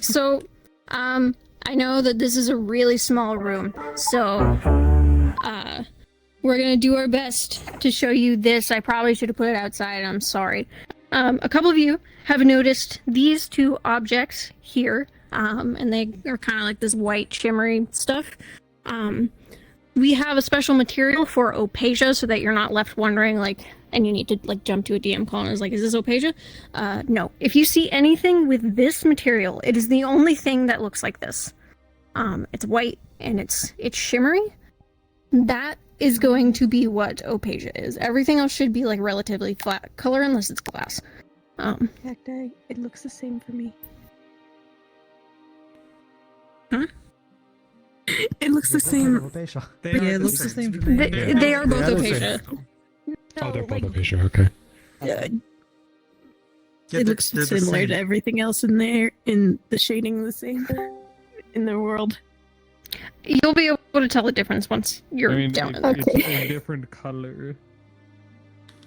So, I know that this is a really small room, so, we're gonna do our best to show you this. I probably should have put it outside, I'm sorry. A couple of you have noticed these two objects here, and they are kind of like this white shimmery stuff. We have a special material for opasia so that you're not left wondering, like, and you need to, like, jump to a DM call and is like, is this opasia? No. If you see anything with this material, it is the only thing that looks like this. It's white and it's shimmery. That is going to be what opasia is. Everything else should be, like, relatively flat color unless it's glass. Cacti, it looks the same for me. Huh? It looks the same. Yeah, it looks the same for me. They are both opasia. Oh, they're both opasia, okay. It looks similar to everything else in there, in the shading the same in the world. You'll be able to tell the difference once you're down in there. It's a different color.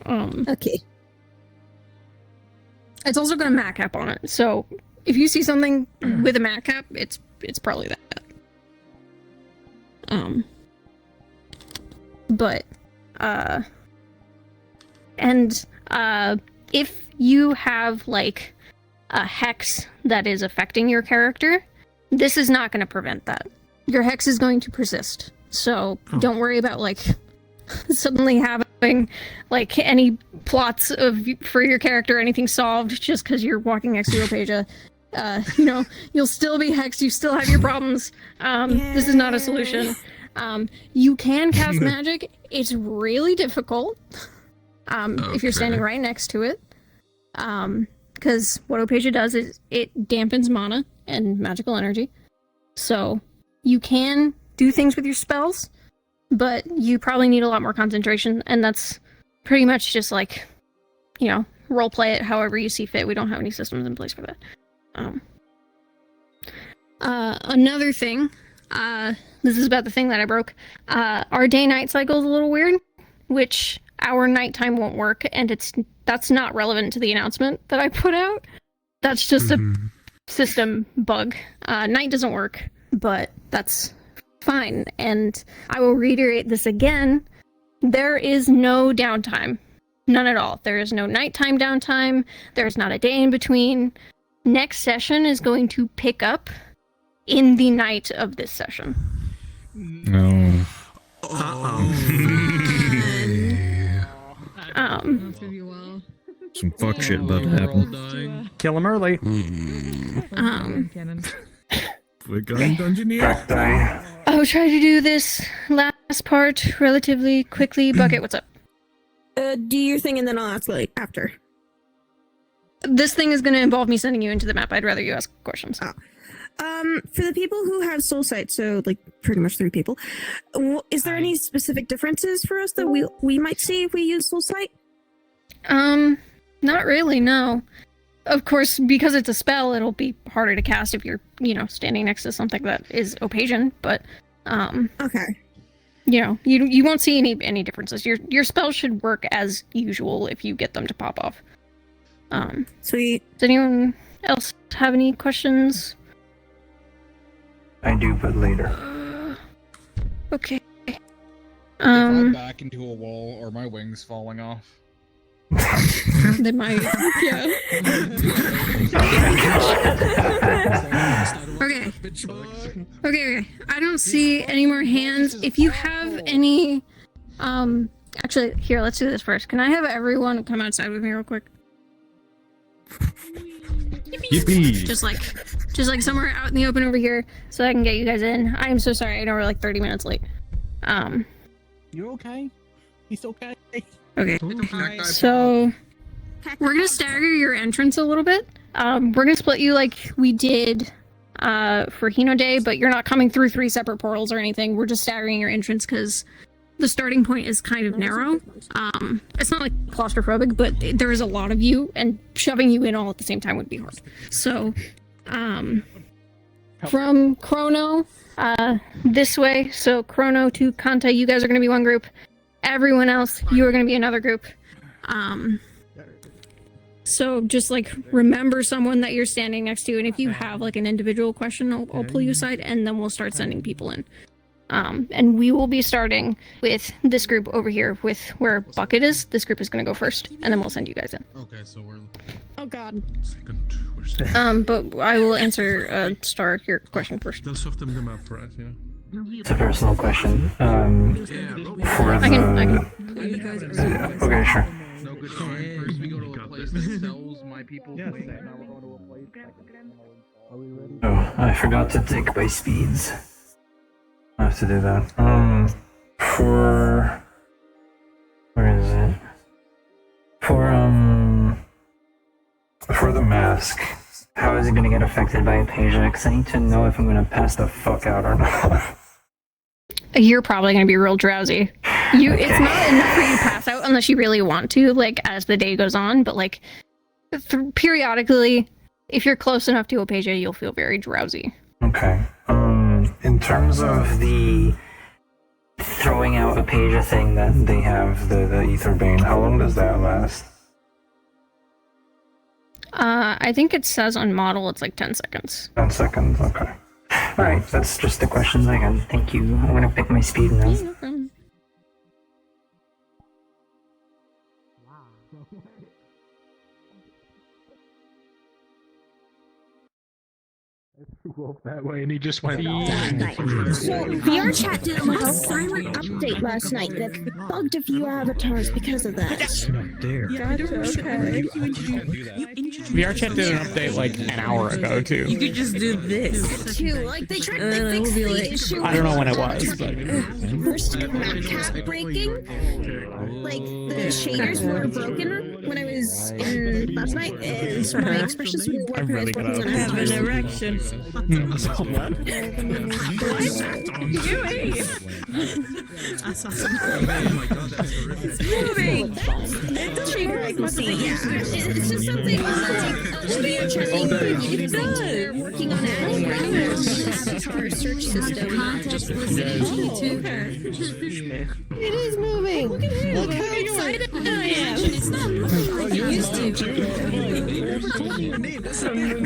Okay. It's also got a mat cap on it, so if you see something with a mat cap, it's probably that. If you have, like, a hex that is affecting your character, this is not going to prevent that. Your hex is going to persist, so don't worry about, like, suddenly having, like, any plots for your character, anything solved just because you're walking next to opasia. You know, you'll still be hexed, you still have your problems. This is not a solution. You can cast magic. It's really difficult if you're standing right next to it. Because what opasia does is it dampens mana and magical energy. So you can do things with your spells, but you probably need a lot more concentration, and that's pretty much just, like, you know, roleplay it however you see fit. We don't have any systems in place for that. Another thing, this is about the thing that I broke. Our day-night cycle is a little weird, which our nighttime won't work, and that's not relevant to the announcement that I put out. That's just a system bug. Night doesn't work, but that's fine. And I will reiterate this again. There is no downtime. None at all. There is no nighttime downtime. There's not a day in between. Next session is going to pick up in the night of this session. No. Some fuck shit about to happen. Kill him early. We're going dungeoneer. I'll try to do this last part relatively quickly. Bucket, what's up? Do your thing and then I'll ask, like, after. This thing is going to involve me sending you into the map. I'd rather you ask questions. For the people who have soul sight, so, like, pretty much 3 people, is there any specific differences for us that we might see if we use soul sight? Not really, no. Of course, because it's a spell, it'll be harder to cast if you're, you know, standing next to something that is opasian, but, okay. You know, you won't see any differences. Your spells should work as usual if you get them to pop off. Sweet. Does anyone else have any questions? I do, but later. Okay. If I back into a wall or my wings falling off. They might, yeah. Okay. I don't see any more hands. If you have any, actually, here, let's do this first. Can I have everyone come outside with me real quick? Yippee! Just like somewhere out in the open over here, so I can get you guys in. I am so sorry. I know we're like 30 minutes late. You okay? He's okay. Okay. So we're gonna stagger your entrance a little bit. We're gonna split you like we did for Hino Day, but you're not coming through 3 separate portals or anything. We're just staggering your entrance because the starting point is kind of narrow. It's not like claustrophobic, but there is a lot of you, and shoving you in all at the same time would be hard. So, from Chrono, this way, so Chrono to Kanta, you guys are going to be one group. Everyone else, you are going to be another group. So just like remember someone that you're standing next to, and if you have like an individual question, I'll pull you aside, and then we'll start sending people in. And we will be starting with this group over here, with where Bucket is. This group is going to go first, and then we'll send you guys in. Okay, so we're Oh God. second. We're second. But I will answer Star your question first. They'll soften them up for us, yeah. It's a personal question. For the... I can. Okay, sure. No good time. First we go to a place that sells my people's wings. Now we're going to a place that... Oh, I forgot to take my speeds. I have to do that. Where is it? For the mask, how is it gonna get affected by Apasia? Because I need to know if I'm gonna pass the fuck out or not. You're probably going to be real drowsy. It's not enough for you to pass out unless you really want to, like, as the day goes on, but, like, periodically, if you're close enough to Apasia, you'll feel very drowsy. Okay. In terms of the throwing out Apasia thing that they have, the Ether Bane, how long does that last? I think it says on model it's like 10 seconds. 10 seconds, okay. Alright, that's just the questions I had. Thank you. I'm gonna pick my speed now. No problem. Up that way, and he just went. So VRChat did a silent update last night that bugged a few avatars because of that. VRChat did an update like an hour ago too. You could just do this. Too, like they tried to fix the issue. I don't know when it was, but First map cap breaking. Like the shaders were broken when I was in last night, and my expressions were I'm really working gonna as Have an erection. what? I saw some. It's moving. It's shader I can see. Yeah, it's just something like they're working on adding avatar search system. It is moving. Look at him. Look how excited I am. It's not moving like it used to. That's not even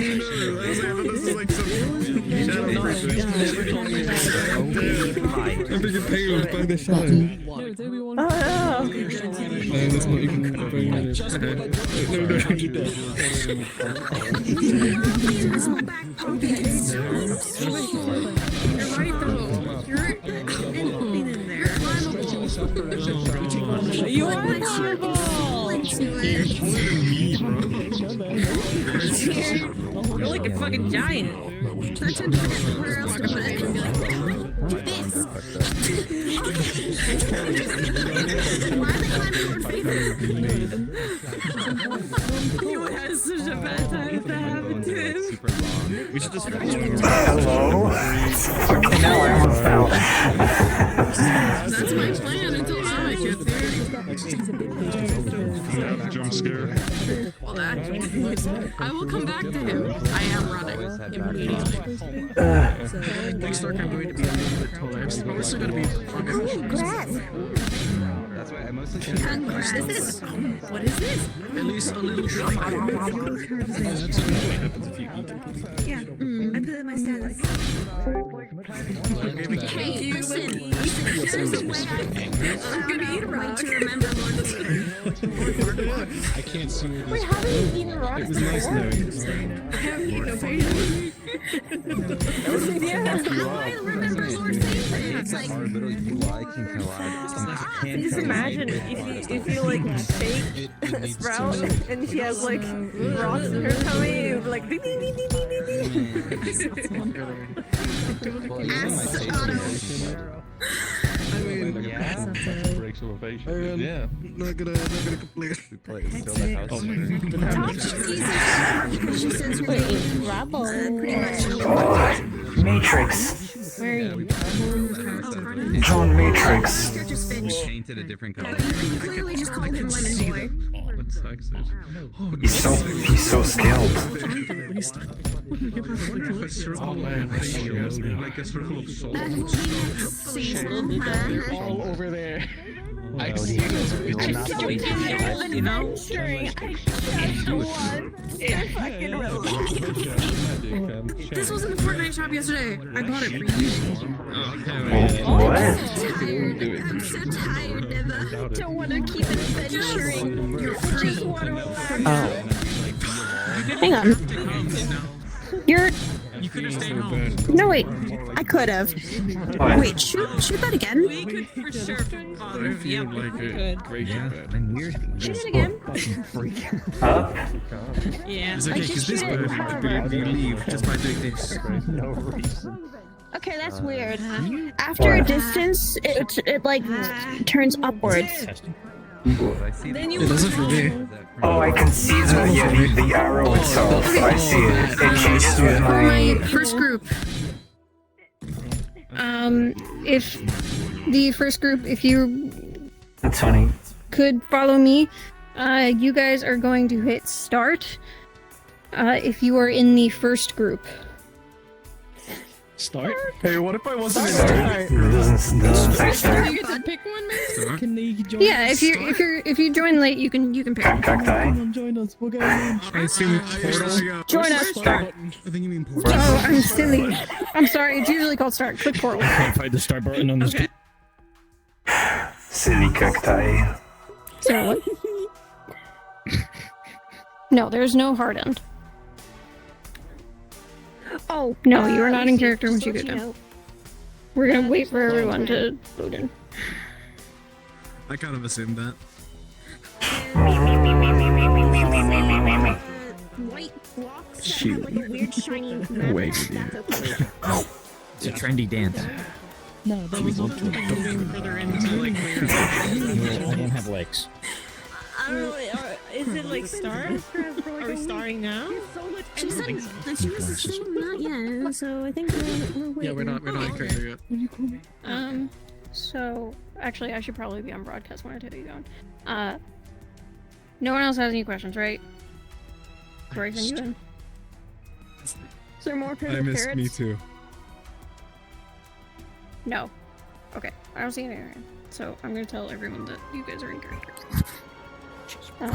You are You're like a fucking giant. Where else to put it? And be like, this. Why are they my favorite? You had such a bad time that happened to him. We should just. Hello? Fucking hell, I almost fell. That's my plan until I get there. jump scare. Well, that I will come back to him. I am running immediately. Next arc I'm going to be a little bit taller. I'm also going to be Congrats. That's why I mostly Congrats. What is this? at least a little bit. Yeah, I put it in my status. Hey, listen. There's a way I'm gonna eat a rock to remember Lord. I can't see where Wait, how did you eat a rock? It was nice knowing. I haven't eaten a baby. That's how I remember Lord Satan. It's like, Just imagine if you like fake Sprout and she has like rocks in her tummy, and like ding ding ding ding ding ding. I mean, Yeah. not gonna complain. she says, pretty much. Matrix. Where are you? John Matrix. Just finished. Painted a different color. You clearly just called him Lemon Boy. He's so skilled. Like a circle of souls. Seasonal. All over there. You know? This was in the Fortnite shop yesterday. I bought it for you. What? I'm so tired, Neva. Don't want to keep adventuring. You're free. Hang on. You're. You could have stayed home. No, wait. I could have. Wait, shoot that again. We could for sure. Yeah, we could. Shoot it again. Up? Yeah. Like, It's okay, just because this shoot it bird however. will leave just by doing this. Okay, that's weird. After a distance, it like turns upwards. Then you It doesn't for me. Oh, I can see the arrow itself. I see it. It changes with For my my... first group, if the first group, if you That's funny. could follow me, you guys are going to hit start. If you are in the first group. Start? Hey, what if I wasn't It doesn't say start. get to pick one, maybe? Can they join Yeah, if you join late, you can pick. Cacti? join us. We'll go in. I assume portal. Join us. I think you mean portal. Oh, I'm silly. I'm sorry. It's usually called start. Click portal. Can't find the start button on this. Okay. Silly cacti. So what? No, there's no hard end. Oh No, you are not in character once just you to go let down. know. We're gonna wait for everyone to load in. I kind of assumed that. White blocks that Shoot. have like a weird shiny Away magic with you. stack over it. It's a trendy dance. No, that was not Moving further into like where I don't have legs. I don't know. Is it like start? Are we starting now? She said that she was saying not yet, so I think we're waiting. Yeah, we're not in character yet. So actually, I should probably be on broadcast when I tell you going. No one else has any questions, right? Before I send you in. Is there more I parrots? missed me too. No. Okay, I don't see any. So I'm gonna tell everyone that you guys are in character.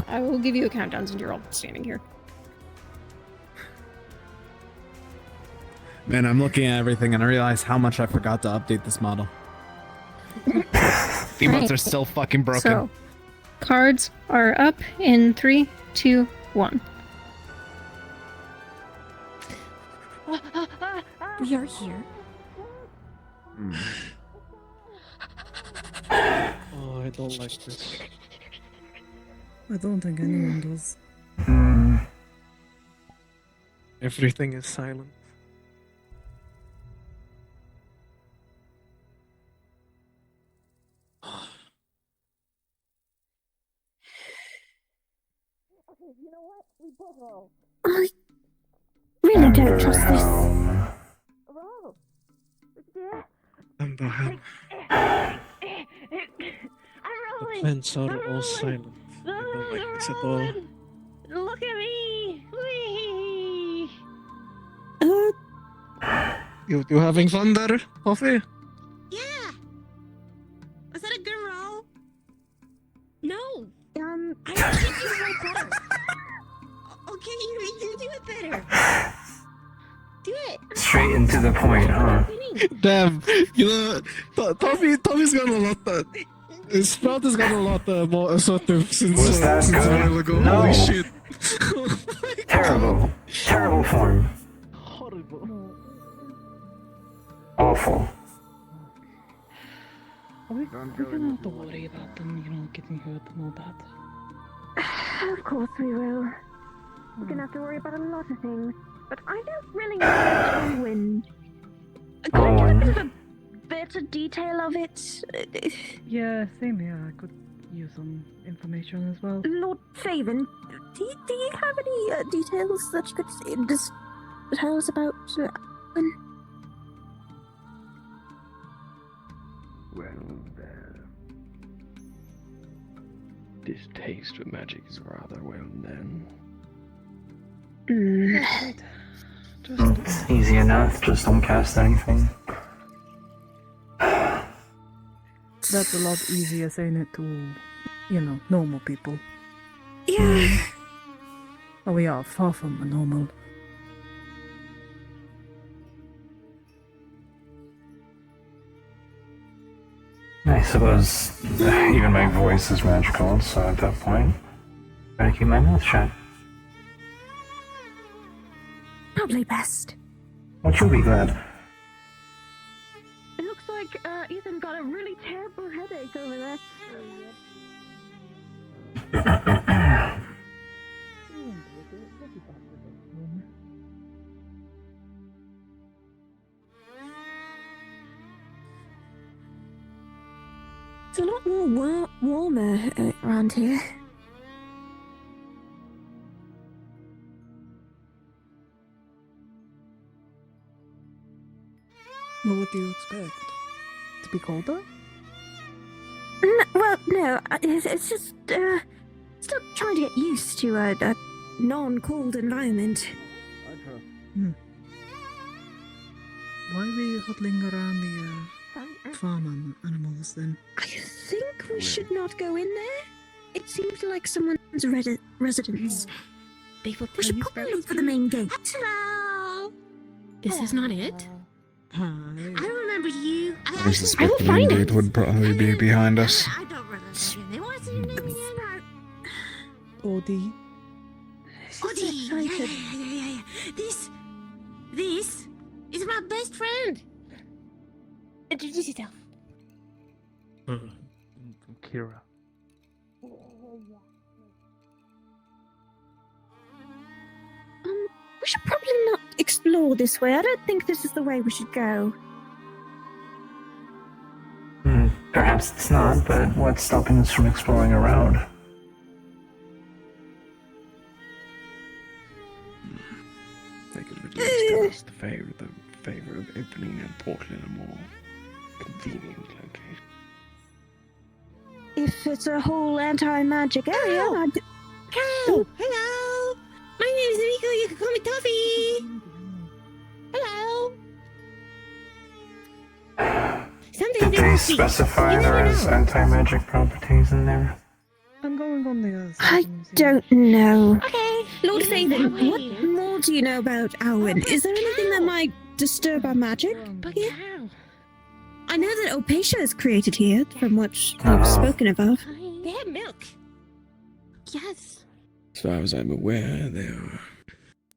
I will give you a countdown since you're all standing here. Man, I'm looking at everything and I realize how much I forgot to update this model. Emotes are still fucking broken. So, cards are up in 3, 2, 1. We are here. Oh, I don't like this. I don't think anyone does. Everything is silent. I really don't trust this. I'm behind. I'm The rolling. fence are all silent. I don't like this at all. Look at me. Whee! You having fun there, Coffee? Yeah. Was that a good roll? No. I think you roll better. Okay, you do it better. Do it. Straight into the point, huh? Damn, you know, Tommy's got a lot. Sprout has got a lot more assertive since Was that since a good? while ago. No. Holy shit! Terrible. Terrible form. Horrible. Awful. We're gonna have to worry about them, getting hurt and all that. Of course we will. We're gonna have to worry about a lot of things, but I don't really know the wind. Could I get a bit of a better detail of it? Yeah, same here. I could use some information as well. Lord Faven, do you have any details that you could just tell us about Alan? Well, this taste for magic is rather well known. It's easy enough, just don't cast anything. That's a lot easier saying it to, normal people. Yeah. Oh, we are far from normal. I suppose even my voice is magical, so at that point, I keep my mouth shut. Probably best. But you'll be glad. It looks like Ethan got a really terrible headache over there. It's a lot more warmer around here. Well, what do you expect? To be colder? No, it's just still trying to get used to a non-cold environment. Why were you huddling around the farm animals then? I think we should not go in there. It seems like someone's residence. We should probably look for the main gate. Hello. This is not it. Hi. I remember you. I suspect the main gate would probably be behind us. I don't remember your name. What's your name again? Odie. Odie. Yeah. This is my best friend. Introduce yourself. Kira. We should probably not explore this way. I don't think this is the way we should go. Perhaps it's not, but what's stopping us from exploring around? They could at least tell us the favor of opening a portal in a more convenient location. If it's a whole anti-magic area, I'd... Oh, hello. My name is Rico. You can call me Toffee. Hello. Did they specify there's anti-magic properties in there? I'm going on the I don't know. Okay. Lord Faven, what more do you know about Alwyn? Is there anything that might disturb our magic here? I know that Opatia is created here, from what you've spoken about. They have milk. Yes. As far as I'm aware, they're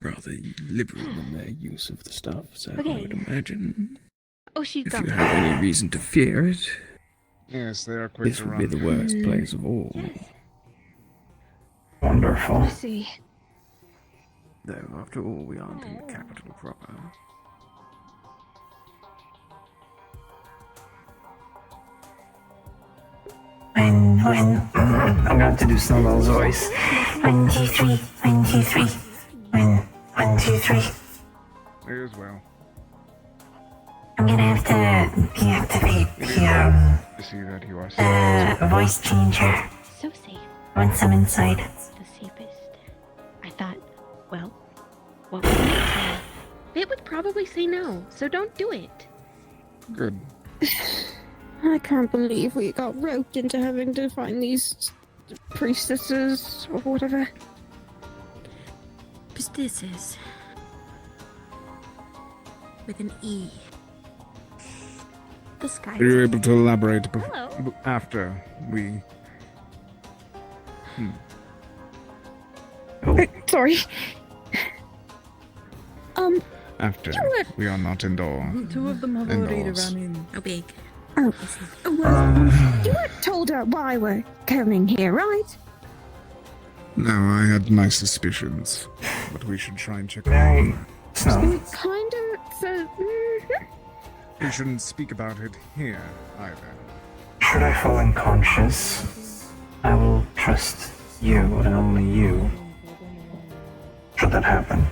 rather liberal in their use of the stuff, so I would imagine She's if gone. you have any reason to fear it, Yes, they are quite this would be the worst place of all. Wonderful. I see. Though, after all, we aren't in the capital proper. I'm going to have to do Snowball's voice. 1, 2, 3, 1, 2, 3. 1, 2, 3. May as well. I'm gonna have to deactivate I see that you are the voice changer So safe. once I'm inside. The safest. I thought, well, what would they say? They would probably say no, so don't do it. Good. I can't believe we got roped into having to find these priestesses or whatever. Priestesses. With an E. The sky. Are you able to elaborate Hello. after we... Sorry. After we are not indoor. Two of them have already Indoors. run in. How big? Well, you weren't told why we're coming here, right? No, I had my suspicions, but we should try and check Very out. snow. Kind of. So, We shouldn't speak about it here, either. Should I fall unconscious, I will trust you and only you. Should that happen.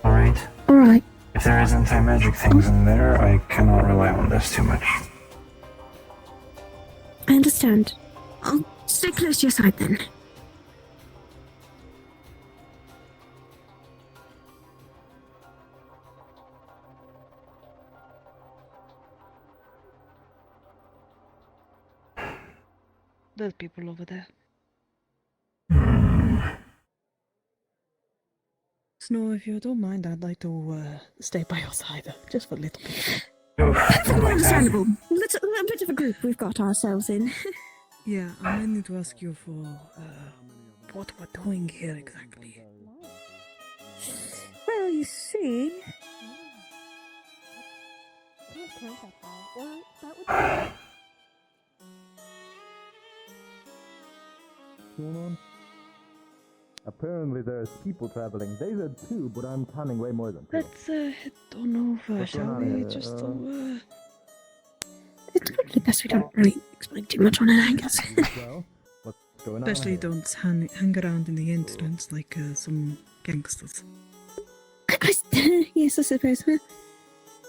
Alright? Alright. If there is anti-magic things in there, I cannot rely on this too much. I understand. I'll stay close to your side then. There's people over there. Snow, if you don't mind, I'd like to stay by your side, just for a little bit. Understandable. A bit of a group we've got ourselves in. Yeah, I might need to ask you for what we're doing here exactly. Well, you see. Apparently there's people traveling. They said two, but I'm counting way more than two. Let's head on over, shall we? Just to, It's probably best we don't really explain too much on it, I guess. Well, what's going on especially here? don't hang around in the entrance like some gangsters. Yes, I suppose. Huh?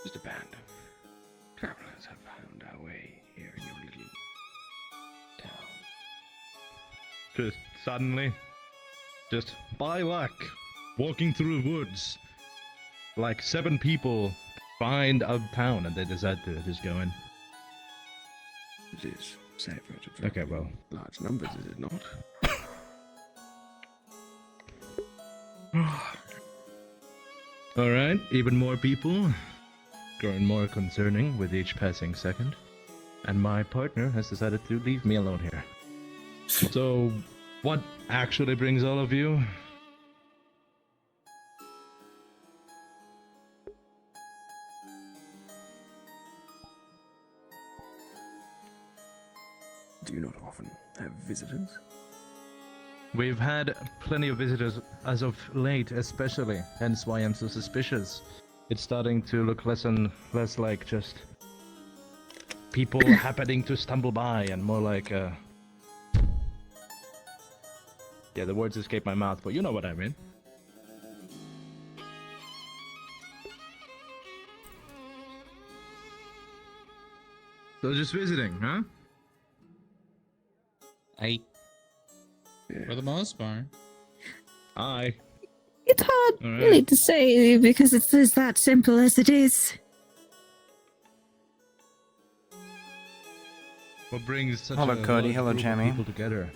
Just a band of travelers have found our way here in your little town. Just suddenly, just by luck, walking through woods, like 7 people find a town and they decide to just go in. It is safer to travel Okay, well. in large numbers, is it not? Alright, even more people. Growing more concerning with each passing second. And my partner has decided to leave me alone here. So, what actually brings all of you? Do you not often have visitors? We've had plenty of visitors as of late, especially, hence why I'm so suspicious. It's starting to look less and less like just people happening to stumble by and more like, yeah, the words escape my mouth, but you know what I mean. So just visiting, huh? For the most part. Aye. It's hard All really right. to say because it is that simple as it is. What brings such Hello, a Cody. large Hello, group of Jamie. people together?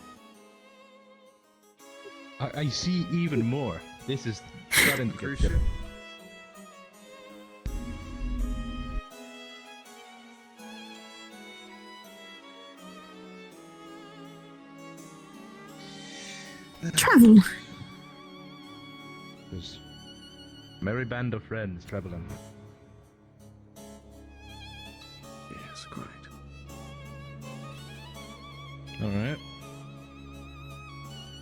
I see even more. This is starting to get different. Travel. There's a merry band of friends traveling. Yes, quite. Alright.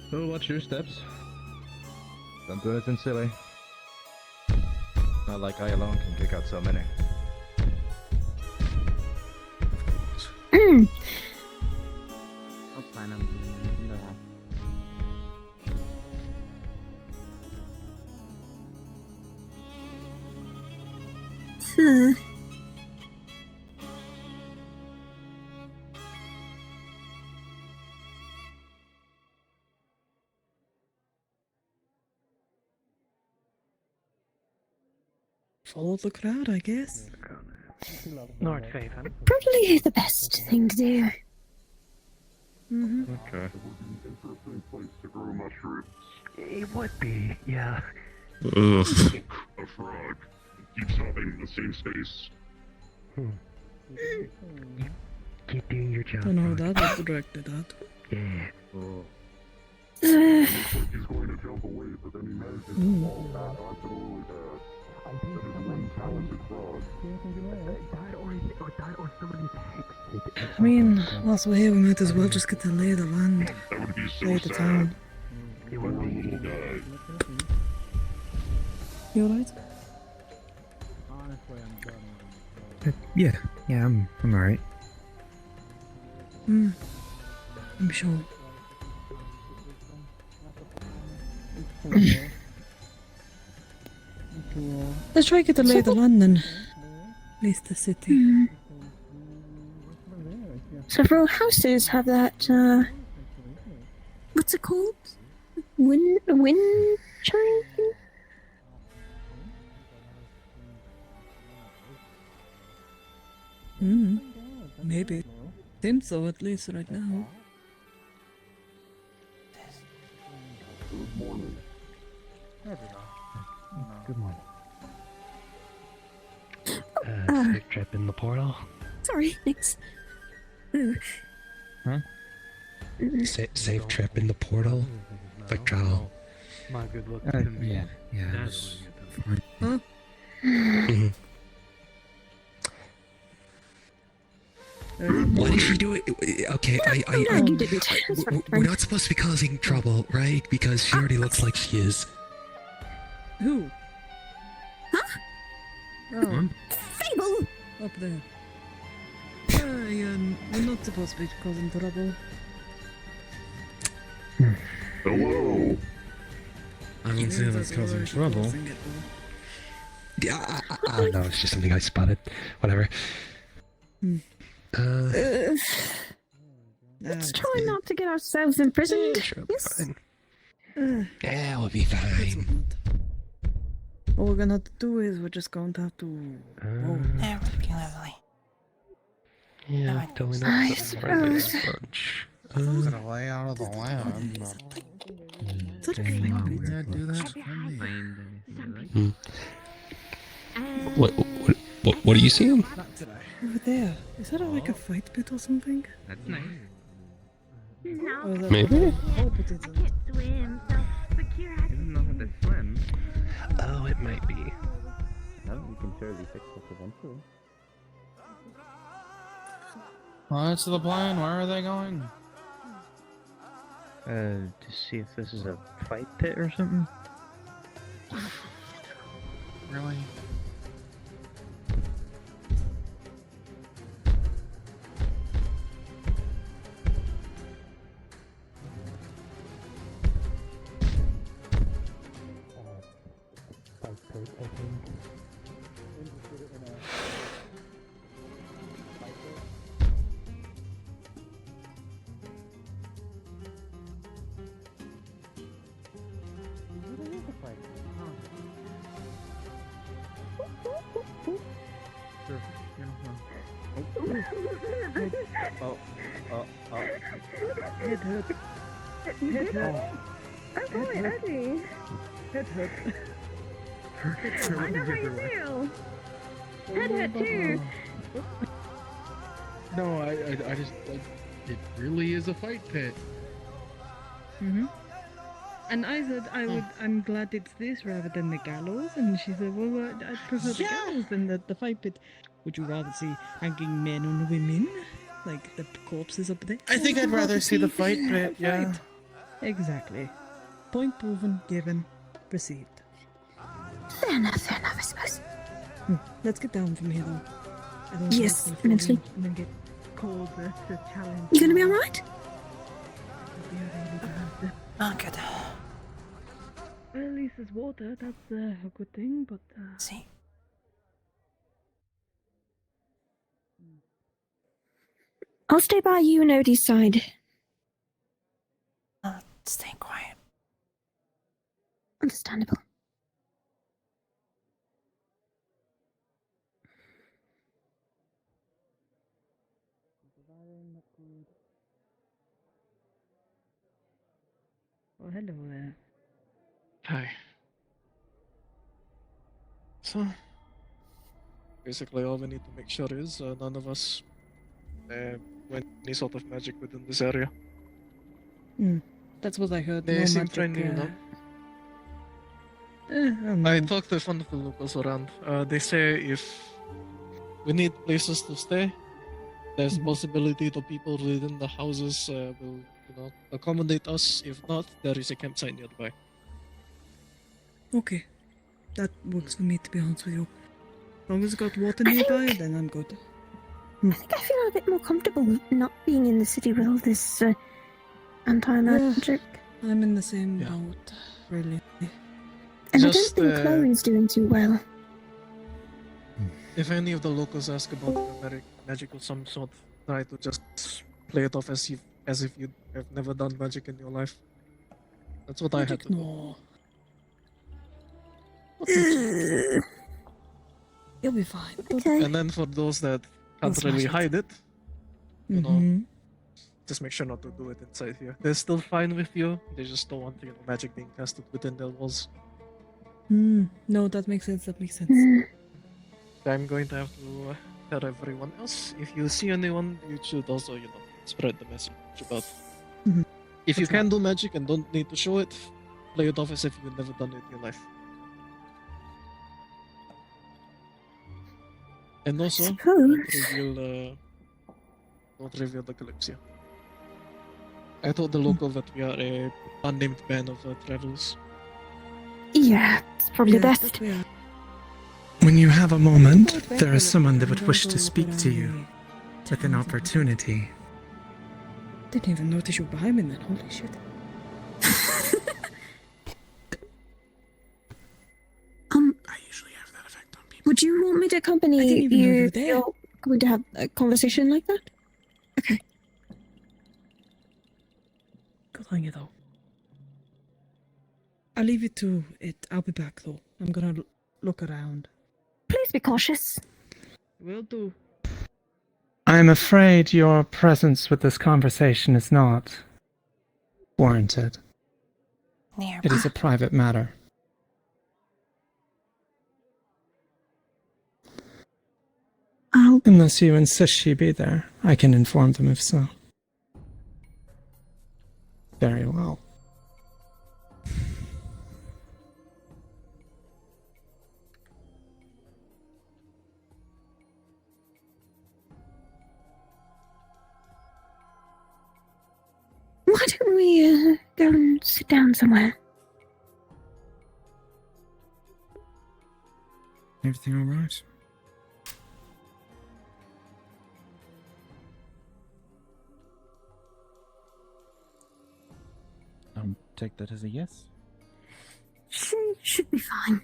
So watch your steps. Don't do anything silly. Not like I alone can kick out so many. I'll plan on doing that. Follow the crowd, I guess. Lord Faven. Probably the best thing to do. Mm-hmm. Okay. It would be, yeah. Ugh. A frog keeps hopping in the same space. Keep doing your job. Don't know how that was directed at. Yeah. Looks like he's going to jump away, but then he manages to fall back onto that is one talented frog. I mean, whilst we're here, we might as well just get to lay the land. That would be so Lay the sad. town. Poor little guy. You alright? Yeah, I'm alright. Hmm. I'm sure. Let's try get to lay the land then. At least the city. Several houses have that, what's it called? Wind chime? Hmm. Maybe. Seems so, at least right now. Good morning. Safe trip in the portal. Sorry, thanks. Huh? Safe trip in the portal. Like travel. My good luck. Yeah. That's Fine. Huh? What did she do? Okay, You didn't. we're not supposed to be causing trouble, right? Because she already looks like she is. Who? Huh? Oh, Fable! up there. We're not supposed to be causing trouble. Hello. I wouldn't say that's causing trouble. Yeah, I don't know. It's just something I spotted. Whatever. Let's try not to get ourselves imprisoned. Sure, Yes. fine. Yeah, we'll be fine. All we're gonna have to do is we're just going to have to. That would be lovely. Yeah, totally not. I suppose. I'm gonna lay out of the land. Such a fine Yeah, do that. What are you seeing? over there. Is that like a fight pit or something? That's nice. Or is that Maybe. Oh, but it's a... Swim, so secure I don't know how to swim. Oh, it might be. Well, we can surely fix it eventually. What's the plan? Where are they going? To see if this is a fight pit or something. Really? Head hurt. Head hurt. Oh boy, Eddie. Head hurt. I know how you feel. Head hurt too. No, I just, it really is a fight pit. And I said I'm glad it's this rather than the gallows, and she said, well, I prefer the gallows than the fight pit. Would you rather see hanging men and women, like the corpses up there? I think I'd rather see the fight pit, yeah. Exactly. Point proven, given, received. Fair enough, I suppose. Let's get down from here, though. I don't Yes, want to immensely. fall in and then get called the challenge. You gonna be alright? Oh, good. Well, at least there's water. That's a good thing, but... See. I'll stay by you and Odie's side. Stay quiet. Understandable. Oh, hello there. Hi. So, basically all we need to make sure is none of us went any sort of magic within this area. That's what I heard. They No seem magic, friendly enough. I don't know. I talked to one of the locals around. They say if we need places to stay, there's possibility the people within the houses will, accommodate us. If not, there is a campsite nearby. Okay. That works for me, to be honest with you. As long as it's got water nearby, then I'm good. I think I feel a bit more comfortable not being in the city with all this anti-magic. I'm in the same boat, really. And Just, I don't think Chloe's doing too well. If any of the locals ask about magic of some sort, try to just play it off as if you have never done magic in your life. That's what I had to do. No. You'll be fine. Okay. And then for those that can't We'll really smash it. hide it, you know, Mhm. just make sure not to do it inside here. They're still fine with you. They just don't want magic being casted within their walls. No, that makes sense. That makes sense. I'm going to have to tell everyone else. If you see anyone, you should also, spread the message about. Mhm. If you That's right. can do magic and don't need to show it, play it off as if you've never done it in your life. And also, don't reveal the Kalypsia. I told the local that we are a unnamed band of travelers. Yeah, it's probably best. When you have a moment, there is someone that would wish to speak to you with an opportunity. Didn't even notice you were behind me then. Holy shit. Would you want me to accompany I didn't even know you you were if there. you're going to have a conversation like that? Okay. Good on you, though. I'll leave it to it. I'll be back, though. I'm gonna look around. Please be cautious. Will do. I'm afraid your presence with this conversation is not warranted. It is a private matter. Unless you insist she be there, I can inform them if so. Very well. Why don't we go and sit down somewhere? Everything all right? Take that as a yes. She should be fine.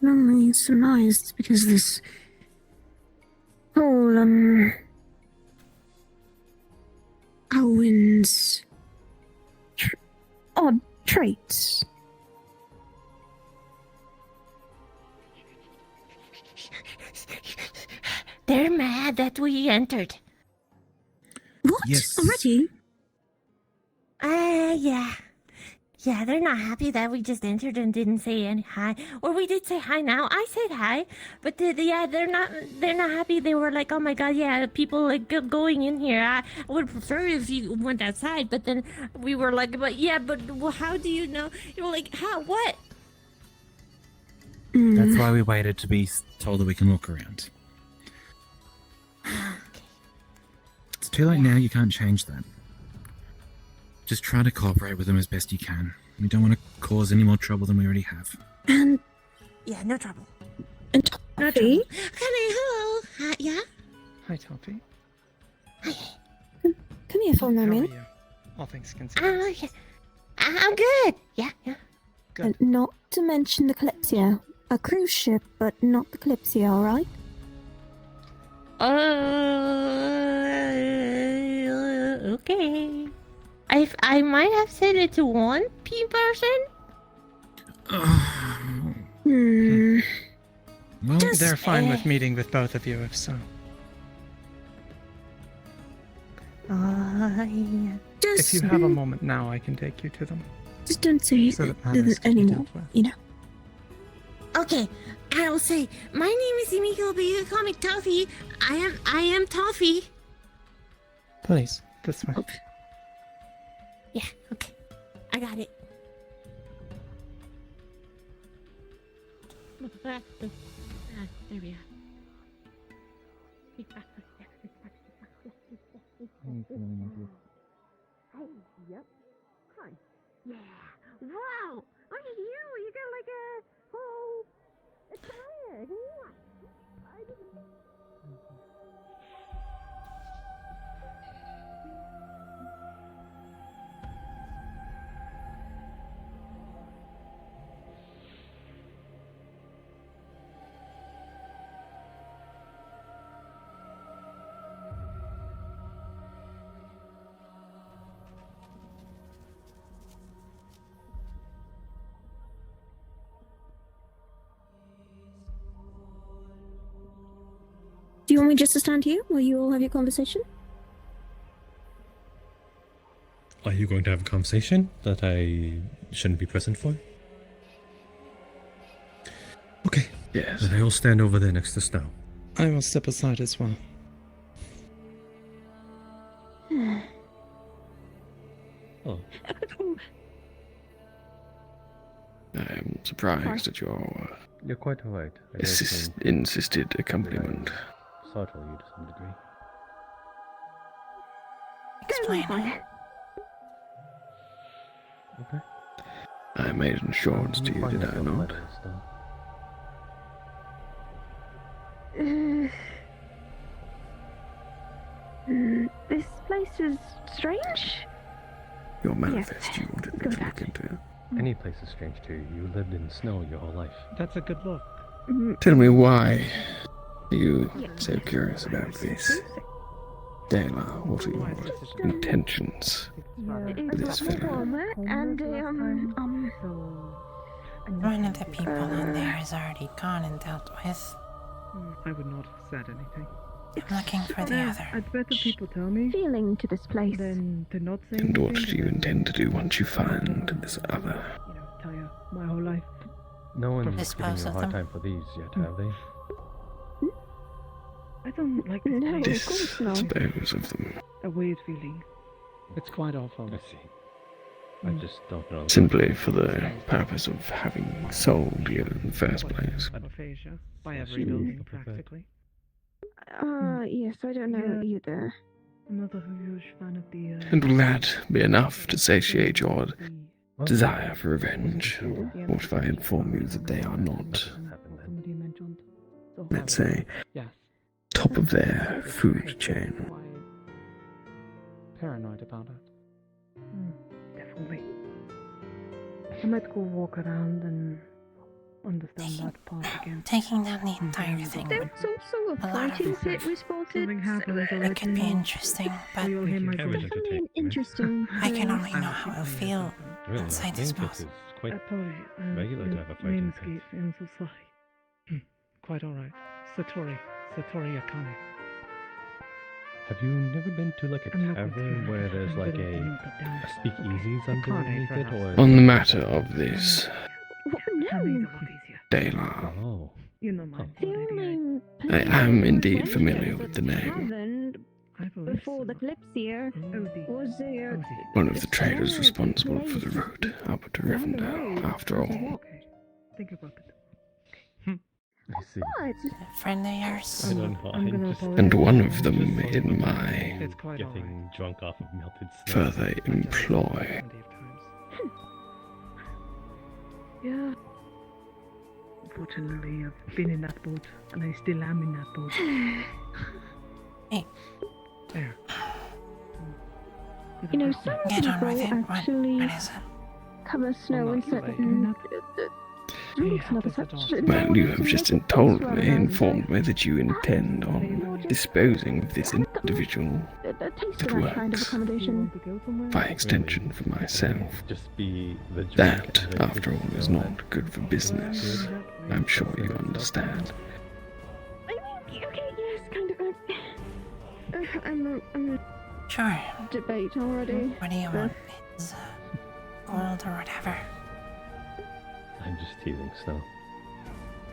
I'm only surmised because this whole, Owen's odd traits. They're mad that we entered. What? Yes. Already? Yeah. Yeah, they're not happy that we just entered and didn't say any hi. Or we did say hi now. I said hi, but they're not happy. They were like, oh my god, yeah, people like going in here. I would prefer if you went outside. But then we were like, but how do you know? You were like, how? What? That's why we waited to be told that we can look around. It's too late now, you can't change that. Just try to cooperate with them as best you can. We don't want to cause any more trouble than we already have. And Yeah, no trouble. And Toffee? Hello. Yeah. Hi, Toppy. Come here for a How are moment. you? All things considered. Oh, yeah. I'm good. Yeah. And not to mention the Kalypsia. A cruise ship, but not the Kalypsia, alright? Okay. I might have said it to one person. Well, Just, they're fine with meeting with both of you if so. Yeah. If you have a moment now, I can take you to them. Just don't say So that matters can be anymore, dealt with. you know. Okay, I will say, my name is Emiko, but you can call me Toffee. I am Toffee. Please, this way. Yeah, okay. I got it. There we are. Yep. Hi. Yeah. Wow. Look at you. You got like a whole attire. What? I didn't. you want me just to stand here while you all have your conversation? Are you going to have a conversation that I shouldn't be present for? Okay. Yes. Then I will stand over there next to Snow. I will step aside as well. Oh. I'm surprised at your You're quite alright. insisted accompaniment. Startle you to some degree. Explain. Okay. I made an assurance to you, did I not? This place is strange. Your manifest, you wanted me to look into it. Any place is strange to you. You lived in snow your whole life. That's a good look. Tell me why are you so curious about this? Dela, what are your intentions with this fellow? And One of the people in there is already gone and dealt with. I would not have said anything. I'm looking for the other. I'd better people tell me. Feeling to this place. Then to not say And what anything, do you intend to do once you find this other? tell you my whole life. No one's giving Dispose you a of hard them. time for these yet, have they? I don't like this No, place. of course not. Dispose of them. A weird feeling. It's quite awful. I see. I just don't know. Simply for the purpose of having sold you in the first place. Aphasia by every building, practically. Yes, I don't know either. I'm not a huge fan of the. And will that be enough to satiate your desire for revenge? What if I inform you that they are not, Somebody mentioned. let's say, Yes. top of their food chain? Paranoid about it. Definitely. I might go walk around and understand that part again. Taking down the entire thing. There's also a A lot of fighting pit research. we spotted. Something happens. It could be interesting, but You'll hear my Definitely an interesting. I can only know how it'll feel Really, inside I this think house. this is quite Apology. regular to have a fighting pit. Namescape in society. Quite alright. Satori Akane. Have you never been to like a I'm not going tavern to. where there's I'm like gonna a put down. speakeasies underneath it, or? On the matter of this, Tell me it's a lot easier. Dela, Oh. You know my The only I am indeed familiar with the name. happened I believe before the Kalypsia was there. One of the traders responsible for the route up to Rivendell, after all. Okay. Think about it. I see. What? A friend of yours. I don't know. I'm I'm gonna just apologize. And one of them in my It's quite alright. getting drunk off of melted snow. further employ. Plenty of times. Yeah. Unfortunately, I've been in that boat, and I still am in that boat. Hey. There. You know, some Get on people with it. actually What is it? cover snow in certain. It's not such. Well, you have just informed me that you intend on disposing of this individual A taste that of that kind of works. accommodation. By extension for myself. Just be the drink That, of it after all, is so not good for business. I'm sure you understand. I mean, okay, yes, kind of. I'm Sure. debate already. What do you want? It's gold or whatever. I'm just teasing Snow.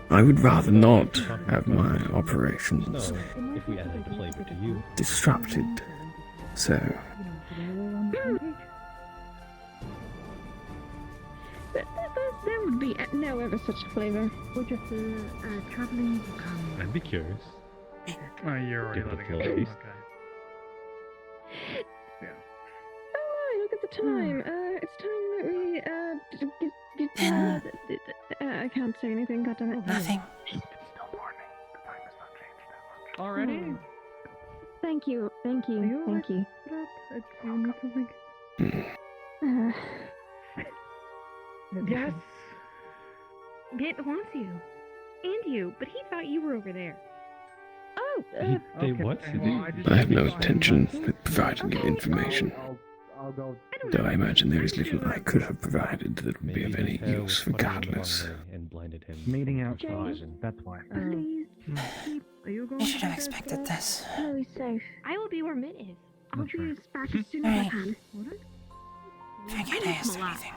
I would rather not have my operations Snow, if we added the flavor to you. disrupted. So, There would be no ever such flavor. We're just traveling. I'd be curious. Oh, you're already Give it letting a it little go. taste. Yeah. Oh, look at the time. It's time that we I can't say anything. God damn it. Nothing. Already? Thank you. Thank Are you. you Thank you. Do you need something? Yes. Bit wants you. And you, but he thought you were over there. Oh, They what? I have no intention of providing you information. I'll go. Though I imagine there is little I could have provided that would be of any Maybe use put him in the wrong regardless. way and blinded him. Meeting outside, that's why. please Are you going? I should have expected this. No, so I will be where Mitt is. I'll be back as soon as I can. Forget I asked anything.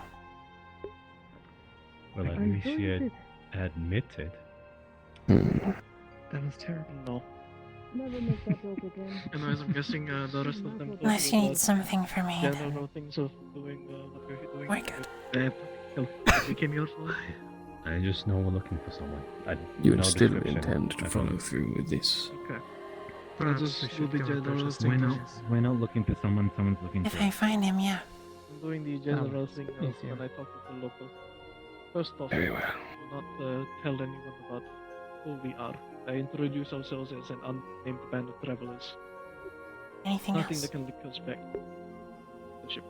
Well, at least she had admitted. That was terrible. No. Never make that joke again. Anyways, I'm guessing the rest of them. Unless you need something from me. General things of doing what we're doing. We're good. We came here for. I just know we're looking for someone. You no still description. intend to follow through with this? Okay. Perhaps Just we do should the go general approach this thing. We're not looking for someone. Someone's looking If for. I find him, yeah. I'm doing the general thing when I talk with the local. First off, Very well. do not tell anyone about who we are. I introduce ourselves as an unnamed band of travelers. Anything Nothing else? that can link us back. The ship.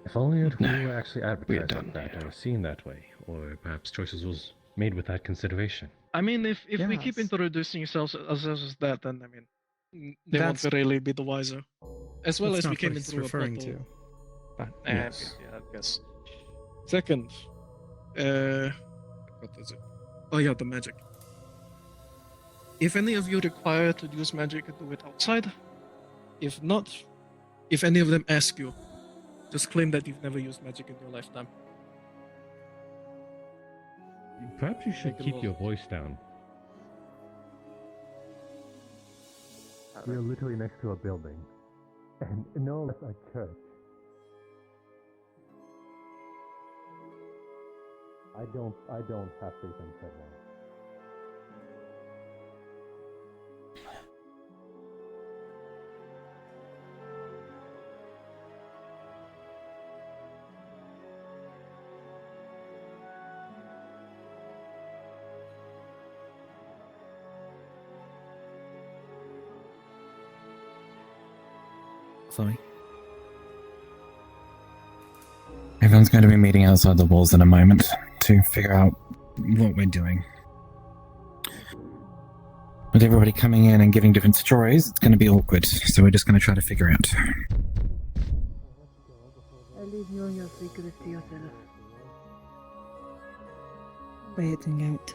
If only it were actually advertised like that, or seen that way, or perhaps choices was made with that consideration. I mean, if we Yes. keep introducing ourselves as that, then I mean, they That's- won't really be the wiser. As well That's as we not came what in he's through referring a portal. to. But, Yes. yeah, I guess. Second, what is it? Oh yeah, the magic. If any of you require to use magic, do it outside. If not, if any of them ask you, just claim that you've never used magic in your lifetime. Perhaps you should Make it keep roll. your voice down. We're literally next to a building, and no less a church. I don't have faith in Fedwell. Chloe? Everyone's going to be meeting outside the walls in a moment to figure out what we're doing. With everybody coming in and giving different stories, it's going to be awkward, so we're just going to try to figure out. I leave you and your secrets to yourself. Waiting out.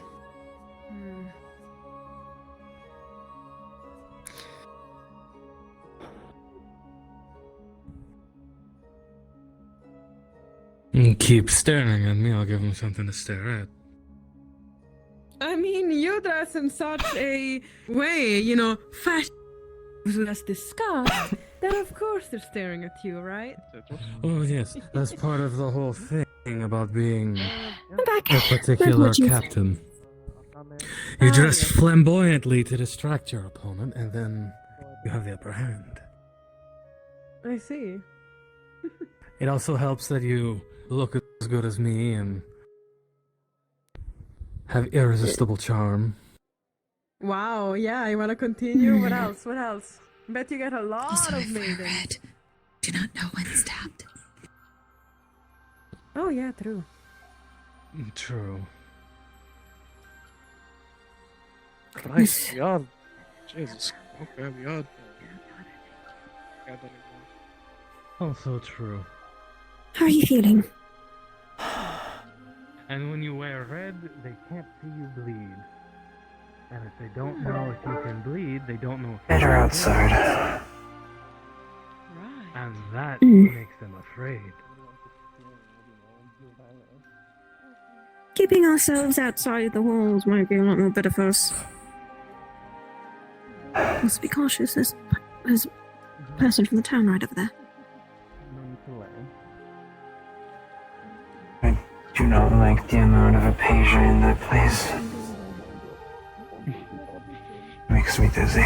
Keep staring at me, I'll give him something to stare at. I mean, you dress in such a way, you know, fashion was discussed. Then of course they're staring at you, right? Oh yes, that's part of the whole thing about being back. a particular What you- captain. You dress flamboyantly to distract your opponent, and then you have the upper hand. I see. It also helps that you look as good as me and have irresistible charm. Wow, yeah, you wanna continue? What else? What else? Bet you get a lot Also, of if we're maidens. red, do not know when stabbed. Oh yeah, true. True. Christ, we are. Jesus. Okay, we are. Gathering now. Also true. How are you feeling? And when you wear red, they can't see you bleed. And if they don't know if you can bleed, they don't know if Better you can outside. bleed. And that Mm. makes them afraid. Keeping ourselves outside the walls might be a lot more better for us. Let's be cautious. There's a person from the town right over there. I do not like the amount of aphasia in that place. Makes me dizzy.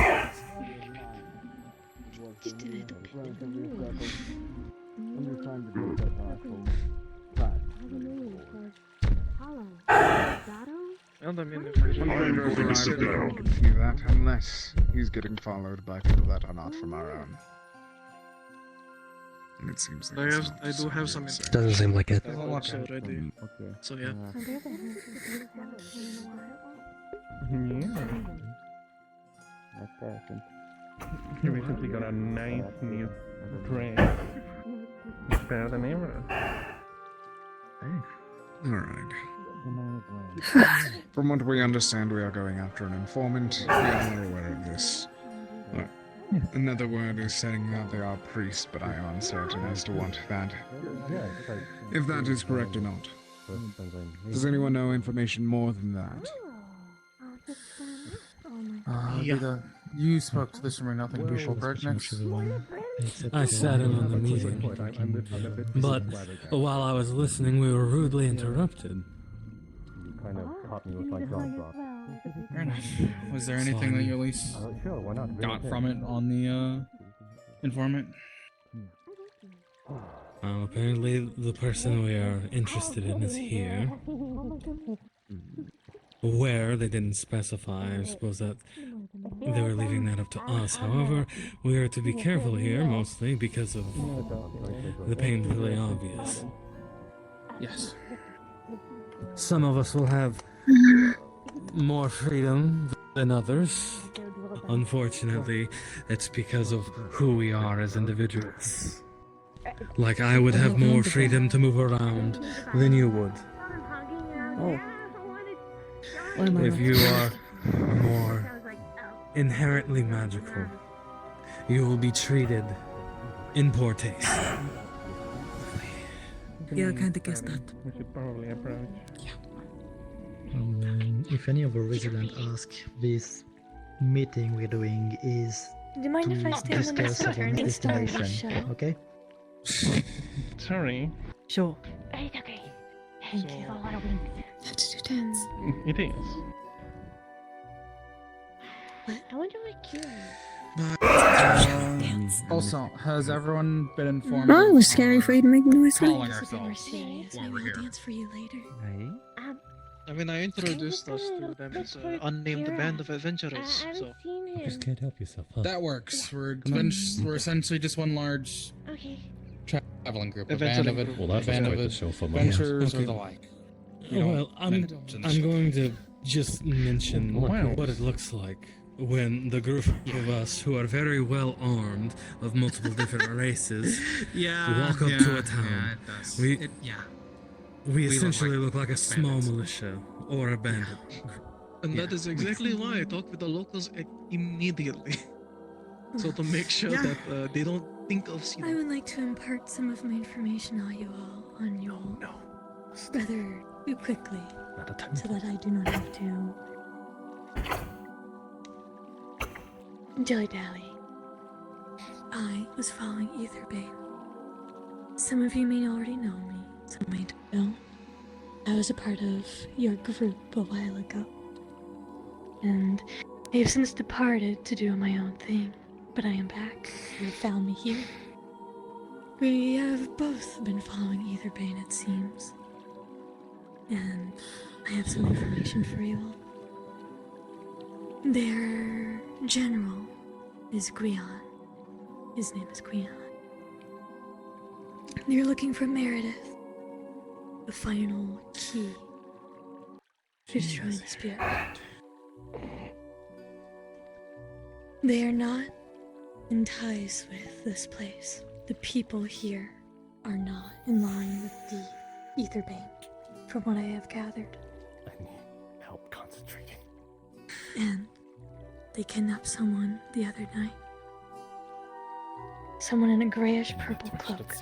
And I mean, if we I can see that unless he's getting followed by people that are not from our own. And it seems like I do have some. Doesn't seem like it. Already. Okay. So yeah. You recently got a nice new drink. Better than ever. Alright. From what we understand, we are going after an informant. We are aware of this. Another word is saying that they are priests, but I am uncertain as to what that... if that is correct or not. Does anyone know information more than that? You spoke to this room, nothing people, Bergnix. I sat in on the meeting, but while I was listening, we were rudely interrupted. Kind of caught me with my jaw dropped. Fair enough. Was there anything that you at least sure, why not? got from it on the informant? Apparently, the person we are interested in is here. Where, they didn't specify. I suppose that they were leaving that up to us. However, we are to be careful here, mostly because of the painfully obvious. Yes. Some of us will have more freedom than others. Unfortunately, it's because of who we are as individuals. Like, I would have more freedom to move around than you would. If you are more inherently magical, you will be treated in poor taste. Yeah, I kinda guessed that. We should probably approach. If any of our residents ask, this meeting we're doing is Do you mind if I to stay on the discuss next our turn instead of the destination, show? okay? Sorry. Sure. Right, okay. Thank you, a lot of wings. Have to do dance. It is. I wonder what you Also, has everyone been informed? Oh, it was scary for you to make noise. Calling ourselves Serious, I while we're will here. dance for you later. I mean, I introduced us to them as an unnamed band of adventurers, so... You just can't help yourself, huh? That works. We're essentially just one large traveling group. A band of it. Well, that's band quite of the show for adventures Okay. or the like. Well, I'm going to just mention Wow. what it looks like when the group of us, who are very well armed, of multiple different races, walk up to a town. We essentially look like a small militia or a bandit. And that is exactly why I talk with the locals immediately. So to make sure that they don't think of I would like to impart some of my information on you all, rather quickly, so that I do not have to dilly-dally. I was following Etherbane. Some of you may already know me, some may don't. I was a part of your group a while ago, and I have since departed to do my own thing, but I am back. You found me here. We have both been following Etherbane, it seems. And I have some information for you all. Their general is Guion. His name is Guion. They're looking for Meredith, the final key to destroying the spirit. They are not in ties with this place. The people here are not in line with the Etherbane, from what I have gathered. I need help concentrating. And they kidnapped someone the other night. Someone in a grayish purple cloak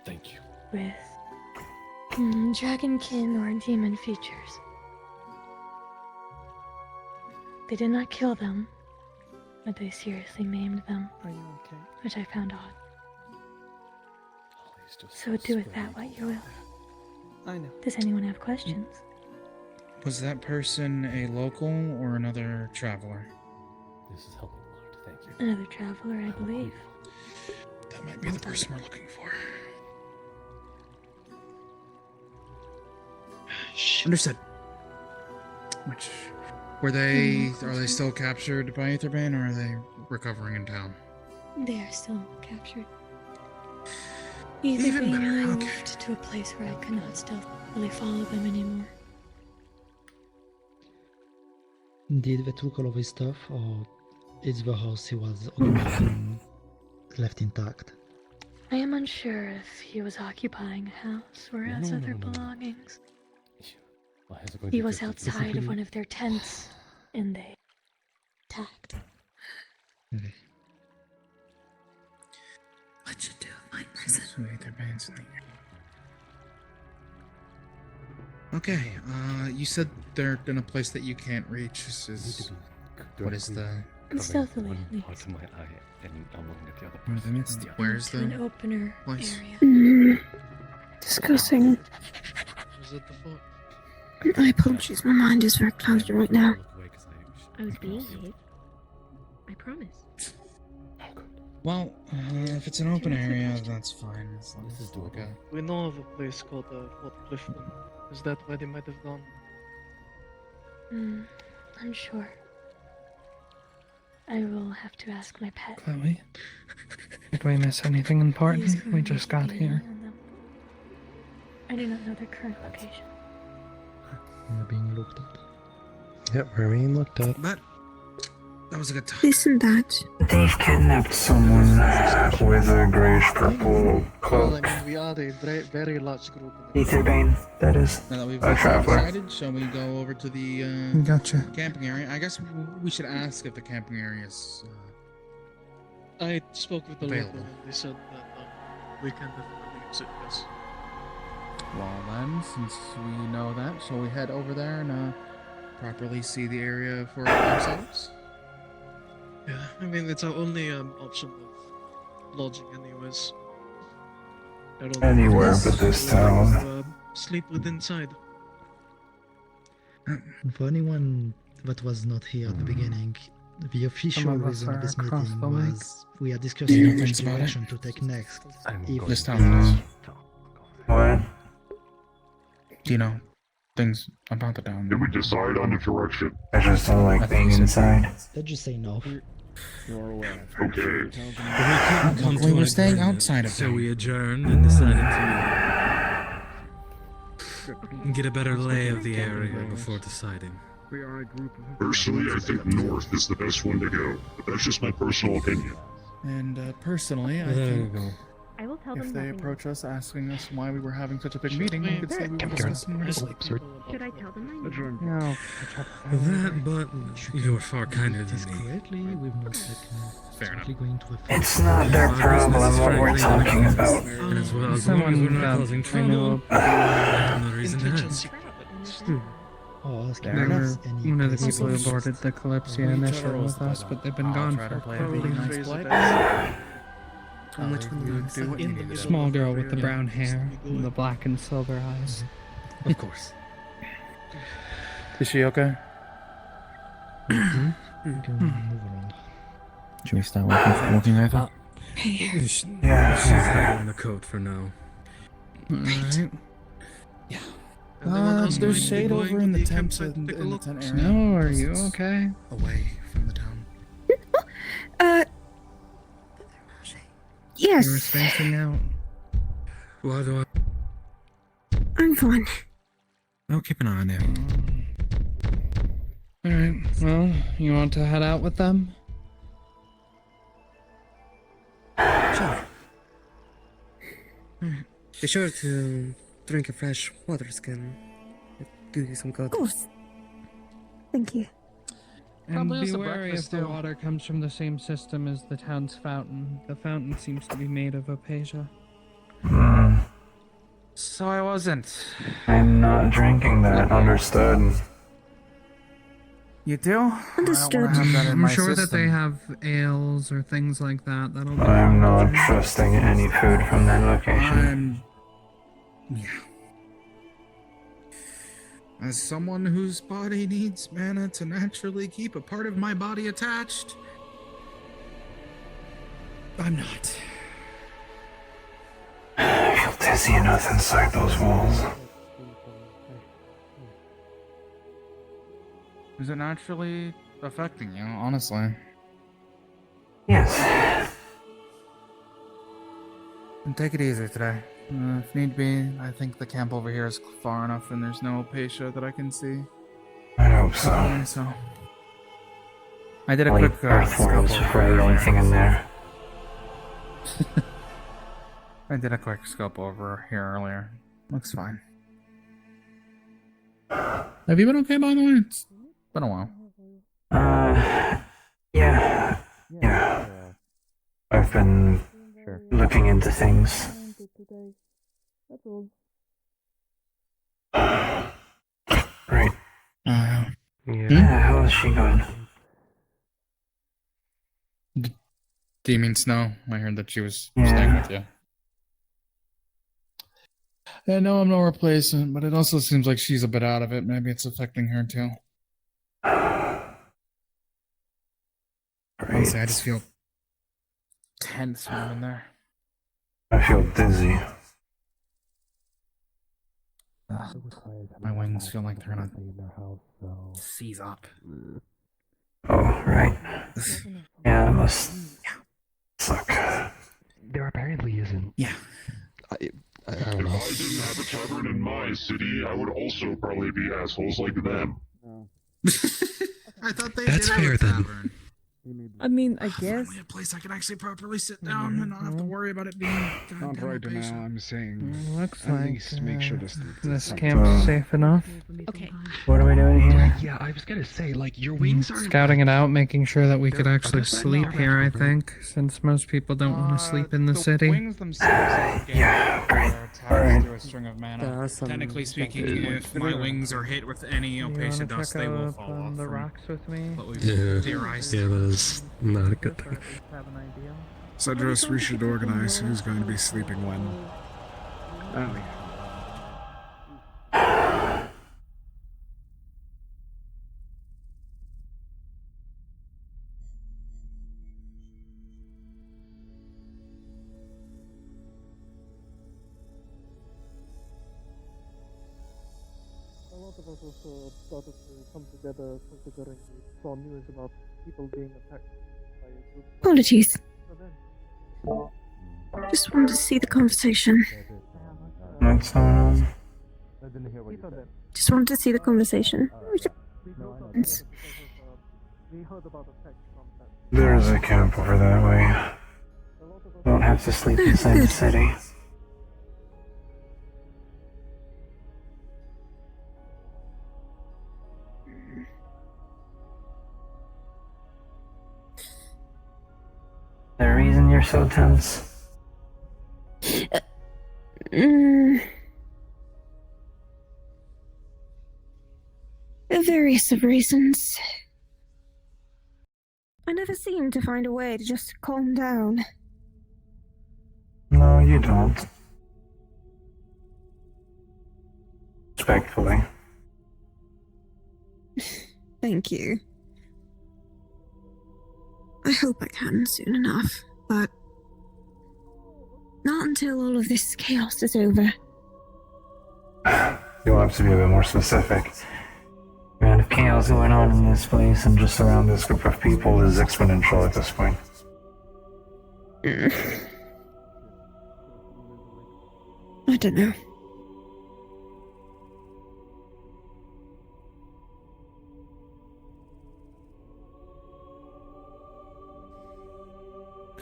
Thank you. with dragonkin or demon features. They did not kill them, but they seriously maimed them. Are you okay? Which I found odd. So do with that what you will. I know. Does anyone have questions? Was that person a local or another traveler? This is helping a lot, thank you. Another traveler, I believe. That might be the person we're looking for. Understood. Which are they still captured by Etherbane, or are they recovering in town? They are still captured. Etherbane moved to a place where I could not stealthily follow them anymore. Did they took all of his stuff, or is the house he was occupying left intact? I am unsure if he was occupying a house or has other belongings. He was outside of one of their tents, and they attacked. What should do my person? Sweet, their bands in the air. Okay, you said they're in a place that you can't reach. What is the... Stealthily, Part of my eye, and I'm looking at the other Where's the mist? Where's to an opener place? area. Discussing. Was it the book? My apologies, my mind is very clouded right now. I was being safe. I promise. Well, if it's an open area, that's fine. As long as it's okay. We know of a place called Fort Clifton. Is that where they might have gone? Unsure. I will have to ask my pet. Chloe, did we miss anything important? We just got here. I do not know their current location. We're being looked at. Yep, we're being looked at. But that was a good time. This and that. They've kidnapped someone with a grayish purple cloak. Well, I mean, we are a very large group. Etherbane, that is. Now that we've A traveler. decided, shall we go over to the Gotcha. camping area? I guess we should ask if the camping area is I spoke with the available. local, and they said that we can definitely use it, yes. Well then, since we know that, shall we head over there and properly see the area for ourselves? Yeah, I mean, it's our only option of lodging anyways. I don't Anywhere know but this if town. we'll, sleep within inside. For anyone that was not here at the beginning, the official Some of us reason of are this across meeting the lake. was we are Do you discussing know which things about it? direction to take next. If This town is. What? Do you know things about the town? Did we decide on the direction? I just don't like being inside. Let's just say no. You're aware. Okay. We were staying outside of So town. we adjourned and decided to get a better lay of the area before deciding. We are a group of... Personally, I think north is the best one to go, but that's just my personal opinion. And personally, I There you think go. I will tell if them they nothing. approach us asking us why we were having such a big meeting, we could say we were discussing where to sleep. Should I tell them my name? No. That, but you were far kinder than me. Correctly, we've not exactly going to affect. It's not their problem what we're talking about. And as well, as long as Someone we're not that causing I trouble, know I have no reason to Contingency ask. plans. Oh, ask They if were there's any one of the places people who of- boarded the Kalypsia initial with us, but they've been I'll gone try to for play a probably really nice Phrase play. it Which one you do what you need to do. small girl with the brown hair and the black and silver eyes. Of course. Is she okay? We can move around. Should we start walking over? She's Yeah. in the coat for now. Alright. Anyone else There's going to be shade going over to in the campsite tent to in take a the look? tent area. Snow, are you okay? Away from the town. Yes, You were spacing out. Why do I? I'm fine. I'll keep an eye on it. Alright, well, you want to head out with them? Sure. Be sure to drink a fresh water skin. It do you some good. Of course. Thank you. And Probably be is the wary if breakfast the deal. water comes from the same system as the town's fountain. The fountain seems to be made of opasia. So I wasn't. I'm not drinking that. Understood. You do? Understood. I'm sure that they have ales or things like that. That'll be I'm not trusting any food from that location. Yeah. As someone whose body needs mana to naturally keep a part of my body attached, I'm not. I feel dizzy enough inside those walls. Is it naturally affecting you, honestly? Yes. And take it easy today. If need be, I think the camp over here is far enough and there's no opacia that I can see. I hope so. So I did a Leave quick earthworms scope for over everything in there. I did a quick scope over here earlier. Looks fine. Have you been okay, by the way? It's been a while. Yeah. I've been looking into things. Right. Yeah, how is she going? Do you mean Snow? I heard that she was staying with you. I know I'm no replacement, but it also seems like she's a bit out of it. Maybe it's affecting her too. Honestly, I just feel tense when I'm in there. I feel dizzy. My wings feel like they're gonna seize up. Oh, right. Yeah, that must suck. There apparently isn't. Yeah. I If I didn't have a tavern in my city, I would also probably be assholes like them. I thought they That's did fair, have a then. tavern. I mean, I guess. Finally a place I can actually properly sit down and not have to worry about it being Not right now, I'm saying. Looks at like least make sure to sleep. this camp's safe enough. Okay. What are we doing here? Yeah, I was gonna say, like, your wings are... Scouting it out, making sure that we could actually sleep here, I think, since most people don't want to sleep in the city. Wings themselves great. Attached to a string of mana. Technically speaking, if my wings are hit with any opacia dust, they will fall off. The rocks with me. What we've theorized. Yeah, that is not a good thing. Cedros, we should organize who's going to be sleeping when. A lot of us also started to come together considering we saw news about people being attacked by a group. Apologies. Just wanted to see the conversation. What's going on? Just wanted to see the conversation. There's a camp over that way. Don't have to sleep inside the city. The reason you're so tense? Various of reasons. I never seem to find a way to just calm down. No, you don't. Respectfully. Thank you. I hope I can soon enough, but not until all of this chaos is over. You'll have to be a bit more specific. The amount of chaos going on in this place and just around this group of people is exponential at this point. I don't know.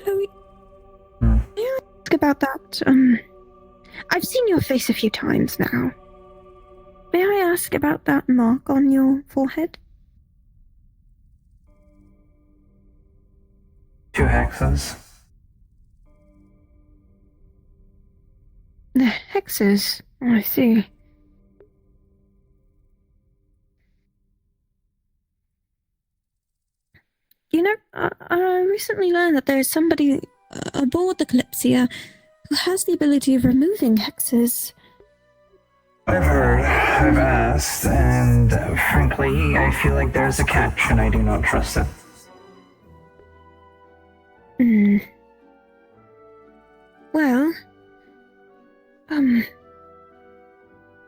Chloe, may I ask about that? I've seen your face a few times now. May I ask about that mark on your forehead? 2 hexes. The hexes? I see. You know, I recently learned that there's somebody aboard the Kalypsia who has the ability of removing hexes. I've heard, I've asked, and frankly, I feel like there's a catch and I do not trust it. Well,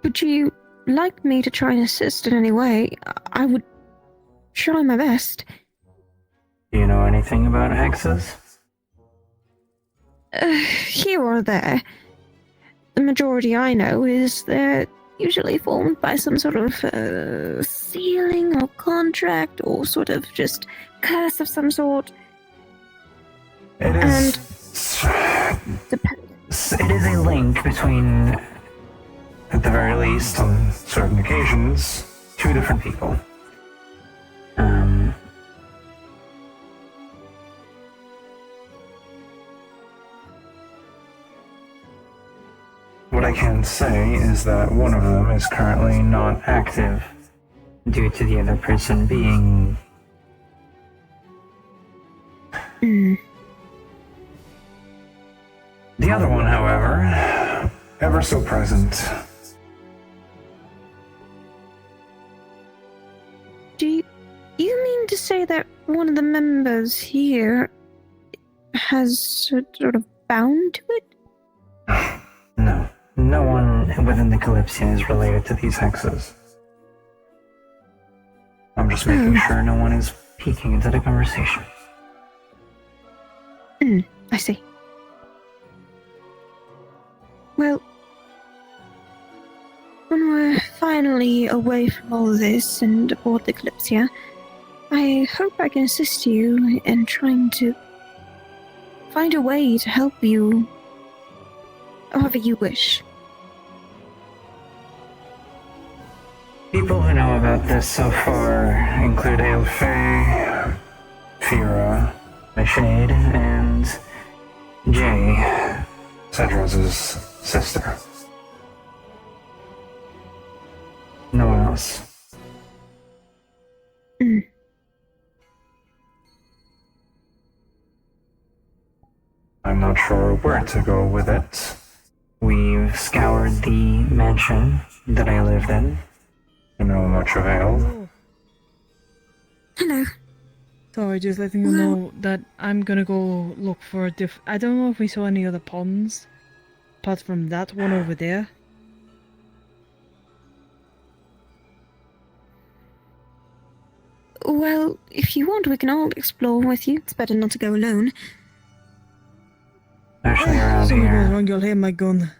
would you like me to try and assist in any way? I would try my best. Do you know anything about hexes? Here or there. The majority I know is they're usually formed by some sort of sealing or contract or sort of just curse of some sort. It is. It is a link between at the very least, on certain occasions, two different people. What I can say is that one of them is currently not active due to the other person being... The other one, however, ever so present. Do you mean to say that one of the members here has sort of bound to it? No. No one within the Kalypsia is related to these hexes. I'm just making sure no one is peeking into the conversation. I see. Well, when we're finally away from all this and aboard the Kalypsia, I hope I can assist you in trying to find a way to help you however you wish. People who know about this so far include Aelfay, Fira, Meshade, and Jay, Cedros' sister. No one else. I'm not sure where to go with it. We've scoured the mansion that I lived in. To no much avail. Hello. Sorry, just letting you know that I'm gonna go look for a I don't know if we saw any other ponds, apart from that one over there. Well, if you want, we can all explore with you. It's better not to go alone. Especially around Something here. goes wrong, you'll hear my gun.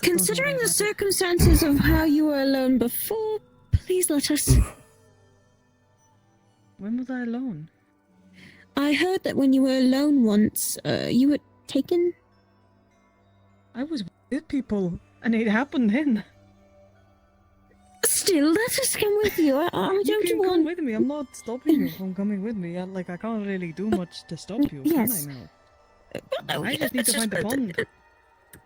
Considering the circumstances of how you were alone before, please let us. When was I alone? I heard that when you were alone once, you were taken. I was with people, and it happened then. Still, let us come with you. I You don't can want. come with me. I'm not stopping you from coming with me. I can't really do much to stop you. Yes. Can I now? I just need to find the pond.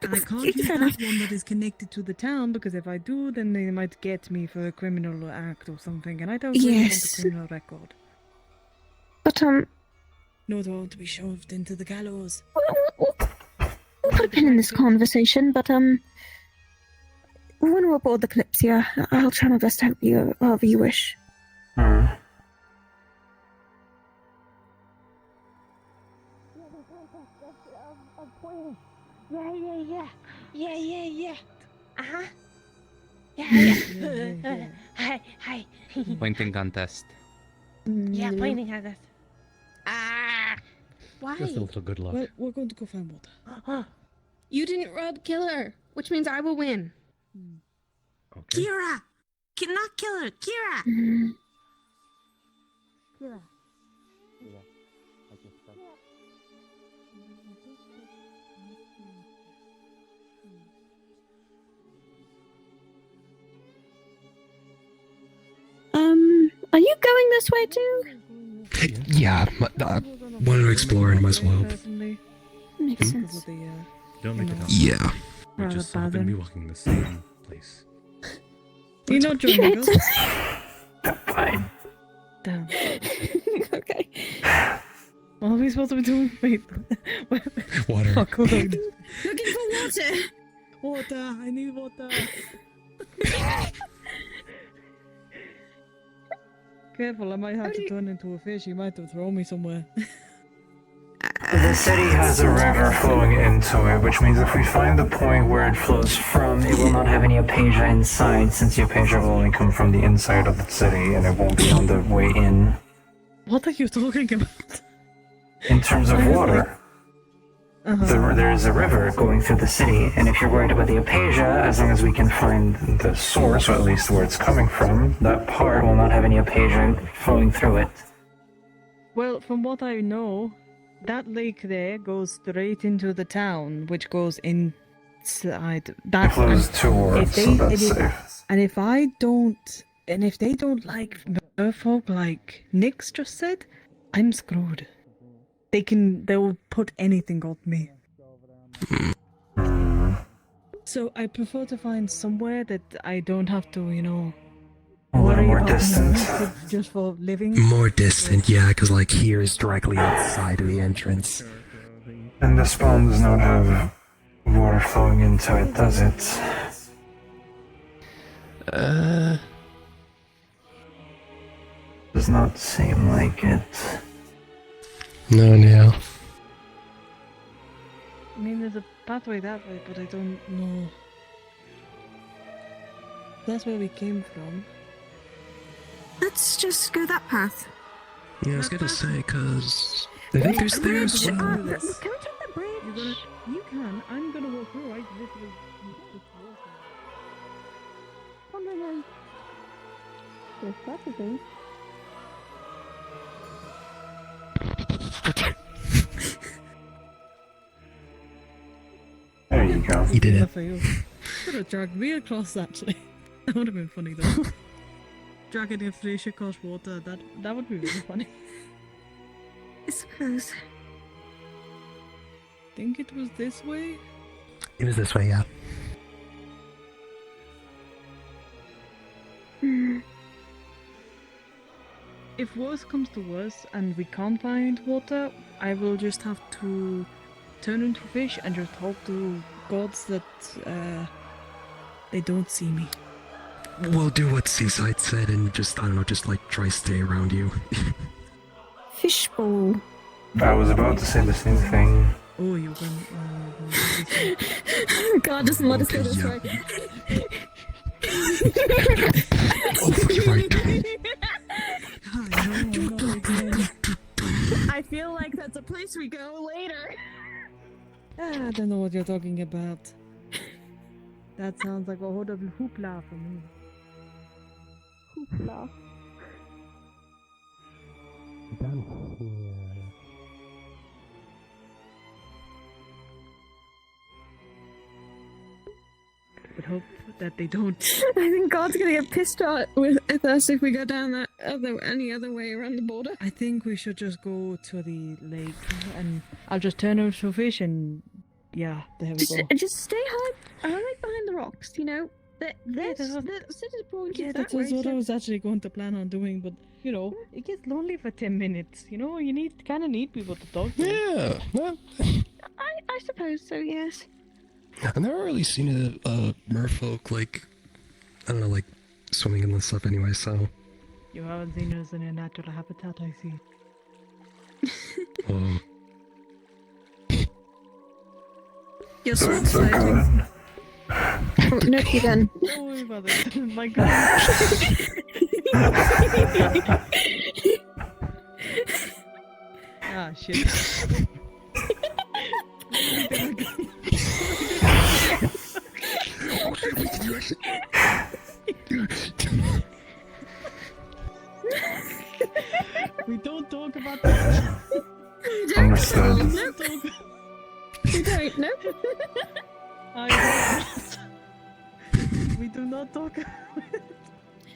And I can't use Fair that one that is connected to the town, because if I do, then they might get me for a criminal act or something, and I don't really want Yes. a criminal record. But No, don't want to be shoved into the gallows. we'll put a pin in this conversation. But when we're aboard the Kalypsia, I'll try my best to help you however you wish. Yeah. Uh-huh. Yeah. Hi. Pointing contest. Yeah, pointing at us. Why? Just a little good luck. Well, we're going to go find water. You didn't rob Killer, which means I will win. Okay. Kira! Not Killer! Kira! Kira. Are you going this way too? Yeah, Want to explore and might as well. Makes sense. Don't make it up. Yeah. We just happen to be walking the same place. You're not joining us? Fine. Damn. Okay. What are we supposed to be doing? Wait. Water. Fuck, hold on. Looking for water. Water! I need water! Careful, I might have to turn into a fish. You might have thrown me somewhere. The city has a river flowing into it, which means if we find the point where it flows from, it will not have any Apasia inside, since the Apasia will only come from the inside of the city, and it won't be on the way in. What are you talking about? In terms of water, there is a river going through the city, and if you're worried about the Apasia, as long as we can find the source, or at least where it's coming from, that part will not have any Apasia flowing through it. Well, from what I know, that lake there goes straight into the town, which goes in outside. That Close towards, so that's safe. And if they don't like merfolk like Nyx just said, I'm screwed. They'll put anything on me. So I prefer to find somewhere that I don't have to, A little more distant. Just for living. More distant, yeah, because like here is directly outside of the entrance. And the spawn does not have water flowing into it, does it? Does not seem like it. No, no. I mean, there's a pathway that way, but I don't know. That's where we came from. Let's just go that path. Yeah, I was gonna say, cause I think there's there as well. Can we take the bridge? You can. I'm gonna walk through. I literally just walk. Oh no. Yes, that's a thing. There you go. You did it. Could have dragged me across, actually. That would have been funny, though. Dragging a fish across water, that would be really funny. I suppose. Think it was this way? It was this way, yeah. If worse comes to worse and we can't find water, I will just have to turn into fish and just hope to gods that they don't see me. We'll do what Seaside said and just, I don't know, just like try stay around you. Fishbowl. I was about to say the same thing. Oh, you're going. God doesn't let us go this way. Oh, you're right. I feel like that's a place we go later. I don't know what you're talking about. That sounds like a whole of hoopla for me. Hoopla. Down here. But hope that they don't. I think God's gonna get pissed off with us if we go down any other way around the border. I think we should just go to the lake and I'll just turn into a fish and yeah, there we go. Just stay high, right behind the rocks, The city point Yeah, is that's that way. what I was actually going to plan on doing, but it gets lonely for 10 minutes. You kind of need people to talk to. Yeah, well, I suppose so, yes. I've never really seen a merfolk, like, I don't know, like, swimming in this stuff anyway, so. You haven't seen us in a natural habitat, I see. Oh. You're so exciting. Oh, no, you then. Don't worry about it. My God. Ah, shit. We don't talk about that. Understood. We don't, no? We do not talk about it.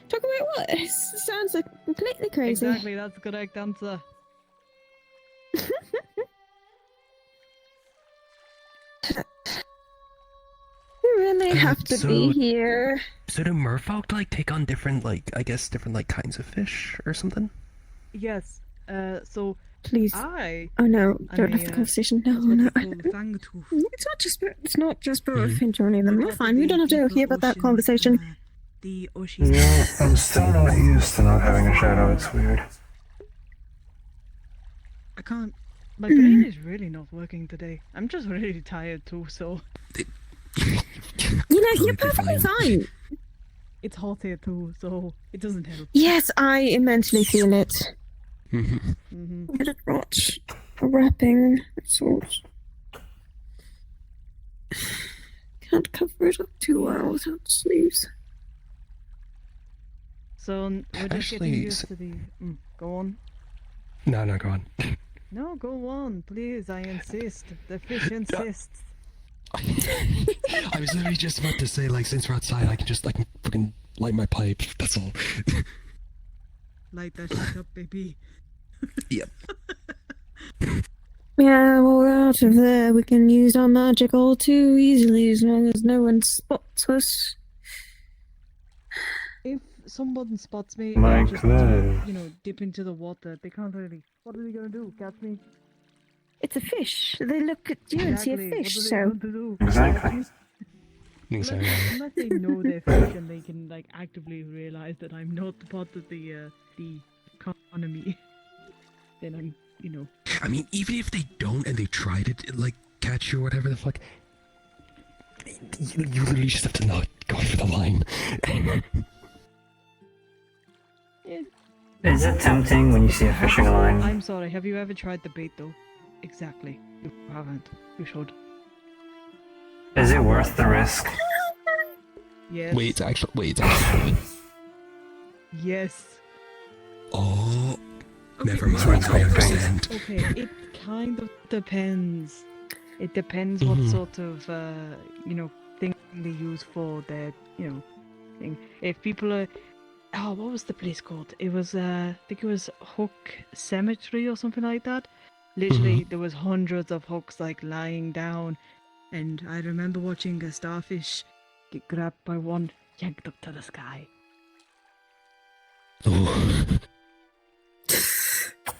Talk about what? It sounds like completely crazy. Exactly, that's the correct answer. We really have to be here. So do merfolk, like, take on different, like, I guess, different, like, kinds of fish or something? Yes, so Please. I... Oh no, I'm don't have a, the conversation. No, no. Fangtooth. It's not just Finch or any of them. We're fine. We don't have to hear about that conversation. The Oshis. Yeah, I'm still not used to not having a shadow. It's weird. I can't... My brain is really not working today. I'm just really tired too, so... You're perfectly fine. It's hot here too, so it doesn't help. Yes, I immensely feel it. Mm-hmm. I did watch a wrapping sort. Can't cover it up too well without sleeves. So we're just getting used to the... go on. No, go on. No, go on, please, I insist. The fish insists. I was literally just about to say, like, since we're outside, I can just, like, fucking light my pipe. That's all. Light that shit up, baby. Yep. Yeah, well, out of there, we can use our magic all too easily as long as no one spots us. If someone spots me, My and just God. dip into the water, they can't really. What are they gonna do? Catch me? It's a fish. They look at you and see a Exactly. fish, What are they so. going to do? Exactly. Unless they know they're fish and they can like actively realize that I'm not part of the economy, then I'm I mean, even if they don't and they try to, like, catch you or whatever the fuck, you literally just have to not go for the line. Is it tempting when you see a fishing line? I'm sorry. Have you ever tried the bait though? Exactly. You haven't. You should. Is it worth the risk? Yes. Wait, actually. Yes. Oh, Okay, never mind. I understand. Okay, it kind of depends. It depends what sort of thing they use for their thing. If people are, what was the place called? It was I think it was Hook Cemetery or something like that. Literally, there was hundreds of hooks like lying down, and I remember watching a starfish get grabbed by one, yanked up to the sky.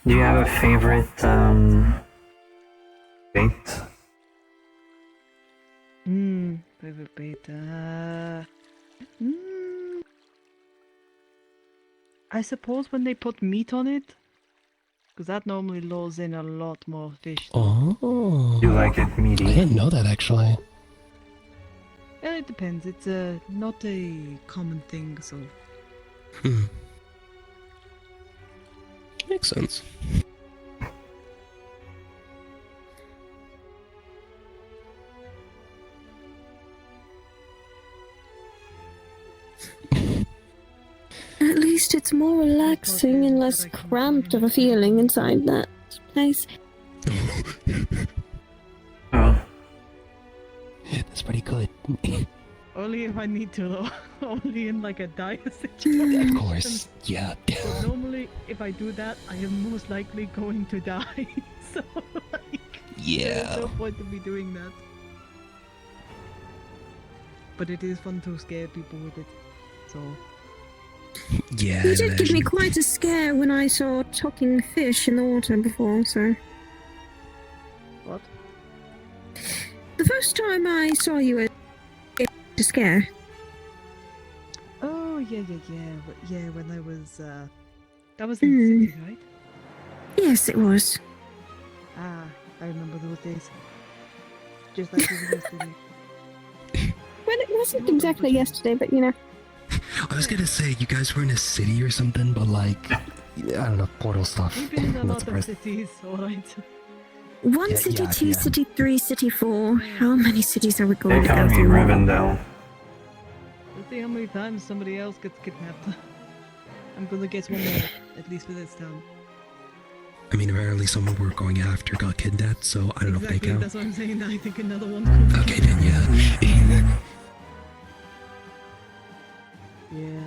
Do you have a favorite bait? Favorite bait. I suppose when they put meat on it, because that normally lures in a lot more fish. Oh. You like it meaty? I didn't know that, actually. Well, it depends. It's not a common thing, so. Makes sense. At least it's more relaxing and less cramped of a feeling inside that place. Oh. Yeah, that's pretty good. Only if I need to, though. Only in like a dire situation. Of course, yeah. But normally, if I do that, I am most likely going to die. So, like, Yeah. there's no point in me doing that. But it is fun to scare people with it. So. Yeah. You did give me quite a scare when I saw talking fish in the water before, so. What? The first time I saw you, it was a scare. Oh, yeah. When I was, that was in the city, right? Yes, it was. Ah, I remember those days. Just like it was yesterday. Well, it wasn't exactly yesterday, but you know. I was gonna say, you guys were in a city or something, but like, I don't know, portal stuff. We've been in a I'm not lot of surprised. cities, alright. One city, two city, 3 city, 4. How many cities are we going to go Economy through? Rivendell. Let's see how many times somebody else gets kidnapped. I'm gonna guess one more, at least for this town. I mean, apparently someone we're going after got kidnapped, so I don't know if they Exactly, count. that's what I'm saying. I think another one's coming. Okay, then yeah. Yeah.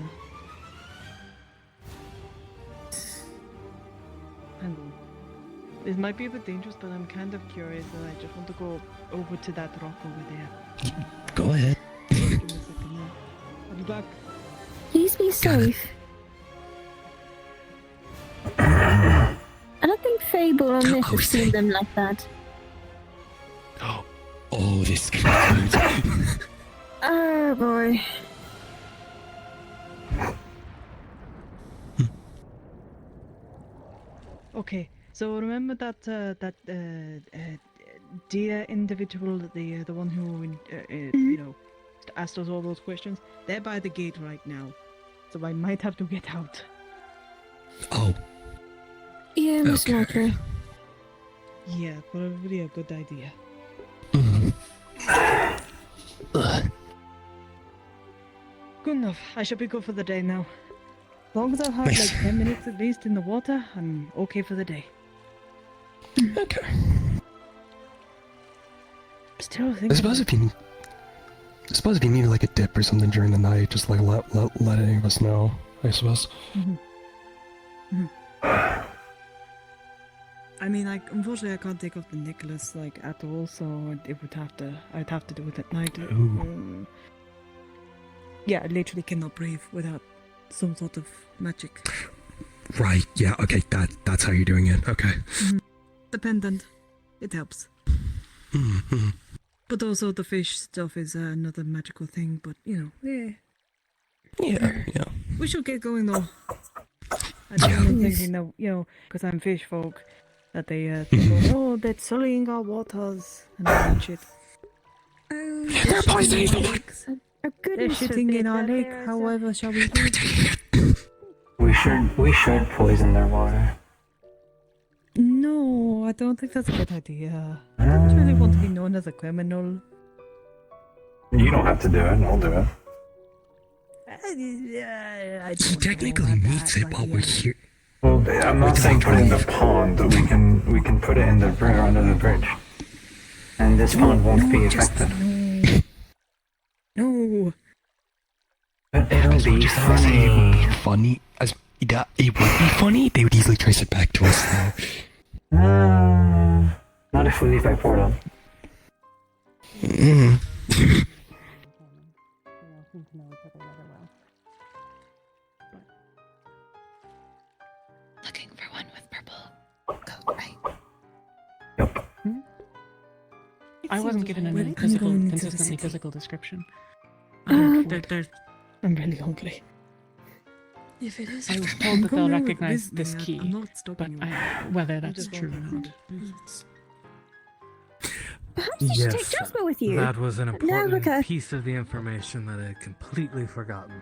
Hang on. This might be a bit dangerous, but I'm kind of curious, and I just want to go over to that rock over there. Go ahead. Give me a second now. I'll be back. Please be safe. I don't think Fable or Myth have seen them like that. Oh, this could be good. Oh boy. Okay, so remember that dear individual, the one who asked us all those questions. They're by the gate right now, so I might have to get out. Oh. Yeah, most likely. Yeah, probably a good idea. Good enough. I should be good for the day now. As long as I've had like 10 minutes at least in the water, I'm okay for the day. Okay. Still I thinking. suppose if you need like a dip or something during the night, just like let any of us know. I suppose. I mean, like, unfortunately, I can't take off the necklace like at all, so I'd have to do it at night. Yeah, I literally cannot breathe without some sort of magic. Right. Yeah. Okay. That's how you're doing it. Okay. The pendant, it helps. Mm-hmm. But also the fish stuff is another magical thing. But yeah. Yeah. We should get going though. I'm thinking that because I'm fish folk, that they go, oh, they're sullying our waters and all that shit. They're poisoning the lakes. They're shitting in our lake. However, shall we do? We should poison their water. No, I don't think that's a good idea. I don't really want to be known as a criminal. You don't have to do it, I'll do it. He technically meets it while we're here. Well, I'm not saying put it in the pond, but we can put it in the river under the bridge. And this pond won't be affected. No. But it'll be funny. Funny? Yeah, it would be funny. They would easily trace it back to us though. Not if we leave by portal. Looking for one with purple coat, right? Yep. I wasn't given any consistently physical description. Oh. I'm really ugly. If it is, I was told that they'll recognize this key, but whether that's true or not. Perhaps you should take Jasper with you. That was an No, important okay. piece of the information that I had completely forgotten.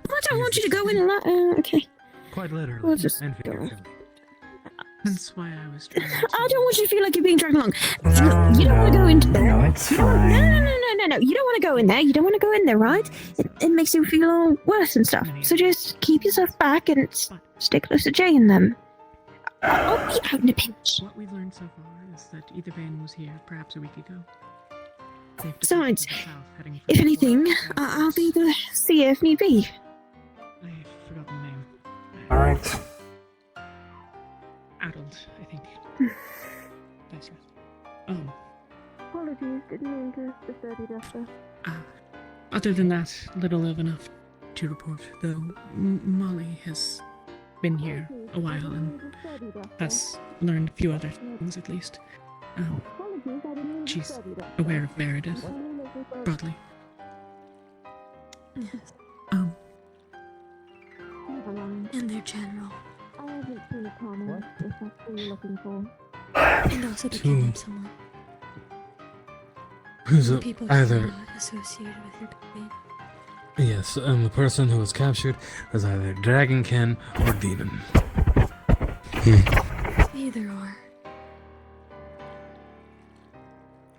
I don't want you to go in and okay. Quite literally. We'll just and go. figuratively. That's why I was trying I don't want you to feel like you're being dragged along. You don't want to go into there. No, it's fine. No. You don't want to go in there. You don't want to go in there, right? It makes you feel all worse and stuff. So just keep yourself back and stay close to Jay and them. I'll be out in a pinch. What we've learned so far is that either Bane was here perhaps a week ago. Besides, if anything, I'll be able to see you if need be. I forgot the name. Alright. Adult, I think. That's right. Apologies, didn't mean to disturb you, Jasper. Other than that, little of enough to report, though Molly has been here a while and has learned a few other things at least. She's aware of Meredith, broadly. Yes. And their general. I haven't seen a comment if that's what you're looking for. And also to kidnap someone. Who's People either... not associated with your pain. Yes, and the person who was captured was either Dragonkin or Demon. Either or.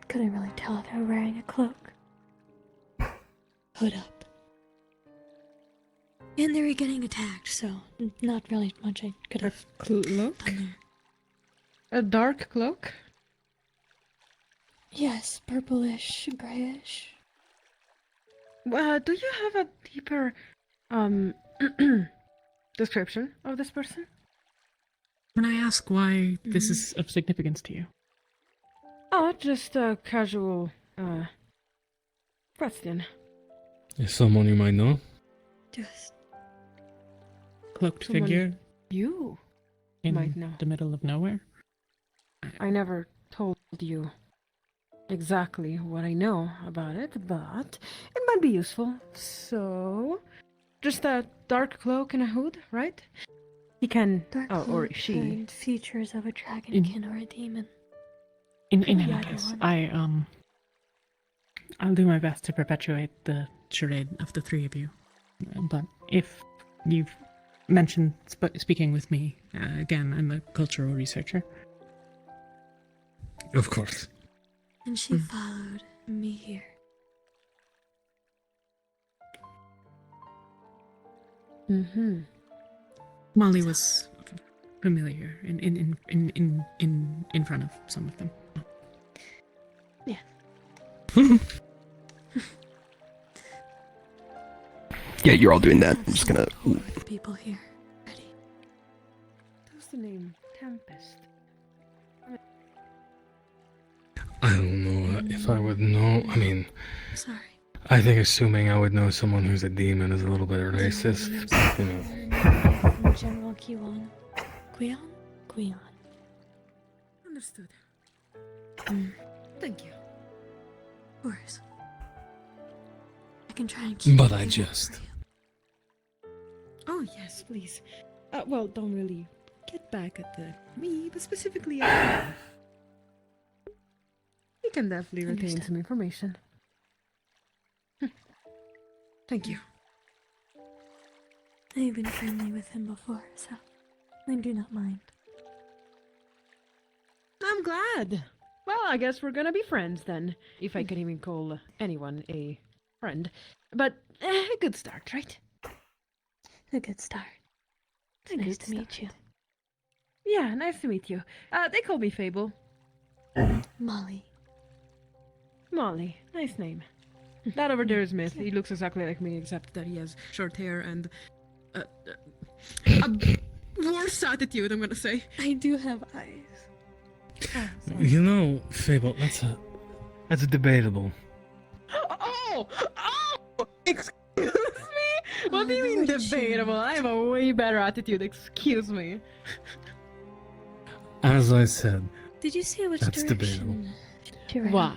Couldn't really tell if they were wearing a cloak. Hood up. And they were getting attacked, so not really much I could have cloak? done there. A dark cloak? Yes, purplish, grayish. Do you have a deeper description of this person? Can I ask why this is of significance to you? Oh, just a casual question. Is someone you might know? Just cloaked Someone figure You in might know. the middle of nowhere. I never told you exactly what I know about it, but it might be useful. So, just a dark cloak and a hood, right? He can, dark or cloak she. and features of a dragonkin or a demon. In Could be any either case, one. I'll do my best to perpetuate the charade of the three of you. But if you've mentioned speaking with me, again, I'm a cultural researcher. Of course. And she followed me here. Mm-hmm. Molly was familiar in front of some of them. Yeah. Yeah, you're all doing that. I'm just gonna. People here. What's the name? Tempest. I don't know if I would know. I mean, Sorry. I think assuming I would know someone who's a demon is a little bit racist. You know. General Kiwan. Quion? Quion. Understood. Thank you. Of course. I can try and keep But it I together just. for you. Oh, yes, please. Well, don't really get back at me, but specifically at you. You can definitely retain Understood. some information. Thank you. I've been friendly with him before, so I do not mind. I'm glad. Well, I guess we're gonna be friends then, if I can even call anyone a friend. But a good start, right? A good start. A Nice good to meet you. start. Yeah, nice to meet you. They call me Fable. Molly. Molly, nice name. That over there is Myth. He looks exactly like me, except that he has short hair and a worse attitude, I'm gonna say. I do have eyes. You know, Fable, that's debatable. Oh! Excuse me? What do you mean debatable? I have a way better attitude, excuse me. As I said, Did you see which that's direction? debatable. Wow.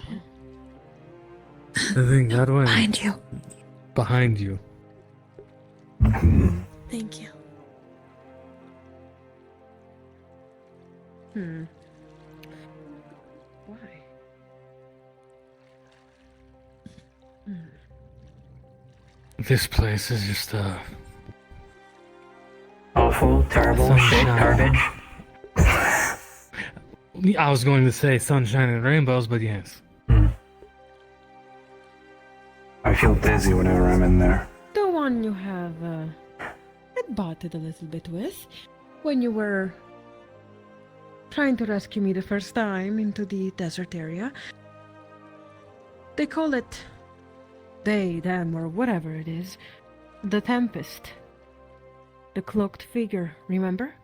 I think that way. Behind you. Behind you. Thank you. Why? This place is just Awful, terrible, shit, garbage. I was going to say sunshine and rainbows, but yes. I feel dizzy whenever I'm in there. The one you have butted a little bit with when you were trying to rescue me the first time into the desert area. They call it, they, them, or whatever it is, the Tempest. The cloaked figure, remember?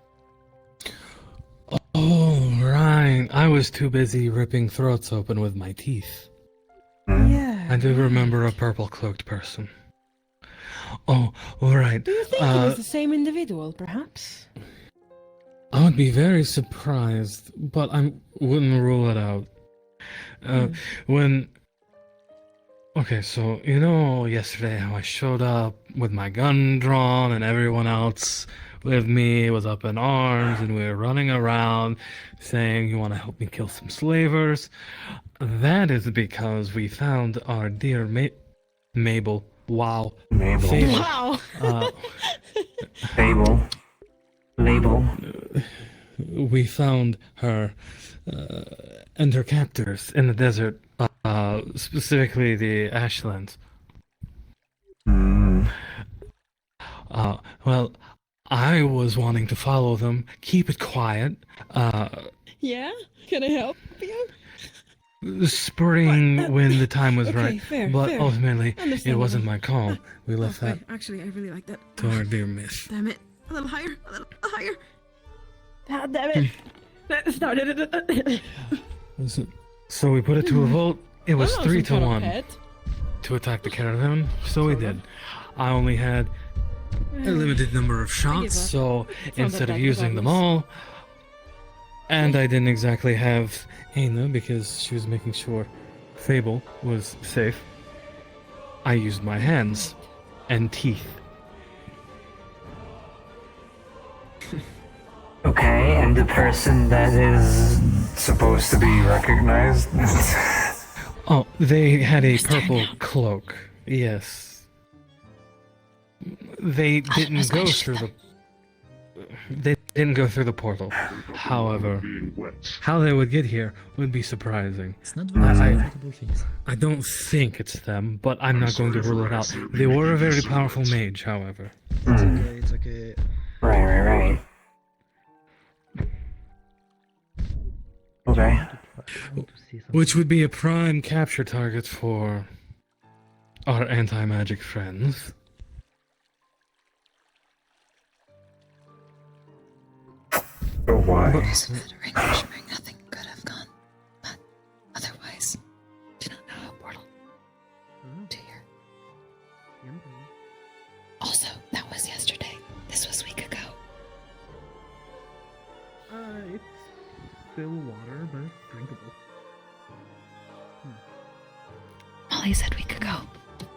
Oh, right. I was too busy ripping throats open with my teeth. Yeah. I do remember a purple cloaked person. Oh, all right. Do you think it was the same individual, perhaps? I would be very surprised, but I wouldn't rule it out. Okay, so, you know, yesterday how I showed up with my gun drawn and everyone else with me was up in arms and we were running around saying, you want to help me kill some slavers? That is because we found our dear Mabel. Wow. Mabel. Fable. Wow. Fable. Label. We found her and her captors in the desert, specifically the Ashlands. Well, I was wanting to follow them, keep it quiet. Yeah? Can I help you? Spring when the time was okay, right, fair, but fair. ultimately it Understandable. wasn't my call. We left that Actually, I really like that. to our dear Myth. Damn it. A little higher, a little higher. God damn it. That started. So we put it to a vote. It was Oh, 3 some to kind of 1 pet. to attack the caravan, so we did. I only had a limited number of shots, so instead of like using them all, and I didn't exactly have Aina because she was making sure Fable was safe, I used my hands and teeth. Okay, and the person that is supposed to be recognized? Oh, they had a purple cloak. Yes. They didn't go through the... They didn't go through the portal. However, how they would get here would be surprising. It's not very I don't think it's them, but I'm not going to rule it out. They were a very powerful mage, however. It's okay, it's okay. Right. Okay. Which would be a prime capture target for our anti-magic friends. Oh, why? Nothing could have gone, but otherwise, do not know how portal to here. Also, that was yesterday. This was a week ago. It's still water, but it's drinkable. Molly said week ago. It's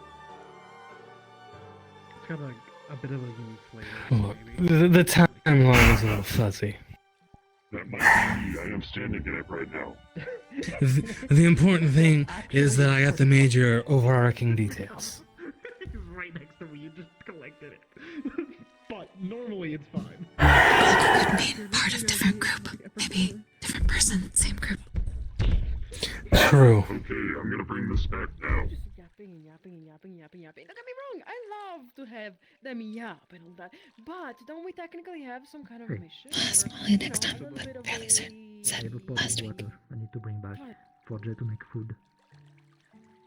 got a bit of a unique flavor. Look, the timeline is a little fuzzy. That might be. I am standing in it right now. The important thing is that I got the major overarching details. It's right next to me. You just collected it. But normally it's fine. Could mean part of different group. Maybe different person, same group. True. Okay, I'm gonna bring this back now. Yapping. Don't get me wrong, I love to have them yap and all that, but don't we technically have some kind of mission? Molly next time, but fairly soon. Said last week. I need to bring back for Jay to make food.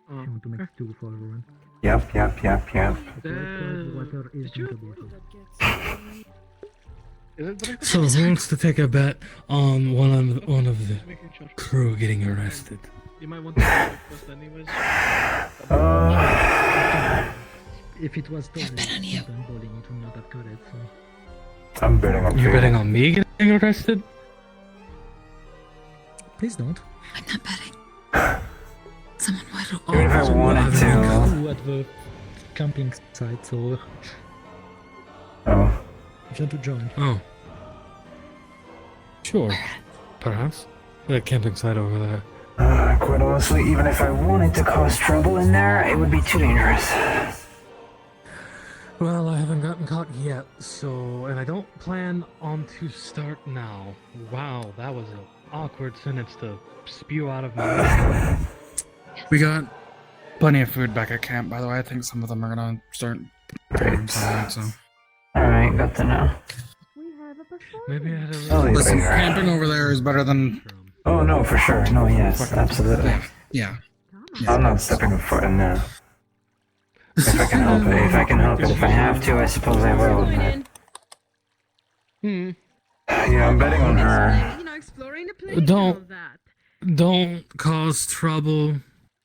She want to make stew for everyone. Yep. Water is drinkable. So who wants to take a bet on one of the crew getting arrested? You might want to first anyways. If it was Tony, on you. bowling, it would not have got it, so... I'm betting on You're betting on me getting arrested? Please don't. I'm not betting. Someone would. Even if I wanted to. At the camping site, so... Oh. If you want to join. Oh. Sure. Perhaps. The camping site over there. Quite honestly, even if I wanted to cause trouble in there, it would be too dangerous. Well, I haven't gotten caught yet, so... And I don't plan on to start now. Wow, that was an awkward sentence to spew out of my mouth. We got plenty of food back at camp, by the way. I think some of them are gonna start preparing inside, so... Alright, good to know. Maybe I had a I'll leave it Listen, here. camping over there is better than... Oh, no, for sure. No, yes, absolutely. Yeah. I'm not stepping a foot in there. If I can help it, if I have to, I suppose I will. But... Yeah, I'm betting on her. You know, exploring the place and all that. Don't cause trouble.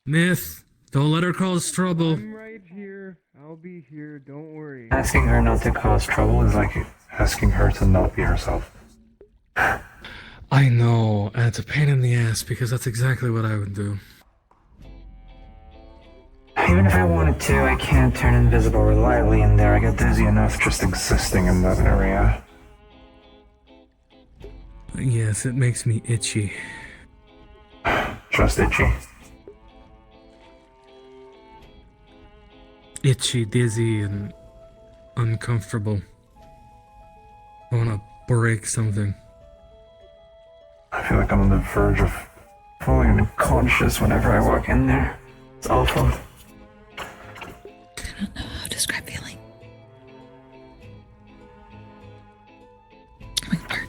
Myth, don't let her cause trouble. I'm right here. I'll be here. Don't worry. Asking her not to cause trouble is like asking her to not be herself. I know, and it's a pain in the ass because that's exactly what I would do. Even if I wanted to, I can't turn invisible reliably in there. I get dizzy enough just existing in that area. Yes, it makes me itchy. Just itchy. Itchy, dizzy, and uncomfortable. I want to break something. I feel like I'm on the verge of falling unconscious whenever I walk in there. It's awful. I don't know how to describe feeling. Coming apart.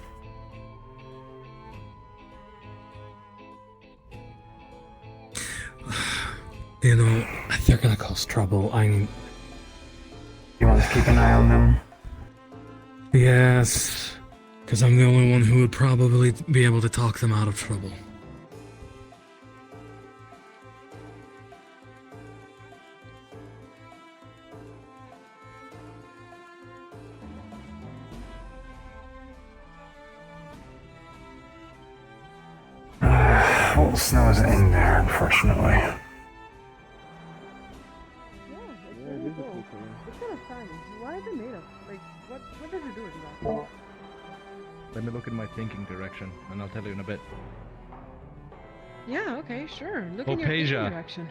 You know, they're gonna cause trouble. I mean... You want to keep an eye on them? Yes, because I'm the only one who would probably be able to talk them out of trouble. Well, the snow is in there, unfortunately. Why is it made of? Like, what does it do exactly? Let me look in my thinking direction, and I'll tell you in a bit. Yeah, okay, sure. Look in your thinking Opasia. direction.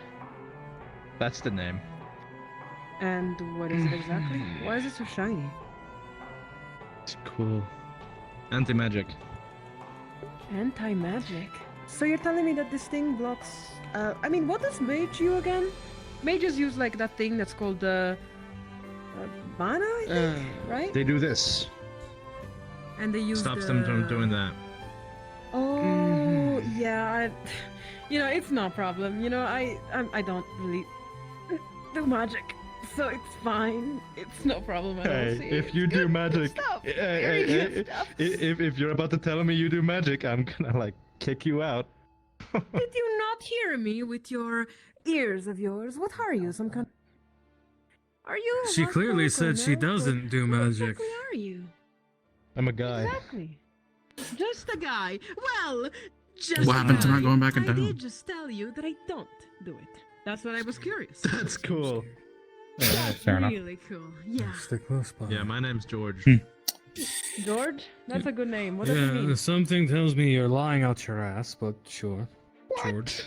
That's the name. And what is it exactly? Why is it so shiny? It's cool. Anti-magic. Anti-magic? So you're telling me that this thing blocks... I mean, what does mage do again? Mages use, like, that thing that's called, mana, I think? Right? They do this. And they use Stops them from doing that. Oh, yeah, it's no problem. I don't really do magic, so it's fine. It's no problem at all. Hey, See, if it's you good, do magic, stuff. hey, Very hey, good hey, stuff. if you're about to tell me you do magic, I'm gonna like kick you out. Did you not hear me with your ears of yours? What are you? Some kind? Are you? a She clearly Hufflepuff or said she Nerf, or doesn't do what magic. exactly are you? I'm a guy. Exactly. Just a guy. Well, just What a happened to guy. not going back in I town? did just tell you that I don't do it. That's what I was curious. That's cool. That's fair enough. really cool. Yeah. Stay close by. Yeah, my name's George. George? That's a good name. What does it mean? Something tells me you're lying out your ass, but sure. George.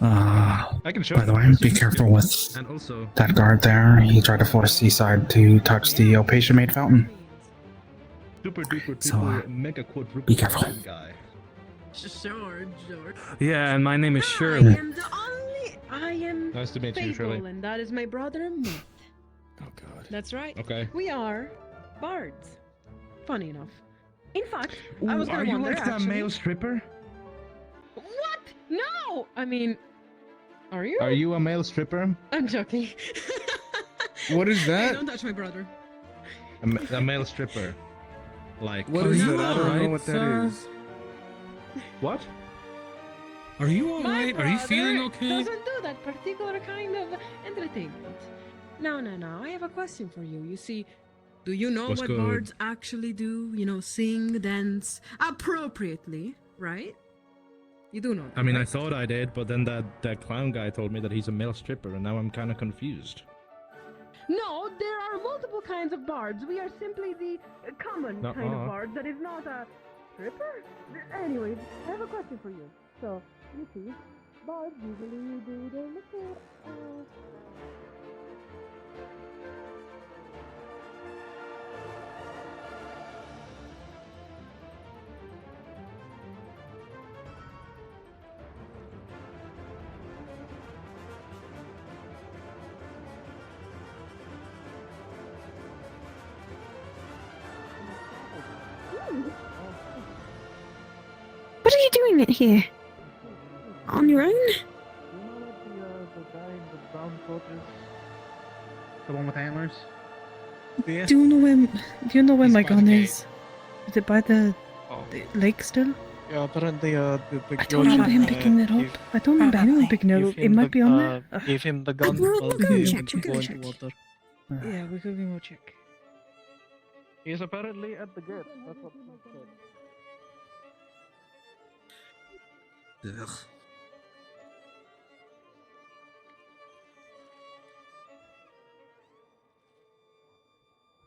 I can show By the you. way, be careful with And also, that guard there. He tried to force Seaside to touch the Opatia Maid fountain. super duper So, duper mega quadruple be careful. guy. Sure, George. Yeah, and my name is I Shirley. am the only. I am. Nice to meet you, Fatal, Shirley. and that is my brother Myth. Oh God. That's right. Okay. We are bards. Funny enough. In fact, I was Ooh, gonna are you wonder, like that actually. male stripper? What? No! I mean, are you? Are you a male stripper? I'm joking. What is Hey, that? don't touch my brother. A male stripper. Like. What is you that? I don't know alright, what that sir? is. What? Are you My alright? Are you feeling brother okay? doesn't do that particular kind of entertainment. No. I have a question for you. You see, do you know What's what good? bards actually do? Sing, dance appropriately, right? You do know that, I mean, I right? thought I did, but then that clown guy told me that he's a male stripper, and now I'm kind of confused. No, there are multiple kinds of bards. We are simply the common kind of Nuh-uh. bard that is not a stripper. Anyways, I have a question for you. So, you see, bards usually do their little, What are you doing it here? On your own? The guy in the brown coat is the one with antlers? Yeah. Do you know where my He's by gun the is? Is it by the Oh. lake still? Yeah, apparently, the I don't remember him picking it up. I don't remember anyone picking it up. It might be on there. Gave him the gun We'll while go he check, went to we'll go go into check. water. Yeah, we could go check. He's apparently at the gate. That's what he said. Ugh.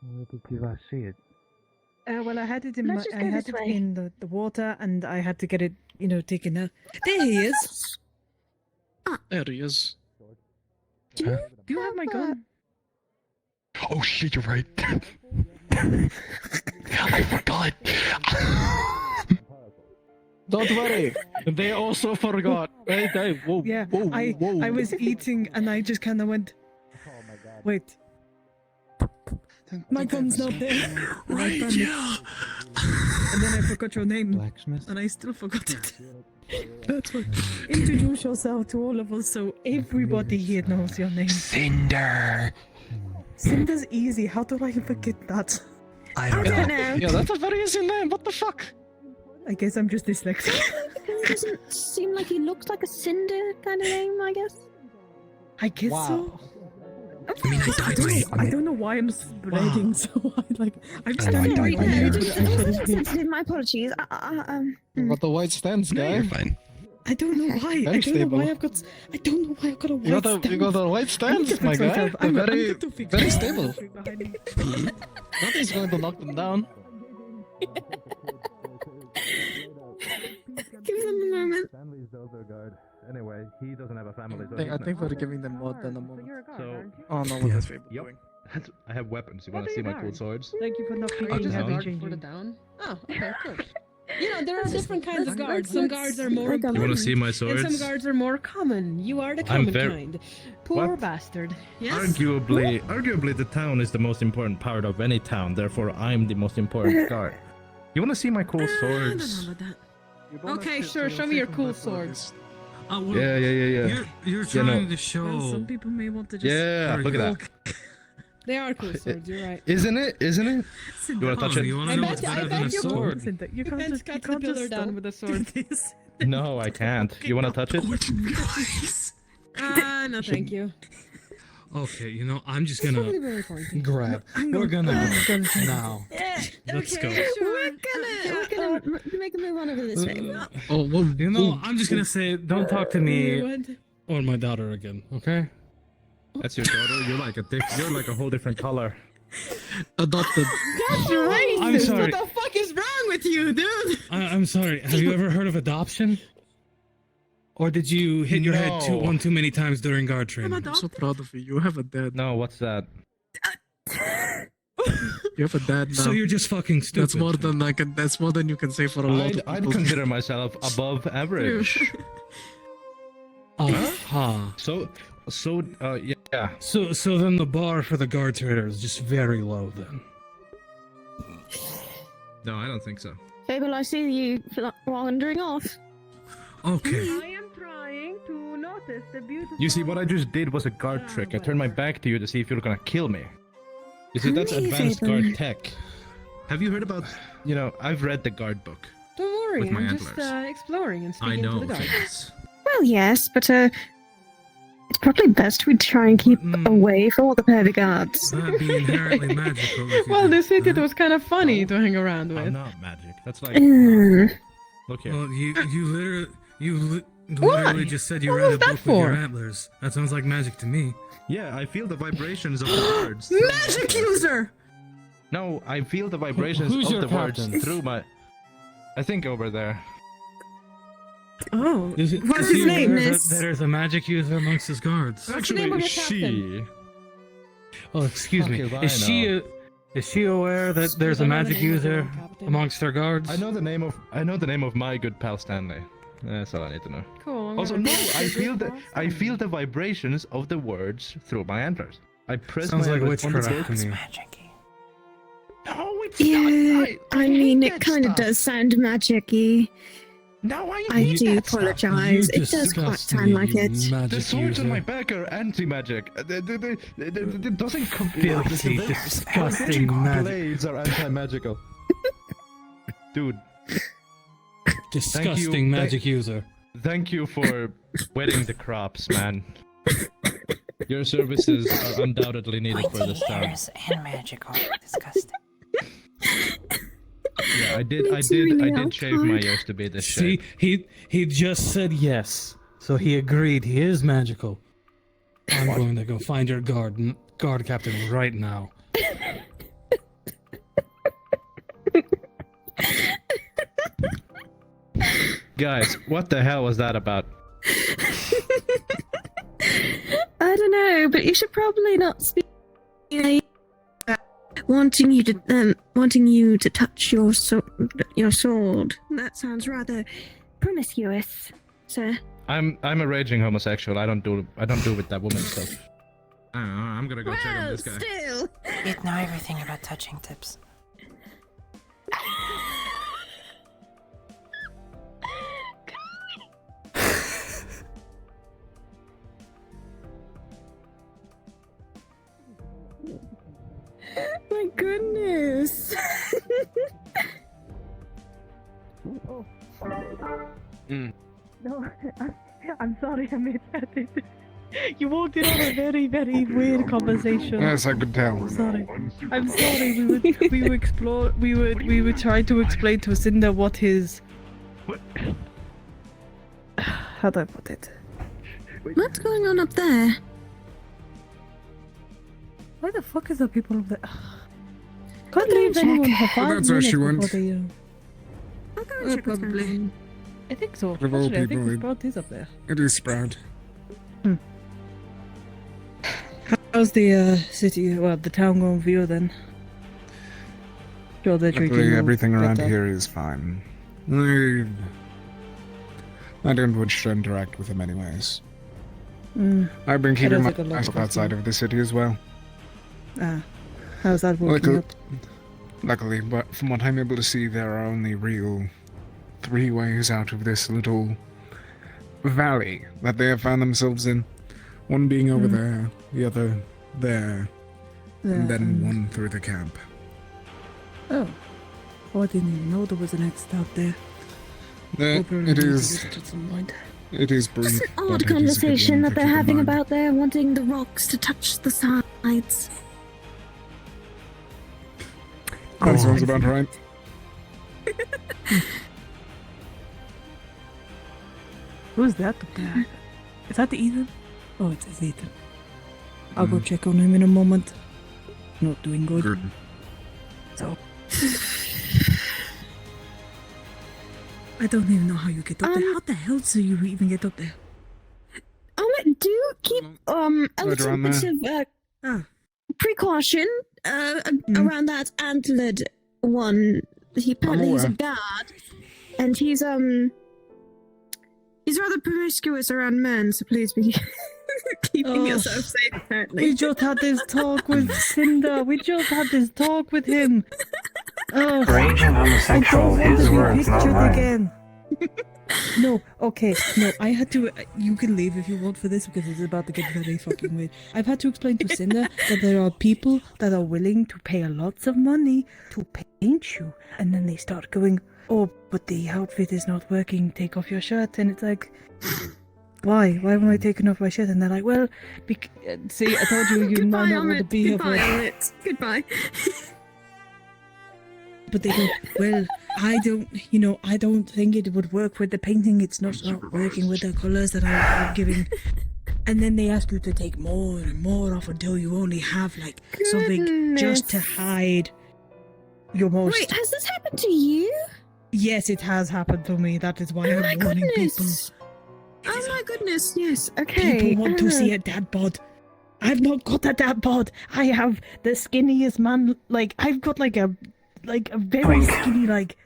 Where did you see it? Well, I had it in Let's just I go had this it way. in the water, and I had to get it, taken out. There he is. There he is. Do you have my gun? Oh shit, you're right. I forgot. Don't worry. They also forgot. Hey, whoa, Yeah, whoa, whoa. I was eating, and I just kind of went. Wait. My gun's not there. And I found it. And then I forgot your name. Blacksmith? And I still forgot it. That's what. Introduce yourself to all of us so everybody here knows your name. Cinder. Cinder's easy. How do I forget that? I don't know. Yeah, that's a very easy name. What the fuck? I guess I'm just dyslexic. It doesn't seem like he looks like a cinder kind of name, I guess. I guess Wow. so. I mean, I don't know why I'm spreading so I'm I standing know, I right know. there. Yeah, but Just I'm a little just- sensitive. My apologies. You got the white stance, No, guy. you're fine. I don't know why. Very stable. I don't know why I've got a white You got a white stance. stance, my fix guy. myself. They're I'm very, going to fix very myself. stable. Nothing's going to knock them down. Give them a moment. Stanley's the other guard. Anyway, he doesn't have a family, so I think we're giving them more than a moment. So, Oh no, what is Faber yep. doing? I have weapons. You What want to are see you my cool wearing? swords? Thank you for not Are picking you just a heavy guard for the changing. down? Oh, okay, cool. There are different kinds of guards. Some guards are more Like a You want to important, see my and swords? some guards are more common. You are the I'm common very- kind. Poor What? bastard. Yes? Arguably, the town is the most important part of any town. Therefore, I'm the most important guard. You want to see my cool I don't know swords? about that. Okay, sure. Show me your cool swords. Oh, well, Yeah. You're Yeah, no. trying to show. Well, some people may want to just. Yeah, look at that. They are cool swords. You're right. Isn't it? You wanna touch it? You wanna know what's better than a sword? You can't just cut the pillar down with a sword. No, I can't. You wanna touch it? No, thank you. Okay, you know, I'm just gonna Probably very pointy. grab. We're gonna now. Let's go. We're gonna make a move on over this way. Oh, well, you know, I'm just gonna say, don't talk to me or my daughter again, okay? That's your daughter. You're like a whole different color. Adopted. That's racist. I'm sorry. What the fuck is wrong with you, dude? I'm sorry. Have you ever heard of adoption? Or did you hit your head one too many times during guard training? I'm so proud of you. You have a dad. No, what's that? You have a dad now. So you're just fucking stupid. That's more than I can. That's more than you can say for a lot of I'd people. consider myself above average. Yeah. So then the bar for the guard trader is just very low then. No, I don't think so. Fable, I see you wandering off. Okay. I am trying to notice the beautiful. You see, what I just did was a guard trick. I turned my back to you to see if you were gonna kill me. You see, that's advanced guard tech. Have you heard about? You know, I've read the guard book. Don't worry, With my I'm just antlers. exploring and speaking to the guards. Well, yes, but it's probably best we try and keep away from all the pervy guards. That'd be inherently magical. Well, this idiot was kind of funny to hang around with. I'm not magic. That's like. Look here. Well, you literally just said you read a book with your antlers. That sounds like magic to me. Yeah, I feel the vibrations of the words. Magic user! No, I feel the vibrations Who's of your the words captain? through my. I think over there. Oh, What's his name, There's a magic user amongst his guards. What's the name of your captain? Oh, excuse me. Fuck if Is I she aware that there's a magic user amongst her guards? I know the name of my good pal Stanley. That's all I need to know. Cool. Also, no, I feel the vibrations of the words through my antlers. I press Sounds my like antlers on the witchcraft to books. me. No, it's Yeah, not. I mean, it kind of does sound magic-y. No, I do apologize. It does quite sound like it. The swords on my back are anti-magic. It doesn't compare. Filthy, disgusting magic. Blades are anti-magical. Dude. Disgusting magic user. Thank you for wetting the crops, man. Your services are undoubtedly needed for this town. And magical. Disgusting. Yeah, I did shave my ears to be this See, shape. he just said yes, so he agreed. He is magical. I'm going to go find your guard captain right now. Guys, what the hell was that about? I don't know, but you should probably not speak. Wanting you to touch your sword. That sounds rather promiscuous, sir. I'm a raging homosexual. I don't do with that woman stuff. I don't know, I'm gonna go check on this guy. Still. You'd know everything about touching tips. My goodness. No, I'm sorry I made that. You walked in on a very, very weird conversation. Yes, I could tell. I'm sorry. We would try to explain to Cinder what his. How do I put it? What's going on up there? Why the fuck is there people up there? Can't leave anyone for 5 That's where minutes she went. before they, I'll go and check what's going on. I think so. Of all Actually, I think people, the it- Sprout is up there. It is Sprout. How's the city, the town going for you then? Sure, they're treating Luckily, you everything around better. here is fine. I don't wish to interact with them anyways. I've been That keeping is my a good look eyes for outside you. of the city as well. How's that working Luckily, out? luckily, but from what I'm able to see, there are only real 3 ways out of this little valley that they have found themselves in. One being over there, the other there, and then one through the camp. Oh. Oh, I didn't even know there was an exit out there. It is. It is brief. It's an but odd it is a good conversation one that to they're keep in having mind. about there, wanting the rocks to touch the sides. That sounds about right. Who's that up there? Is that Ethan? Oh, it's Ethan. I'll go check on him in a moment. Not doing good. So. I don't even know how you get up there. How the hell do you even get up there? Do keep a little around bit of precaution around that antlered one. He apparently he's a guard, and he's rather promiscuous around men. So please be keeping yourself safe. Apparently, We just had this talk with Cinder. We just had this talk with him. Oh, Raging homosexual, his words, not mine. Again. No, okay, no, I had to. You can leave if you want for this because it's about to get very fucking weird. I've had to explain to Cinder that there are people that are willing to pay lots of money to paint you, and then they start going, "Oh, but the outfit is not working. Take off your shirt," and it's like, why? Why am I taking off my shirt? And they're like, "Well, see, I told you, you might not want to be here for it." Goodbye. But they go, well, I don't think it would work with the painting. It's not working with the colours that I'm giving. And then they ask you to take more and more off until you only have, like, something just to hide your most... Wait, has this happened to you? Yes, it has happened to me. That is why I'm warning people. Oh my goodness, yes, okay. People want to see a dad bod. I've not got a dad bod. I have the skinniest man, like, I've got, like a very skinny, like...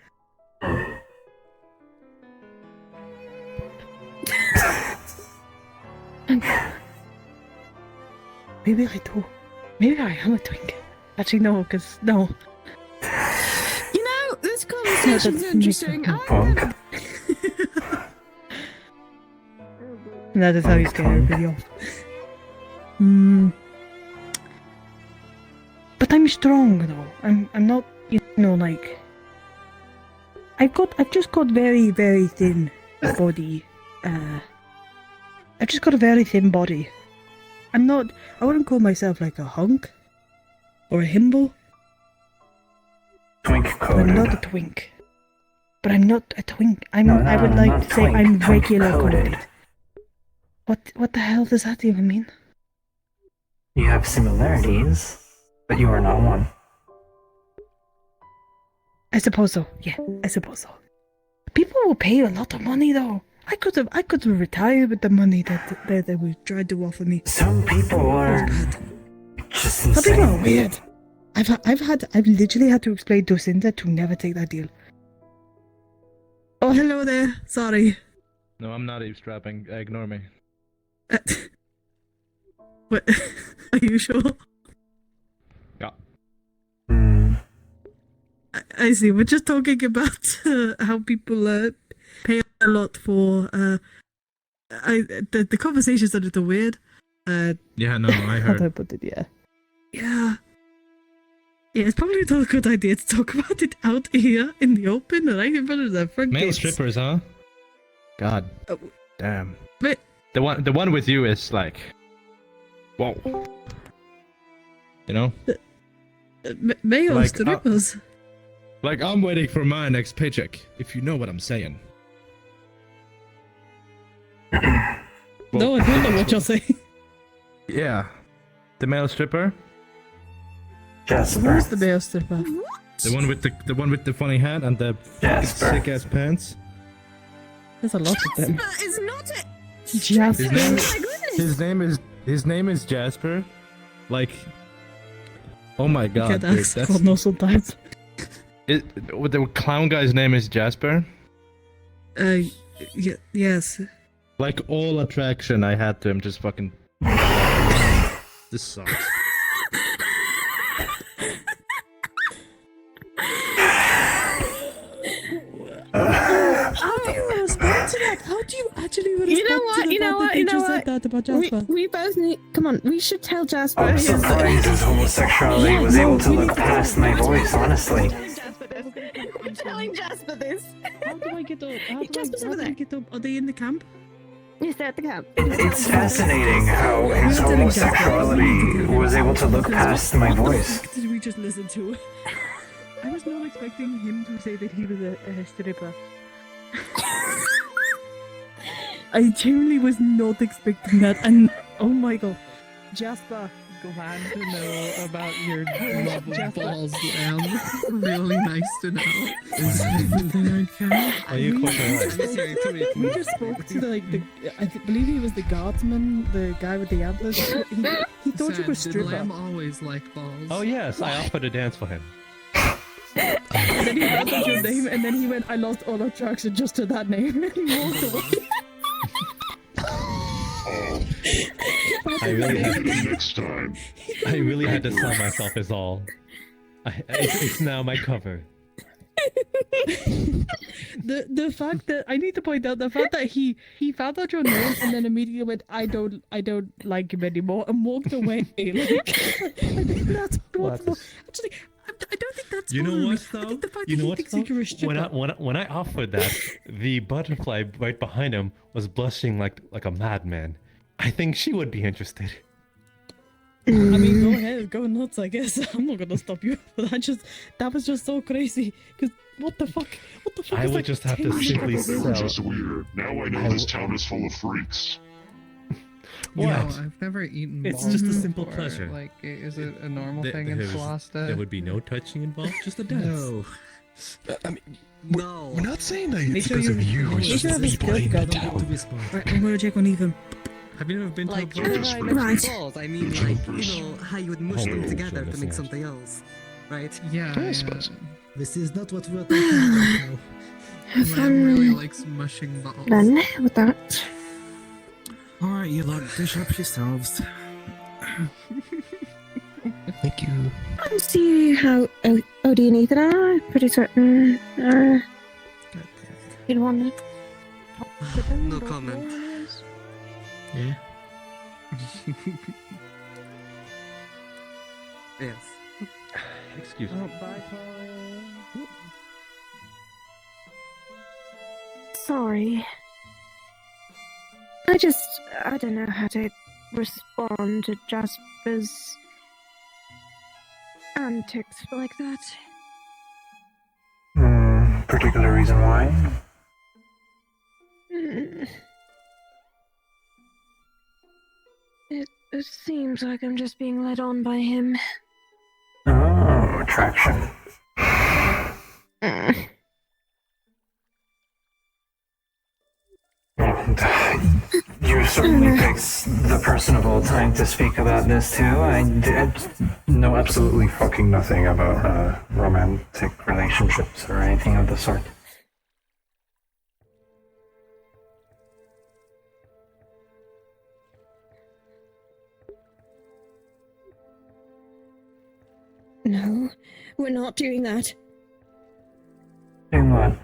Maybe I do. Maybe I am a twink. Actually, no, because, no. You know, this conversation's interesting. That is how you scare everybody off. But I'm strong, though. I'm not, like... I've just got very, very thin body. I've just got a very thin body. I wouldn't call myself like a hunk. Or a himbo. Twink coded. I'm not a twink. But I'm not a twink. I would like to say I'm regular coded. What the hell does that even mean? You have similarities, but you are not one. I suppose so. Yeah, I suppose so. People will pay a lot of money, though. I could have retired with the money that they were trying to offer me. Some people are just Some insane. people are weird. I've literally had to explain to Cinder to never take that deal. Oh, hello there. Sorry. No, I'm not eavesdropping. Ignore me. What? Are you sure? Yeah. I see. We're just talking about how people pay a lot for. The conversation's a little weird. Yeah, no, I How heard. do I put it? Yeah. Yeah. Yeah, it's probably not a good idea to talk about it out here in the open, right in front of the front Male gates. strippers, huh? God. Damn. But The one with you is like, whoa. You know? male Like, strippers. Like I'm waiting for my next paycheck, if you know what I'm saying. No, I don't know what you're saying. Yeah. The male stripper? Jasper. Who's the male stripper? The one with the funny hat and the Jasper. sick ass pants? There's a lot of them. Jasper is not a... Jasper. His name, Oh my goodness. his name is Jasper. Like, oh my god, Can't dude, ask. that's God knows sometimes. the clown guy's name is Jasper. Yes. Like all attraction I had to him just fucking. This sucks. You know what? You know what? You know said that about what? Jasper. We both need. Come on, we should tell Jasper. I'm surprised his homosexuality was able to look past my voice, honestly. I'm telling Jasper this. How do I get up? How Jasper's do over I there. get up? Are they in the camp? Yes, they're at the camp. It's fascinating how his homosexuality was able to look past my voice. Did we just listen to it? I was not expecting him to say that he was a stripper. I genuinely was not expecting that, and oh my god, Jasper. Glad to know about your love of balls, Lamb. Really nice to know. Is everything okay? Are you quite alright? We just spoke to I believe he was the guardsman, the guy with the antlers. He thought you were a Did stripper. Lamb always like balls? Oh yes, I offered to dance for him. And then he wrote out your name, and then he went, I lost all attraction just to that name, and he walked away. I really had to Next time. sell myself as all. It's now my cover. The fact that I need to point out the fact that he found out your name and then immediately went, I don't like him anymore, and walked away. Like, I think that's actually. I don't think that's. You know what I though? think the fact You that know he what thinks though? you're a stripper. When I offered that, the butterfly right behind him was blushing like a madman. I think she would be interested. I mean, go ahead, go nuts. I guess I'm not gonna stop you. But that was just so crazy. Cause what the fuck? What the fuck? I is would like just have to 10 minutes simply of They were this? just weird. Now I know this town is full of freaks. You know, What? I've never eaten It's balls just a simple before. pleasure. Like, is it a normal thing in Flasta? There would be no touching involved, just a dance. No. I mean, No. we're not saying that Make it's sure because of you- you. make It's just sure the you have a people in skill the gun. town. Right, I'm gonna check on Ethan. Have you never been to a Like, bar? when I mentioned Right. balls, I mean, like, you know, how you would mush them together to make something else, right? Yeah, I suppose. This is not what we're talking about now. Lamb really likes mushing balls. Then, with that. Alright, you lot, dish up yourselves. Thank you. I'll see how Odie and Ethan are. Pretty certain. You'd want it. No comment. Yeah. Yes. Excuse me. Sorry. I don't know how to respond to Jasper's antics like that. Particular reason why? It seems like I'm just being led on by him. Oh, attraction. You certainly picked the person of all time to speak about this too. I know absolutely fucking nothing about romantic relationships or anything of the sort. No, we're not doing that. Doing what?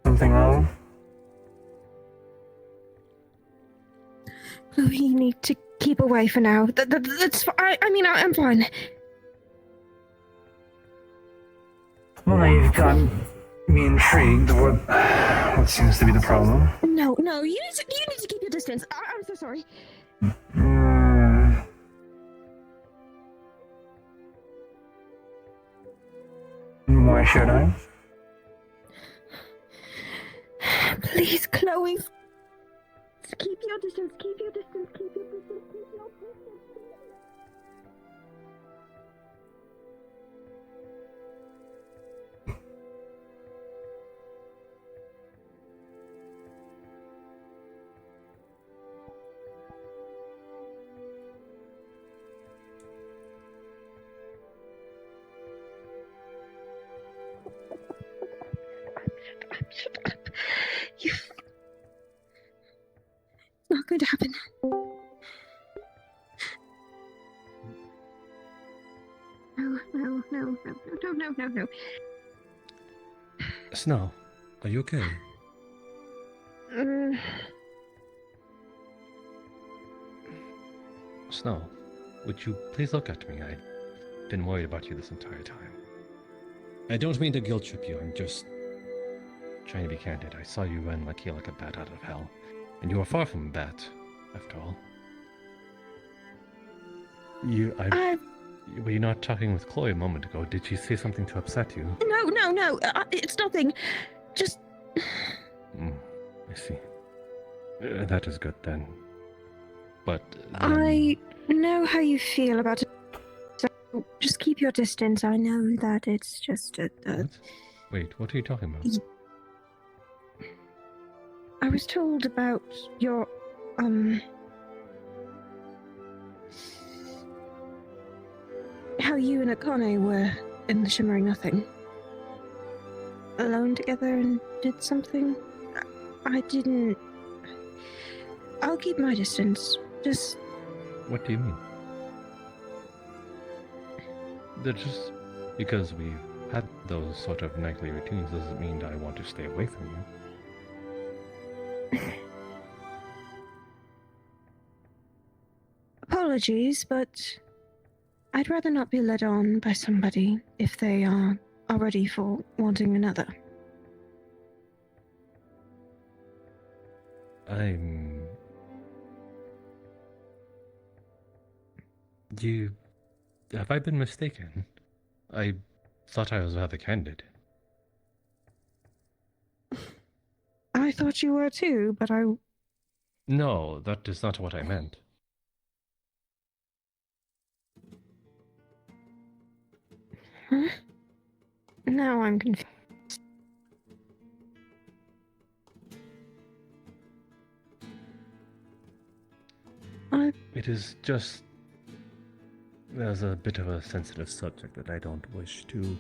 Something wrong? We need to keep away for now. That's I mean, I'm fine. Well, now you've got me intrigued. What seems to be the problem? No, you need to keep your distance. I'm so sorry. Why should I? Please, Chloe. Keep your distance. Keep your distance. Keep your distance. Keep your distance. Shut up. It's not going to happen. No. no. Snow, are you okay? Snow, would you please look at me? I've been worried about you this entire time. I don't mean to guilt trip you, I'm just trying to be candid. I saw you run like a bat out of hell, and you are far from a bat, after all. Were you not talking with Chloe a moment ago? Did she say something to upset you? No, it's nothing. Just... I see. That is good then. But I know how you feel about it. So just keep your distance. I know that it's just a... What? Wait, what are you talking about? I was told about your, how you and Akane were in the Shimmering Nothing. Alone together and did something. I didn't... I'll keep my distance. Just... What do you mean? They're just... Because we've had those sort of nightly routines doesn't mean I want to stay away from you. Apologies, but I'd rather not be led on by somebody if they are ready for wanting another. Have I been mistaken? I thought I was rather candid. I thought you were too, but I... No, that is not what I meant. Huh? Now I'm confused. It is just... There's a bit of a sensitive subject that I don't wish to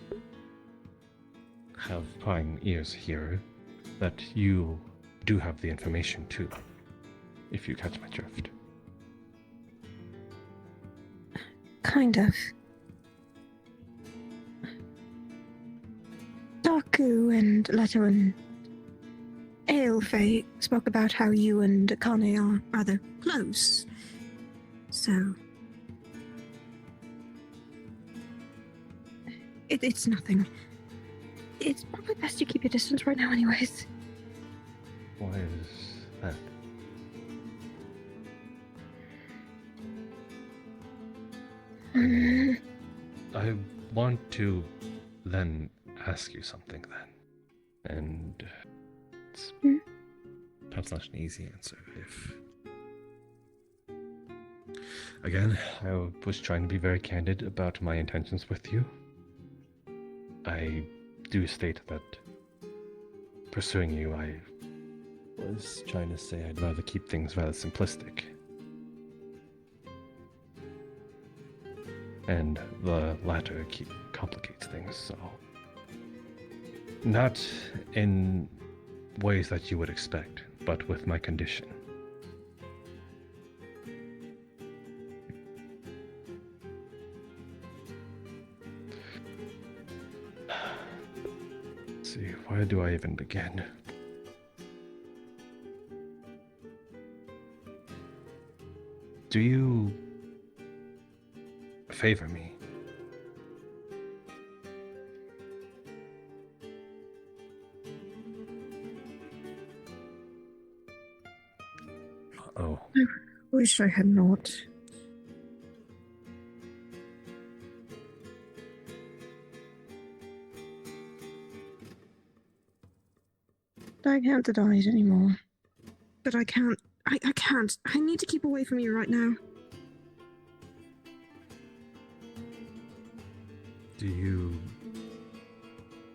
have prying ears here, that you do have the information too, if you catch my drift. Kind of. Taku and Leto and Aelfe spoke about how you and Akane are rather close. So... It's nothing. It's probably best you keep your distance right now anyways. Why is that? I want to then ask you something then. And it's perhaps not an easy answer if... Again, I was trying to be very candid about my intentions with you. I do state that pursuing you, I was trying to say I'd rather keep things rather simplistic. And the latter complicates things, so... Not in ways that you would expect, but with my condition. Let's see, where do I even begin? Do you favor me? Oh. I wish I had not. I can't deny it anymore. But I can't. I can't. I need to keep away from you right now. Do you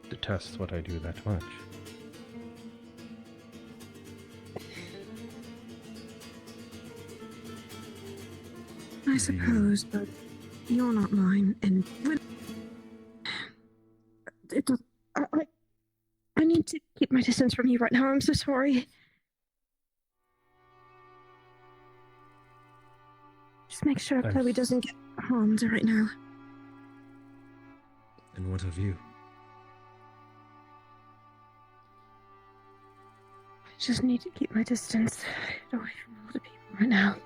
detest what I do that much? I suppose, but you're not mine, and I need to keep my distance from you right now. I'm so sorry. Just make sure Chloe doesn't get harmed right now. And what of you? just need to keep my distance. I don't want to feel a lot of people right now.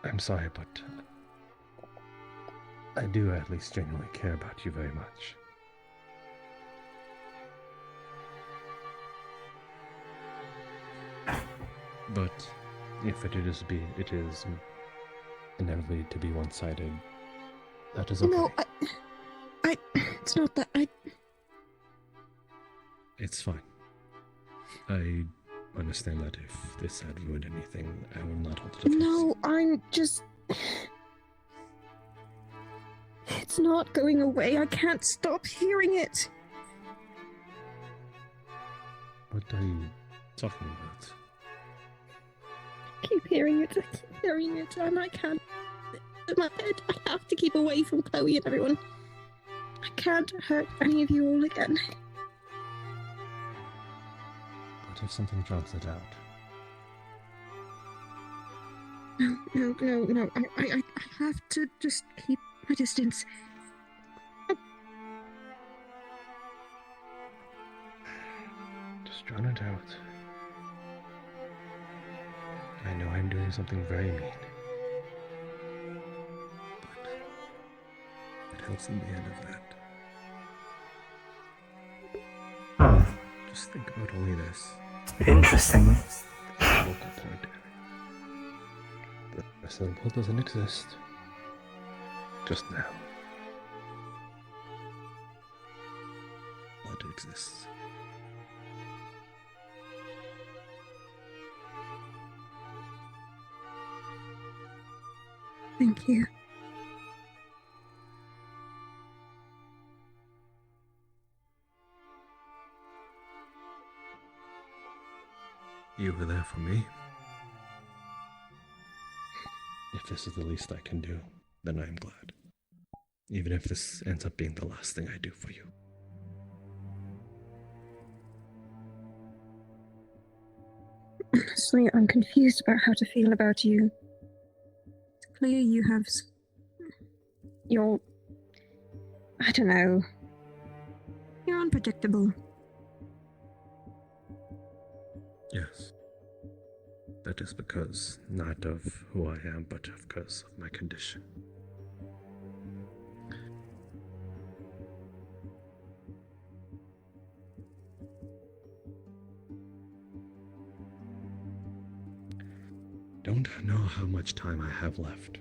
I'm sorry, but I do at least genuinely care about you very much. But if it is inevitably to be one-sided, that is okay. No, it's not that. It's fine. I understand that if this had ruined anything, I will not hold it against you. No, I'm just. It's not going away. I can't stop hearing it. What are you talking about? I keep hearing it. I keep hearing it, and I can't. In my head, I have to keep away from Chloe and everyone. I can't hurt any of you all again. What if something drops it out? No. I have to just keep my distance. Just drown it out. I know I'm doing something very mean. But it helps in the end of that. Huh. Just think about only this. Interesting. Local point. The rest of the world doesn't exist. Just now. Blood exists. Thank you. You were there for me. If this is the least I can do, then I am glad. Even if this ends up being the last thing I do for you. Honestly, I'm confused about how to feel about you. It's clear you have. You're. I don't know. You're unpredictable. Yes. That is because, not of who I am, but because of my condition. Don't know how much time I have left.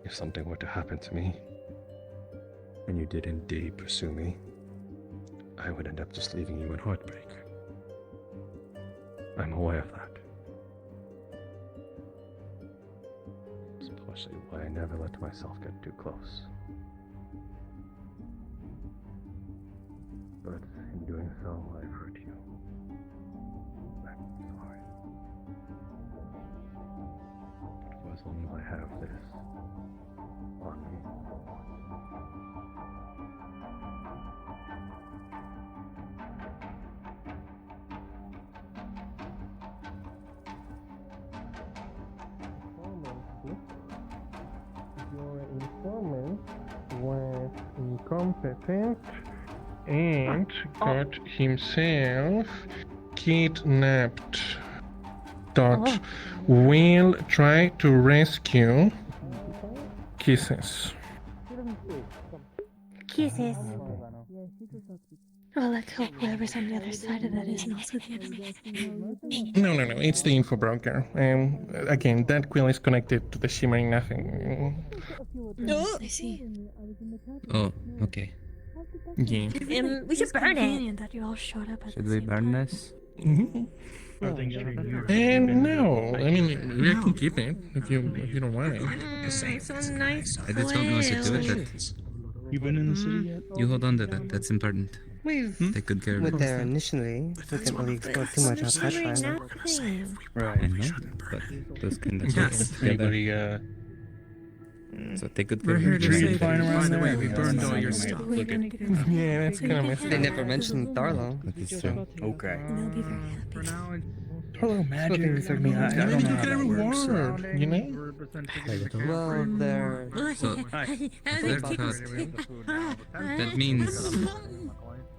If something were to happen to me, and you did indeed pursue me, I would end up just leaving you in heartbreak. I'm aware of that. It's partially why I never let myself get too close. But in doing so, I've hurt you. I'm sorry. But for as long as I have this on me, your informant was incompetent and got himself kidnapped. Will try to rescue. Kisses. Kisses. Well, let's hope whoever's on the other side of that isn't also the enemy. No, it's the info broker. Again, that quill is connected to the shimmering nothing. Oh, I see. Oh, okay. Yeah. We should burn it. That you all showed up at Should we burn this? And no, I mean we can keep it if you don't want it. It's so nice. I just don't know what to do with it. You been in the city yet? You hold on to that. That's important. Take good care of Went it. there initially. We didn't really explore too much outside time. I know, but those kind of Yes. together. Anybody So they could We're here to say flying that, around by the way, there. we burned all your Yeah, stuff. Yeah, that's kind of messed They up. never mentioned Darlo. Okay. For now, Hello, magic. I mean, I don't know how that works. You know? Well, they're... So, that means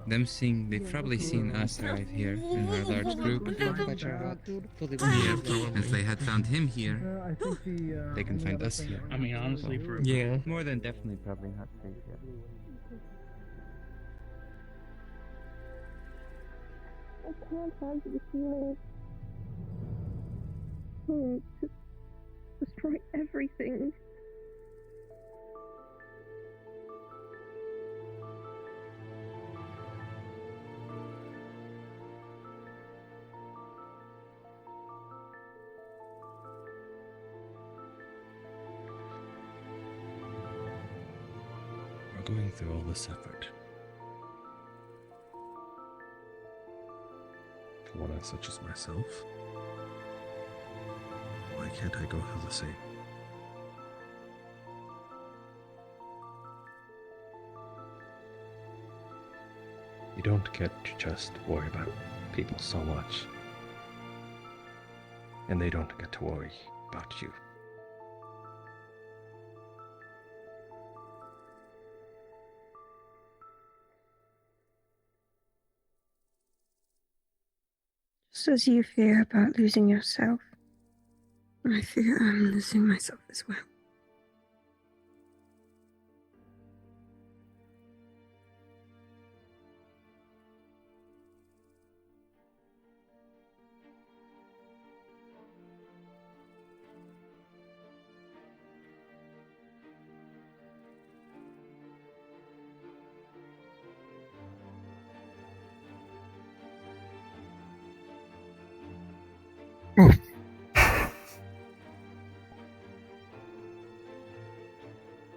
them seeing, they've probably seen us right here in our large group. Yeah, if they had found him here, they can find us here. I mean, honestly, for More than definitely probably not safe yet. I can't have the feeling. To destroy everything. We're going through all this effort. For one such as myself? Why can't I go through the same? You don't get to just worry about people so much. And they don't get to worry about you. Just as you fear about losing yourself, I fear I'm losing myself as well.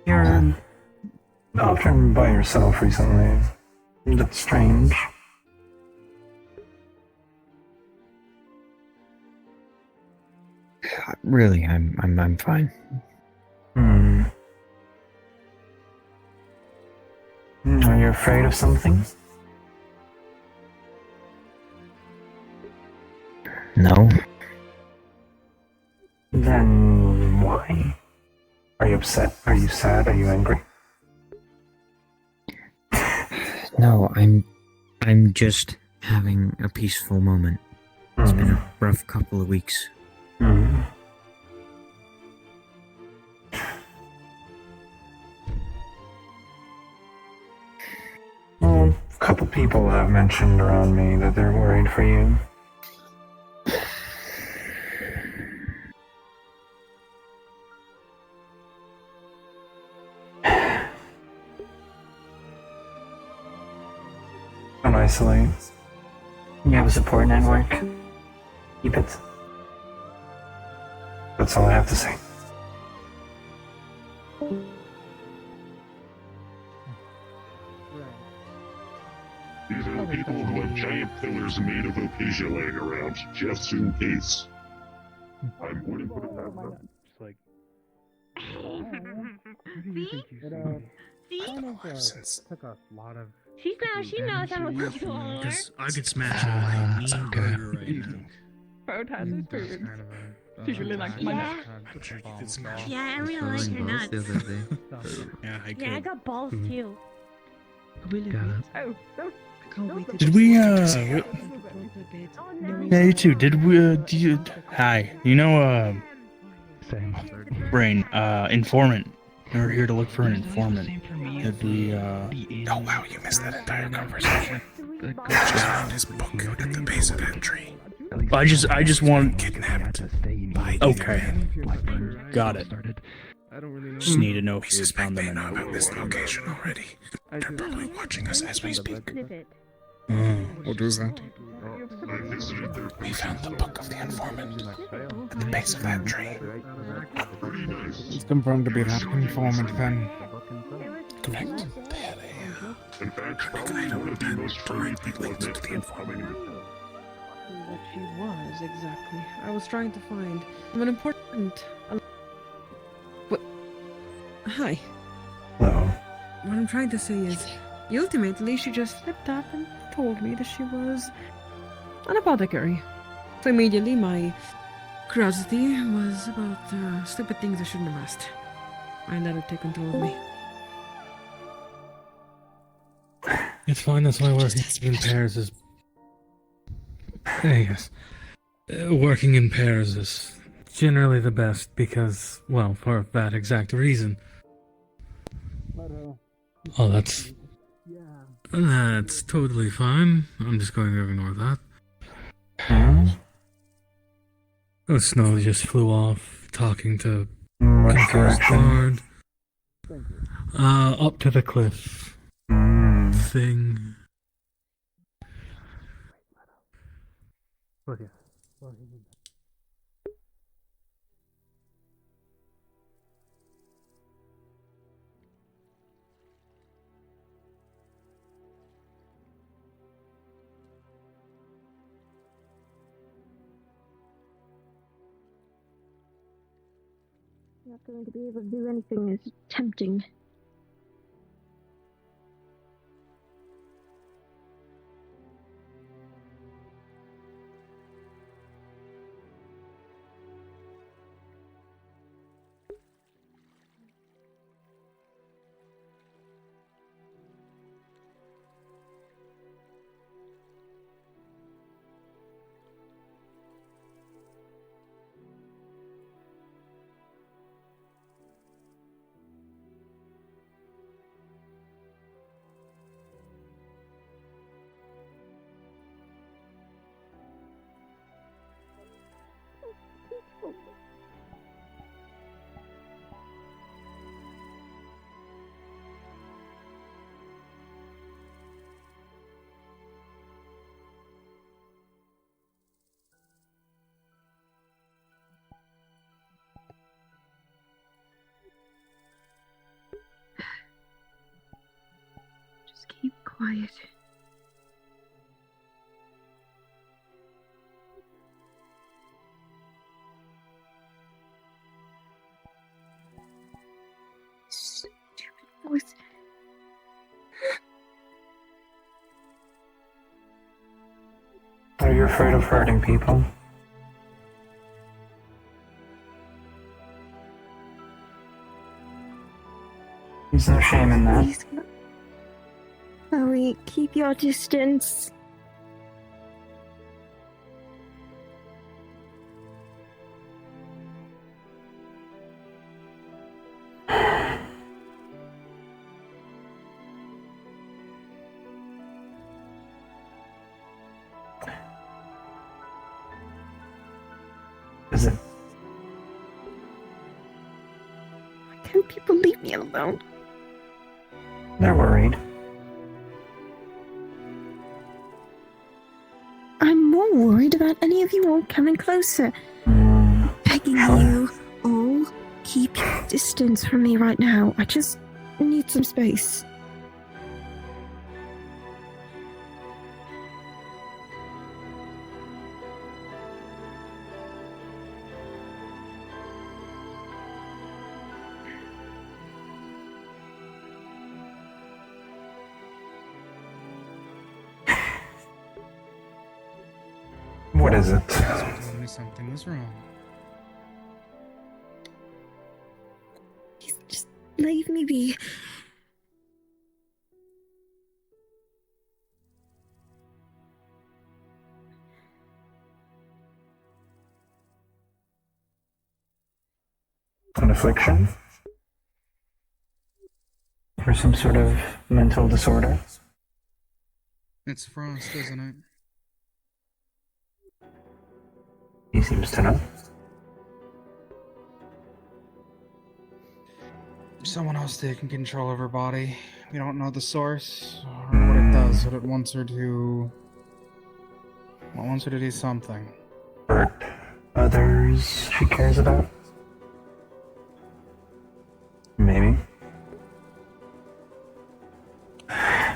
You're often by yourself recently. That's strange. Really, I'm fine. Are you afraid of something? No. Then why? Are you upset? Are you sad? Are you angry? No, I'm just having a peaceful moment. It's been a rough couple of weeks. Well, a couple people have mentioned around me that they're worried for you. Don't isolate. You have a support network. Keep it. That's all I have to say. These are the people who have giant pillars made of acacia laying around, just in case. I'm going to put it past them. See? Took a lot of. She knows how much you are. Because I could smash a mean burger right now. Protest food. She's really like my nut. Yeah, I really like your nuts. Yeah, I could. Yeah, I got balls too. Oh, Did we, yeah, you too. Did we, do you, hi. You know, Brain, informant. We're here to look for an informant. Did we, oh wow, you missed that entire conversation. Just found his book at the base of that tree. I just want kidnapped. Okay. Got it. Just need to know if you found them or not. About this location already. They're probably watching us as we speak. What was that? We found the book of the informant at the base of that tree. It's confirmed to be that informant then. Correct. They had a big item that directly linked to the informant. What she was exactly. I was trying to find an important. Hi. Hello. What I'm trying to say is, ultimately, she just slipped up and told me that she was an apothecary. So immediately, my curiosity was about stupid things I shouldn't have asked. I let her take control of me. It's fine, that's why working in pairs is... Yes. Working in pairs is generally the best because, well, for that exact reason. Oh, that's totally fine. I'm just going to ignore that. Oh, Snow just flew off, talking to confused Bard. Up to the cliff thing. Not going to be able to do anything as tempting. Just keep quiet. Stupid voice. Are you afraid of hurting people? There's no shame in that. Please, Chloe, keep your distance. Is it? Why can't people leave me alone? They're worried. I'm more worried about any of you all coming closer. Begging you all, keep your distance from me right now. I just need some space. What is it? Told me something was wrong. Just leave me be. An affliction? Or some sort of mental disorder? It's Frost, isn't it? He seems to know. Someone else taking control of her body. We don't know the source, or what it does, what it wants her to... Well, it wants her to do something. Hurt others she cares about? Maybe.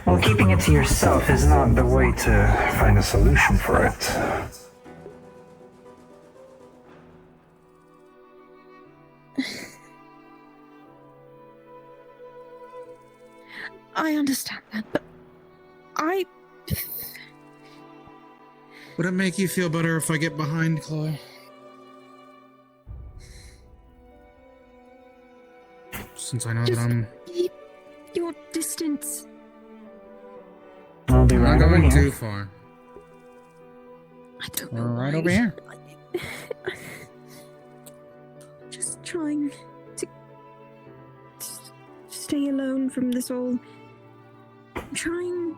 Well, keeping it to yourself is not the way to find a solution for it. I understand that, but I... Would it make you feel better if I get behind, Chloe? Since I know that I'm... keep your distance. I'll be I'm right not over going here. too far. I don't We're know right why. over here. Just trying to stay alone from this all. I'm trying.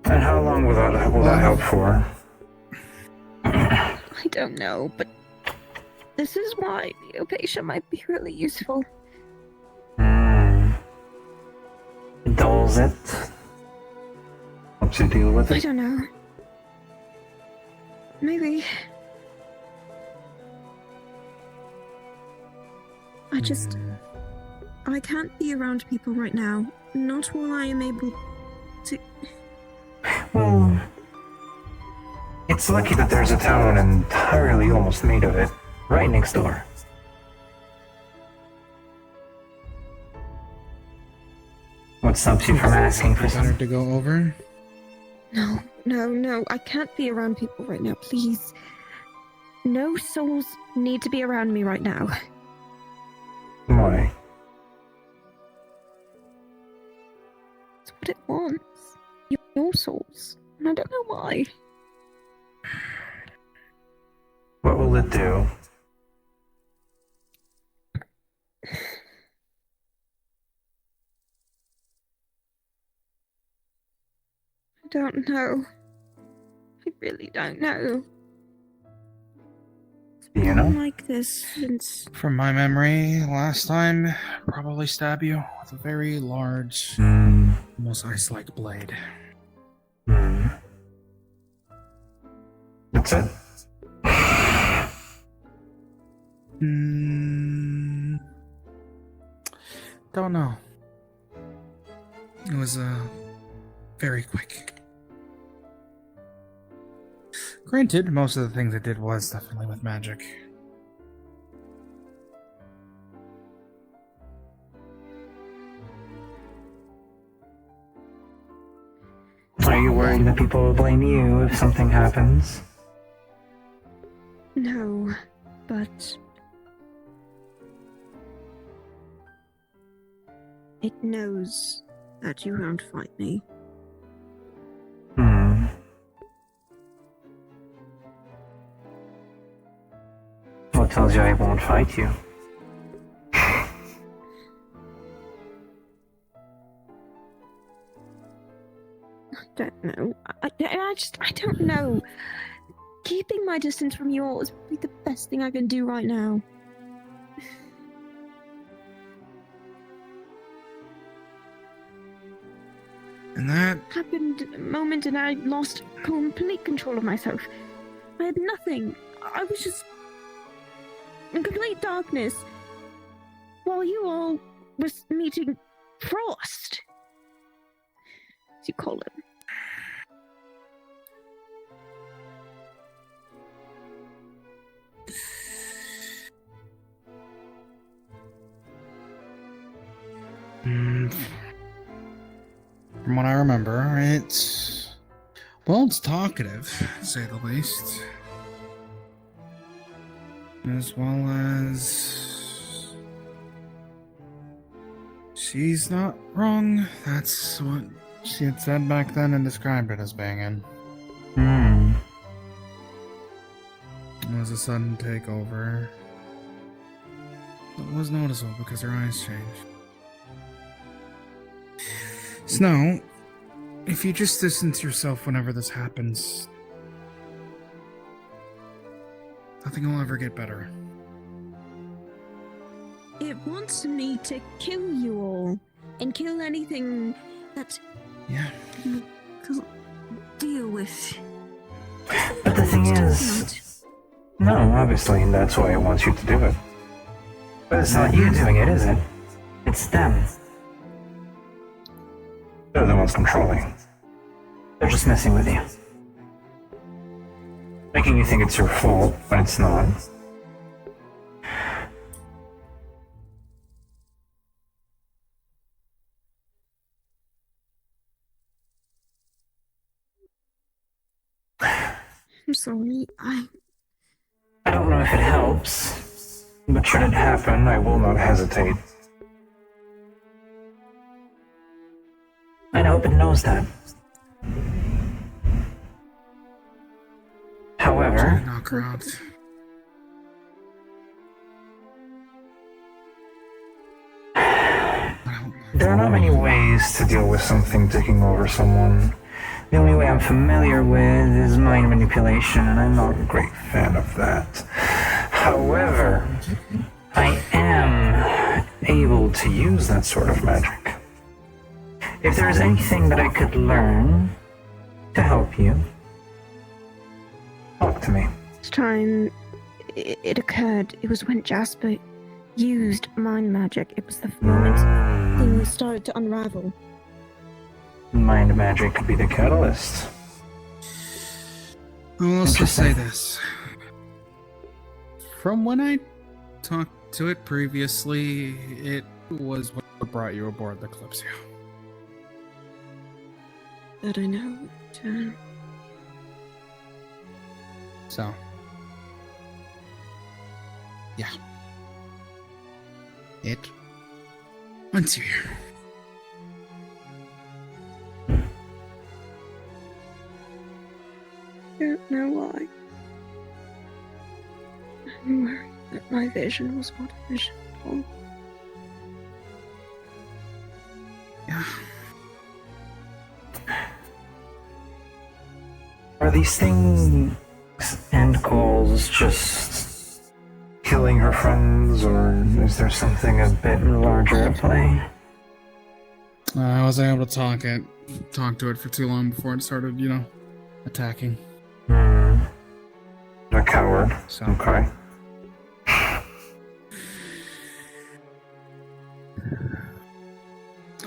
And how long will that help for? I don't know, but this is why the Opatia might be really useful. It dulls it. Helps you deal with I it. don't know. Maybe. I can't be around people right now. Not while I am able to. Well, it's lucky that there's a town entirely almost made of it, right next door. What stops you from asking for Better something? to go over? No. I can't be around people right now, please. No souls need to be around me right now. Why? It's what it wants. Your souls. And I don't know why. What will it do? I don't know. I really don't know. Do you know? Like this since. From my memory, last time, probably stab you with a very large, almost ice-like blade. That's it? Don't know. It was, very quick. Granted, most of the things it did was definitely with magic. Are you worried that people will blame you if something happens? No, but. It knows that you won't fight me. What tells you I won't fight you? I don't know. I don't know. Keeping my distance from you all is probably the best thing I can do right now. And that happened at a moment and I lost complete control of myself. I had nothing. I was just in complete darkness while you all was meeting Frost, as you call him. From what I remember, it's talkative, to say the least. As well as... she's not wrong. That's what she had said back then and described it as being in. It was a sudden takeover. It was noticeable because her eyes changed. Snow, if you just distance yourself whenever this happens, nothing will ever get better. It wants me to kill you all and kill anything that you can't deal with. But the thing is... No, obviously, that's why it wants you to do it. But it's not you doing it, is it? It's them. They're the ones controlling. They're just messing with you. Making you think it's your fault when it's not. I'm sorry. I don't know if it helps, but should it happen, I will not hesitate. And I hope it knows that. However, knock her out. there are not many ways to deal with something taking over someone. The only way I'm familiar with is mind manipulation, and I'm not a great fan of that. However, I am able to use that sort of magic. If there is anything that I could learn to help you, talk to me. This time it occurred, it was when Jasper used mind magic. It was the moment things started to unravel. Mind magic could be the catalyst. Well, let's just say this. From when I talked to it previously, it was what brought you aboard the Kalypsia. That I know. So, yeah. It wants you here. I don't know why. I'm worried that my vision was not a vision at all. Yeah. Are these things and goals just killing her friends, or is there something a bit larger at play? I wasn't able to talk to it for too long before it started, attacking. A coward. Okay.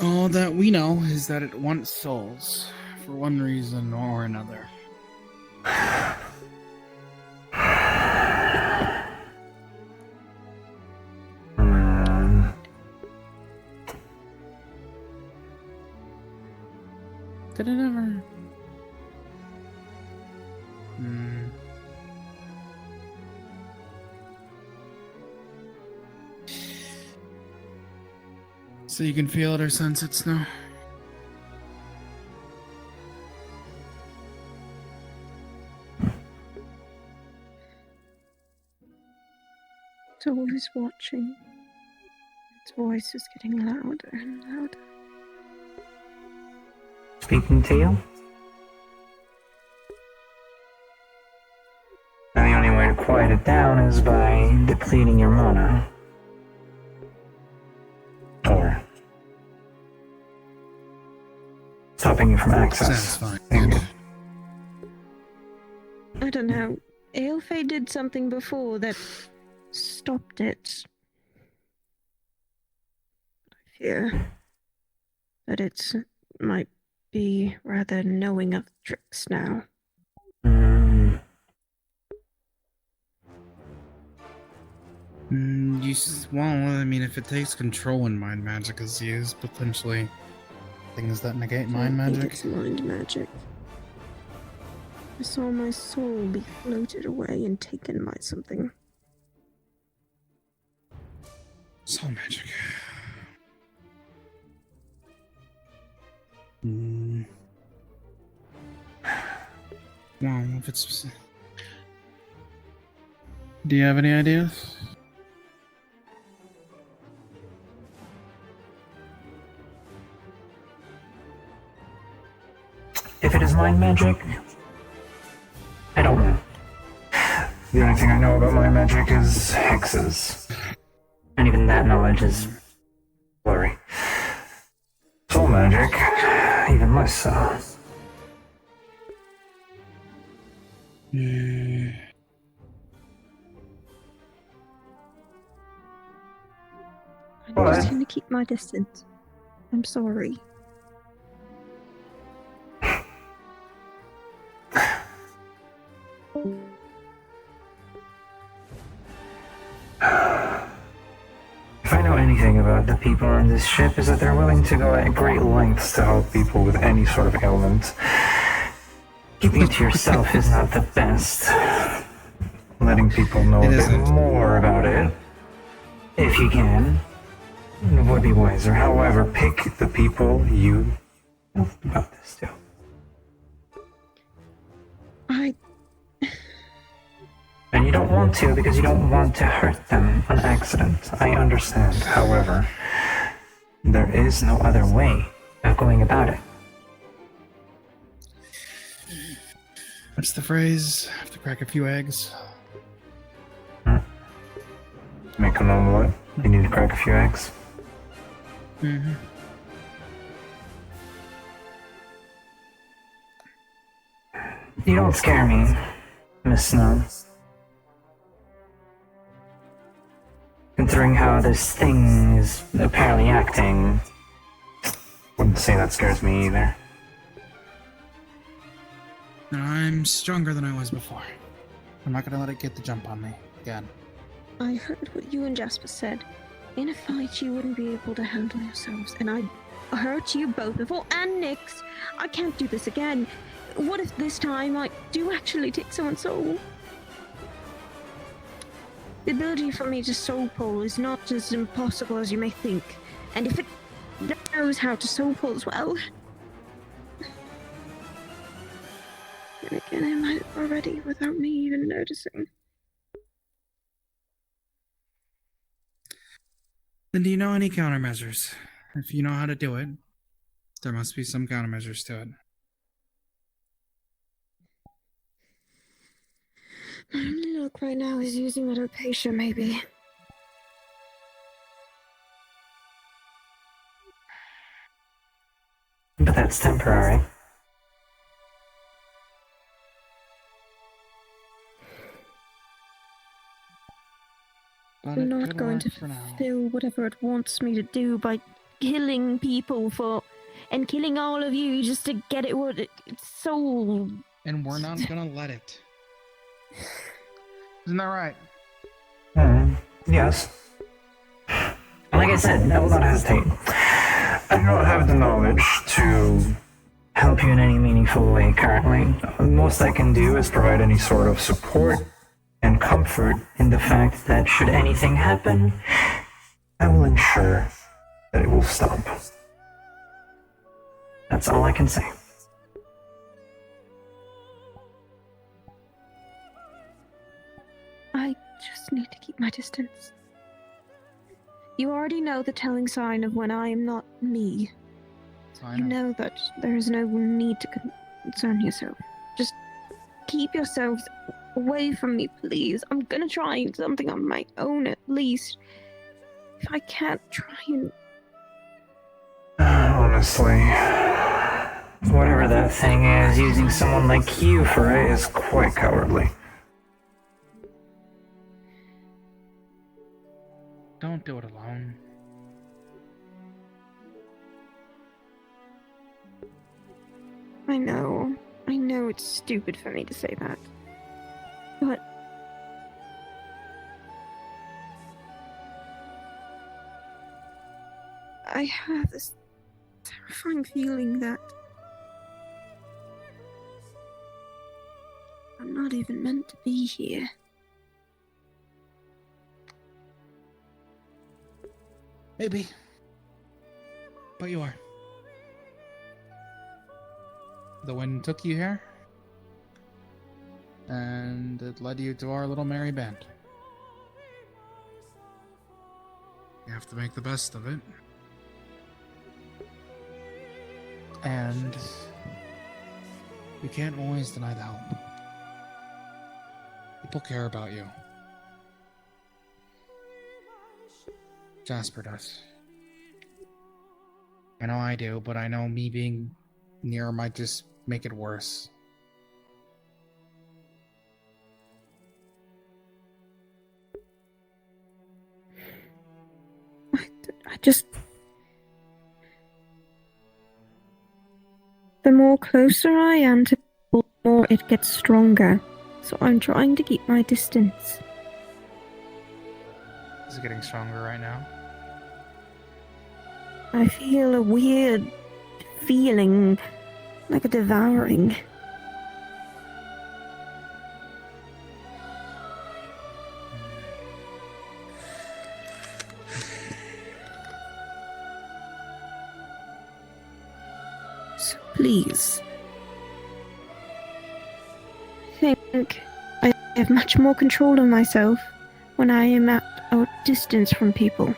All that we know is that it wants souls, for one reason or another. Did it ever? So you can feel it or sense it, Snow? It's always watching. Its voice is getting louder and louder. Speaking to you? And the only way to quiet it down is by depleting your mana. Or stopping you from access. I don't know. Aelfe did something before that stopped it. I fear that it might be rather knowing of tricks now. If it takes control when mind magic is used, potentially things that negate mind I think magic. it's mind magic. I saw my soul be floated away and taken by something. Soul magic. Well, if it's... Do you have any ideas? If it is mind magic, I don't know. The only thing I know about mind magic is hexes. And even that knowledge is blurry. Soul magic, even less so. I'm just gonna keep my distance. I'm sorry. If I know anything about the people on this ship, is that they're willing to go at great lengths to help people with any sort of ailment. keeping it to yourself is not the best. Letting people know a bit more about it, if you can, would be wiser. However, pick the people you know about this to. And you don't want to because you don't want to hurt them on accident. I understand. However, there is no other way of going about it. What's the phrase? Have to crack a few eggs. Make an omelet. You need to crack a few eggs. Mm-hmm. You don't scare me, Miss Snow. Considering how this thing is apparently acting, wouldn't say that scares me either. I'm stronger than I was before. I'm not gonna let it get the jump on me again. I heard what you and Jasper said. In a fight, you wouldn't be able to handle yourselves, and I hurt you both before, and Nyx. I can't do this again. What if this time I do actually take someone's soul? The ability for me to soul pull is not as impossible as you may think, and if it knows how to soul pull as well. And again, I might have already without me even noticing. Then do you know any countermeasures? If you know how to do it, there must be some countermeasures to it. My only luck right now is using Kalypsia, maybe. But that's temporary. I'm not going to fulfill whatever it wants me to do by killing people and killing all of you just to get its soul. And we're not gonna let it. Isn't that right? Yes. Like I said, I will not hesitate. I do not have the knowledge to help you in any meaningful way currently. The most I can do is provide any sort of support and comfort in the fact that should anything happen, I will ensure that it will stop. That's all I can say. I just need to keep my distance. You already know the telling sign of when I am not me. You know that there is no need to concern yourself. Just keep yourselves away from me, please. I'm gonna try something on my own at least. If I can't try and... Honestly, whatever that thing is, using someone like you for it is quite cowardly. Don't do it alone. I know it's stupid for me to say that. But... I have this terrifying feeling that I'm not even meant to be here. Maybe. But you are. The wind took you here, and it led you to our little merry band. You have to make the best of it. And you can't always deny the help. People care about you. Jasper does. I know I do, but I know me being near might just make it worse. I just... The more closer I am to people, the more it gets stronger. So I'm trying to keep my distance. Is it getting stronger right now? I feel a weird feeling, like a devouring. Please. I think I have much more control of myself when I am at a distance from people.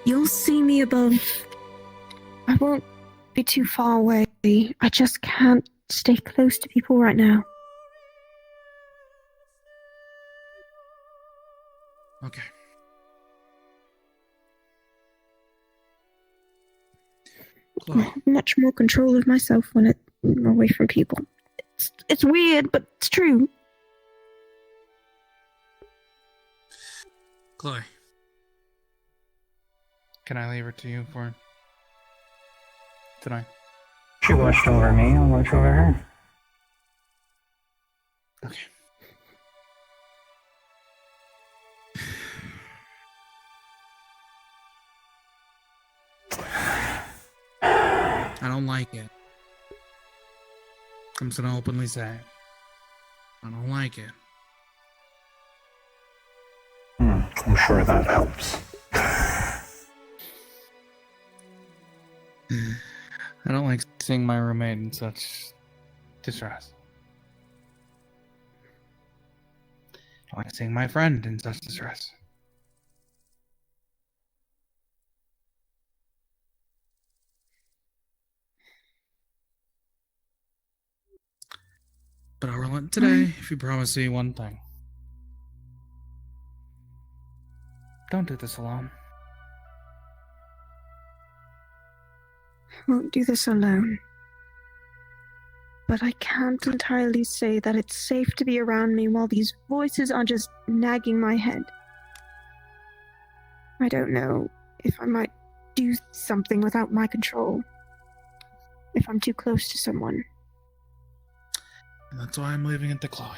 You'll see me above. I won't be too far away. I just can't stay close to people right now. Okay. I have much more control of myself when I'm away from people. It's weird, but it's true. Chloe. Can I leave her to you for tonight? She watched over me, I'll watch over her. Okay. I don't like it. I'm just gonna openly say it. I don't like it. I'm sure that helps. I don't like seeing my roommate in such distress. I don't like seeing my friend in such distress. But I'll relent today if you promise me one thing. Don't do this alone. I won't do this alone. But I can't entirely say that it's safe to be around me while these voices are just nagging my head. I don't know if I might do something without my control. If I'm too close to someone. And that's why I'm leaving it to Chloe.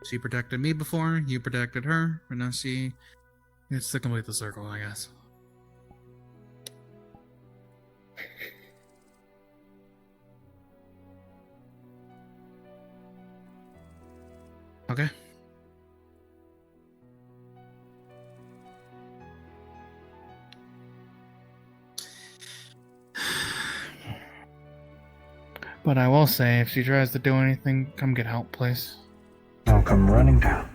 She protected me before, you protected her, and now she gets to complete the circle, I guess. Okay. But I will say, if she tries to do anything, come get help, please. I'll come running down.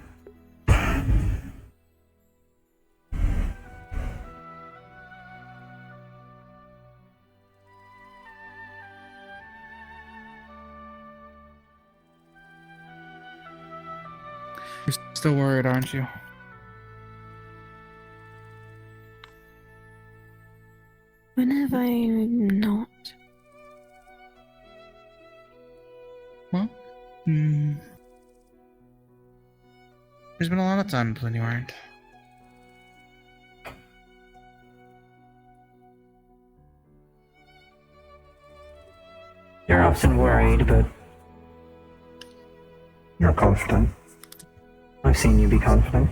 You're still worried, aren't you? When have I not? Well, there's been a lot of times when you aren't. You're often worried, but you're confident. I've seen you be confident.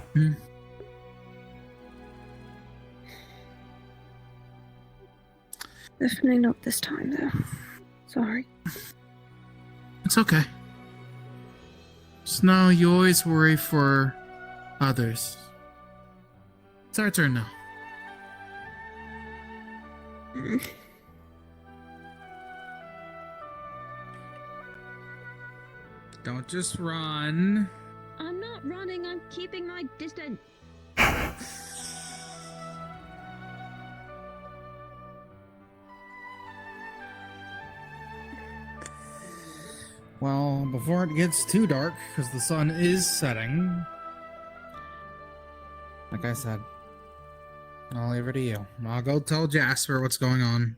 Definitely not this time, though. Sorry. It's okay. Just know you always worry for others. It's our turn now. Don't just run. I'm not running, I'm keeping my distance. Well, before it gets too dark, because the sun is setting, like I said, I'll leave it to you. I'll go tell Jasper what's going on.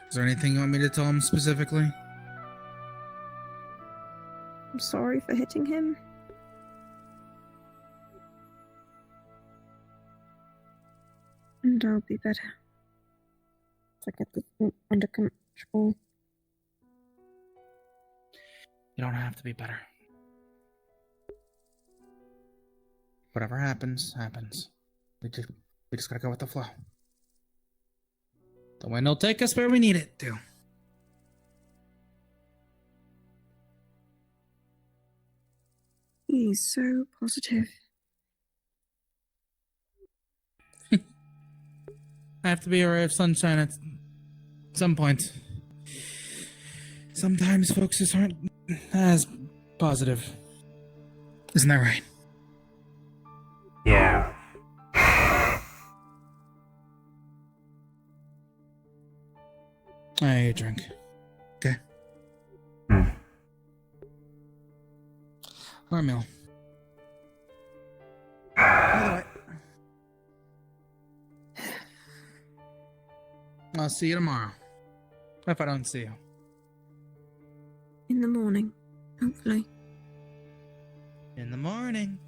Is there anything you want me to tell him specifically? I'm sorry for hitting him. And I'll be better. To get this under control. You don't have to be better. Whatever happens, happens. We just gotta go with the flow. The wind will take us where we need it to. He's so positive. I have to be a ray of sunshine at some point. Sometimes folks just aren't as positive. Isn't that right? Yeah. I drink. Okay. Or a meal. Either way. I'll see you tomorrow. If I don't see you. In the morning, hopefully. In the morning.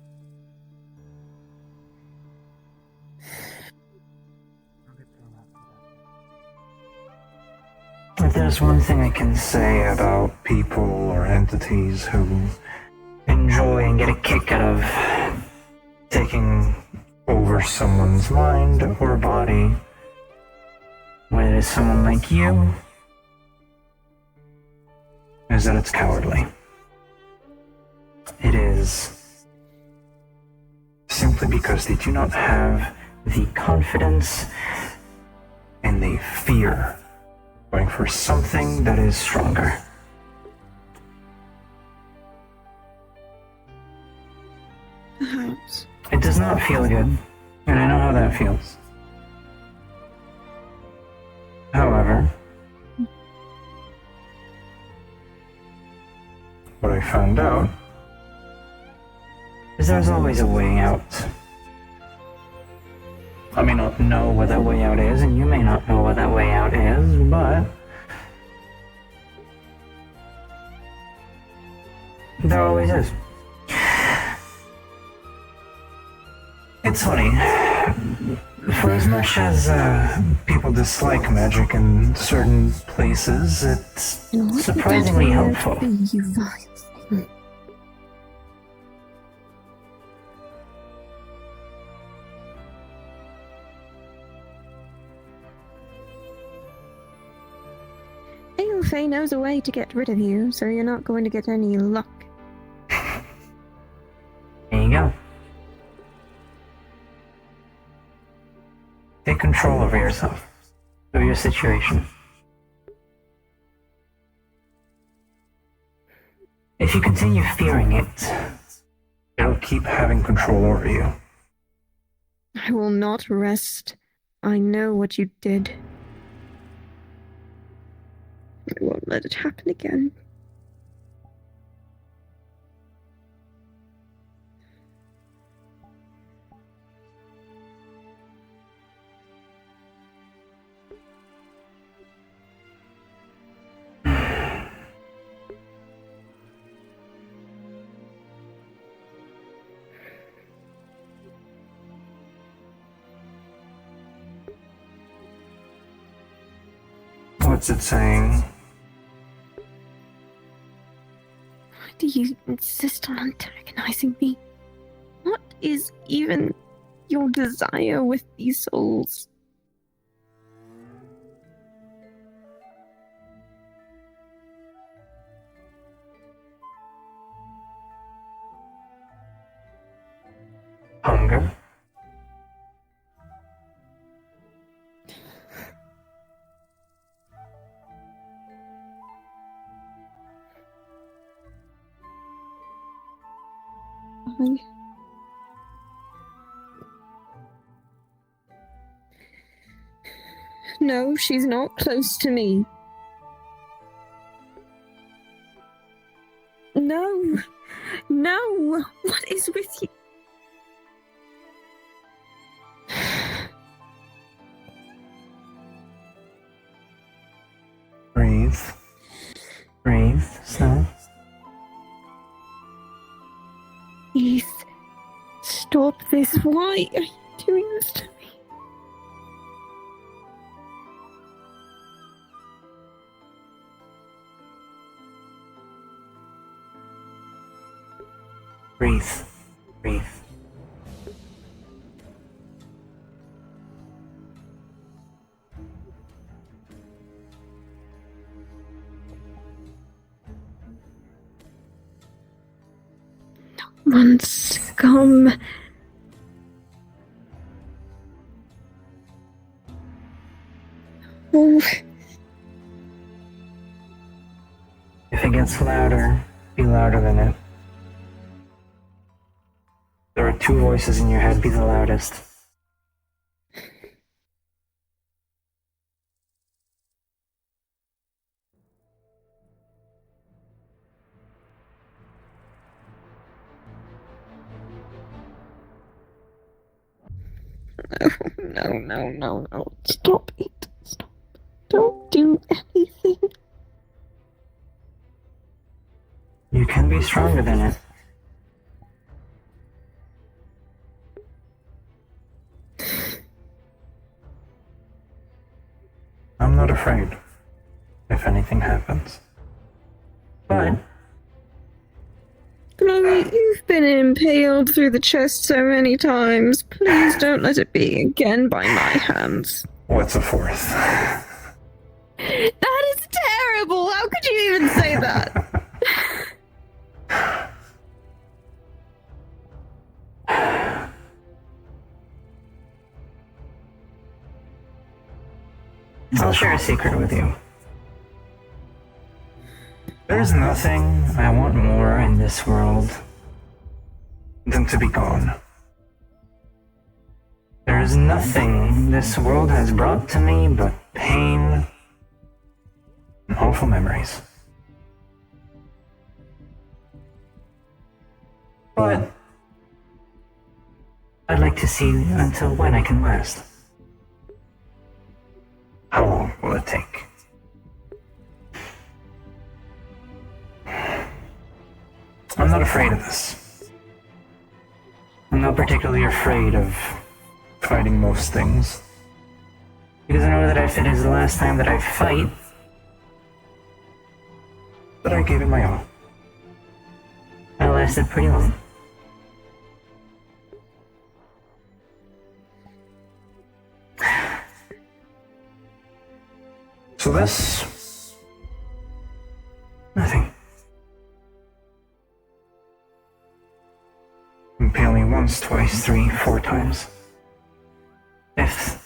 If there's one thing I can say about people or entities who enjoy and get a kick out of taking over someone's mind or body, when it is someone like you, is that it's cowardly. It is simply because they do not have the confidence and the fear going for something that is stronger. Perhaps. It does not feel good, and I know how that feels. However, what I found out is there's always a way out. I may not know what that way out is, and you may not know what that way out is, but there always is. It's funny. For as much as people dislike magic in certain places, it's surprisingly helpful. You vile thing. Faye knows a way to get rid of you, so you're not going to get any luck. There you go. Take control over yourself, over your situation. If you continue fearing it, it'll keep having control over you. I will not rest. I know what you did. I won't let it happen again. What's it saying? Why do you insist on antagonizing me? What is even your desire with these souls? Hunger? No, she's not close to me. No! No! What is with you? Breathe. Breathe, Snow. Please, stop this. Why are you doing this to me? Breathe. Breathe. once come. Oh. If it gets louder, be louder than it. There are two voices in your head, be the loudest. No. Stop it. Stop. Don't do anything. You can be stronger than it. I'm not afraid if anything happens. But Chloe, you've been impaled through the chest so many times. Please don't let it be again by my hands. what's a fourth? That is terrible! How could you even say that? I'll share a secret with you. There's nothing I want more in this world than to be gone. There is nothing this world has brought to me but pain and awful memories. But I'd like to see until when I can last. How long will it take? I'm not afraid of this. I'm not particularly afraid of fighting most things. Because I know that if it is the last time that I fight, that I gave it my all. I lasted pretty long. So this... nothing. Impale me once, twice, 3, 4 times. 5th,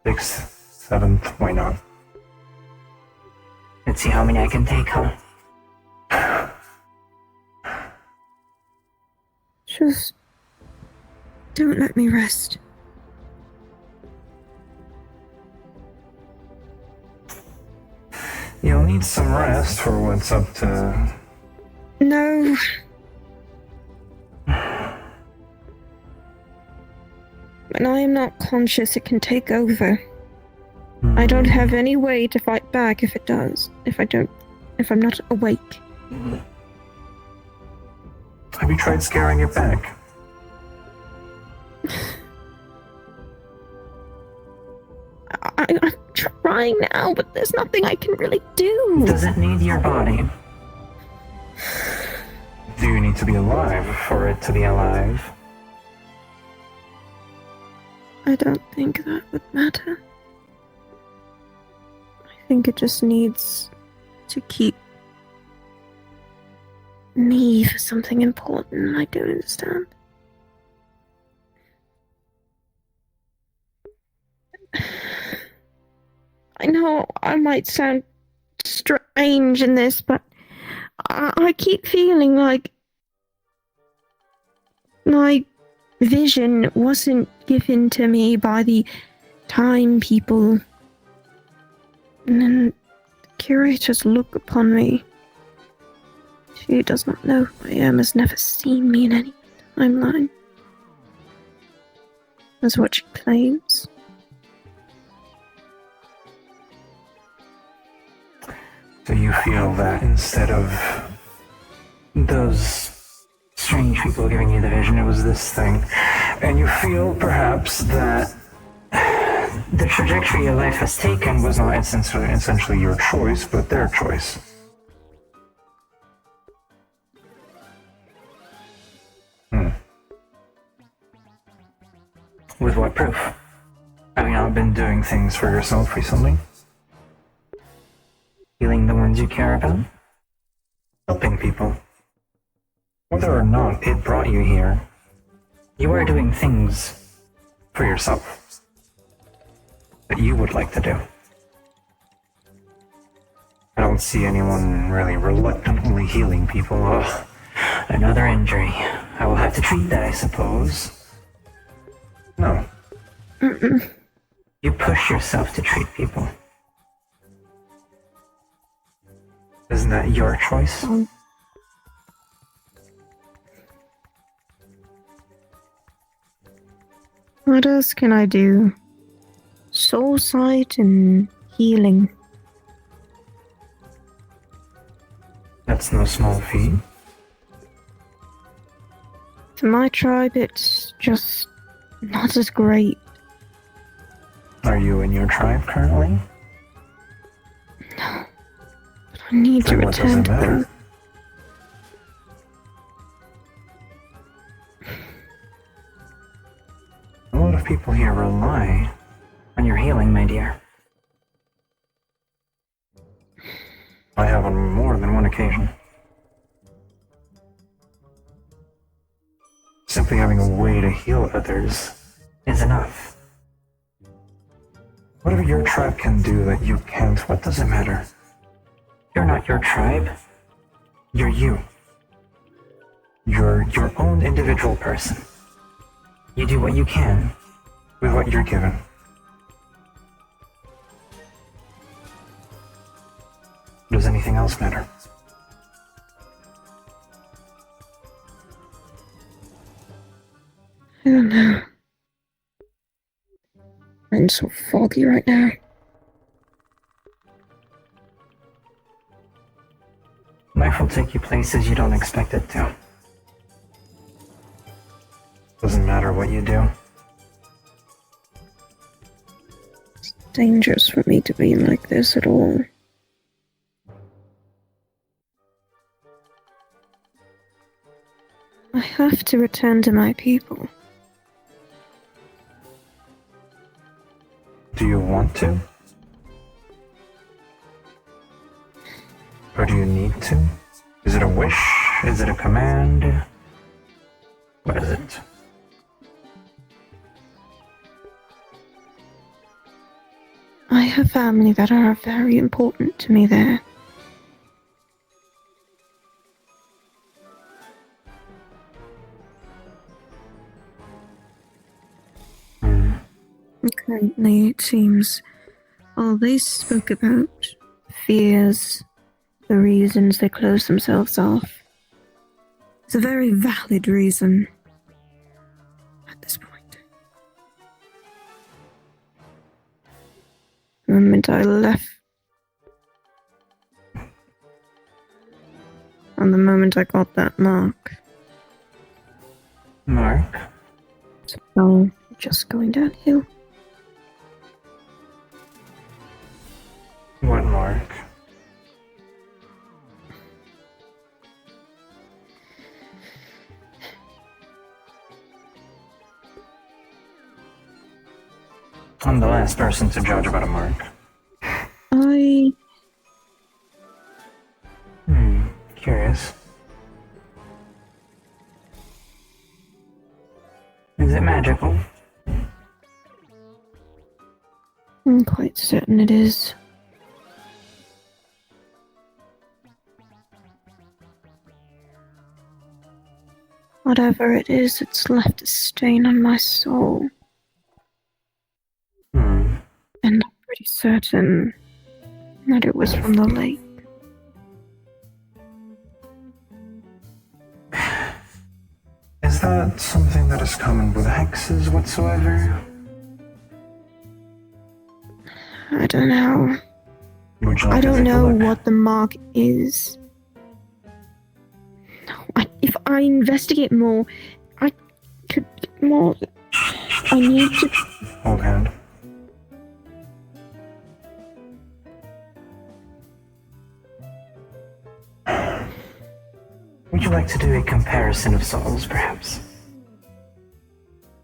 6th, 7th, why not? Let's see how many I can take, huh? Just don't let me rest. You'll need some rest for what's up to... No. When I am not conscious, it can take over. I don't have any way to fight back if it does. If I'm not awake. Have you tried scaring it back? I'm trying now, but there's nothing I can really do. Does it need your body? Do you need to be alive for it to be alive? I don't think that would matter. I think it just needs to keep me for something important I don't understand. I know I might sound strange in this, but I keep feeling like my vision wasn't given to me by the time people. And then the curator's look upon me. She does not know who I am, has never seen me in any timeline. That's what she claims. Do you feel that instead of those strange people giving you the vision, it was this thing? And you feel perhaps that the trajectory your life has taken was not essentially your choice, but their choice. With what proof? Have you not been doing things for yourself recently? Healing the ones you care about? Helping people? Whether or not it brought you here, you are doing things for yourself that you would like to do. I don't see anyone really reluctantly healing people. Oh, another injury. I will have to treat that, I suppose. No. You push yourself to treat people. Isn't that your choice? What else can I do? Soul sight and healing. That's no small feat. For my tribe, it's just not as great. Are you in your tribe currently? No. But I need to Then what does return it to matter? them. A lot of people here rely on your healing, my dear. I have on more than one occasion. Simply having a way to heal others is enough. Whatever your tribe can do that you can't, what does it matter? You're not your tribe. You're you. You're your own individual person. You do what you can with what you're given. Does anything else matter? I don't know. I'm so foggy right now. Life will take you places you don't expect it to. Doesn't matter what you do. It's dangerous for me to be like this at all. I have to return to my people. Do you want to? Or do you need to? Is it a wish? Is it a command? What is it? I have family that are very important to me there. Currently, it seems all they spoke about fears, the reasons they close themselves off. It's a very valid reason at this point. The moment I left, and the moment I got that mark. Mark? It's all just going downhill. What mark? I'm the last person to judge about a mark. Curious. Is it magical? I'm quite certain it is. Whatever it is, it's left a stain on my soul. And I'm pretty certain that it was from the lake. Is that something that is common with hexes whatsoever? I don't know. Would you like I to don't take a know look? what the mark is. If I investigate more, I could get more. I need to. Hold hand. Would you like to do a comparison of souls, perhaps?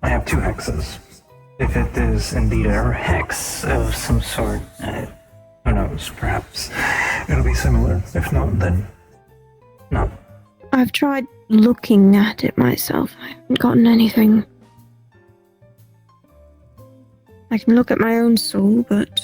I have two hexes. If it is indeed a hex of some sort, who knows, perhaps it'll be similar. If not, then no. I've tried looking at it myself. I haven't gotten anything. I can look at my own soul, but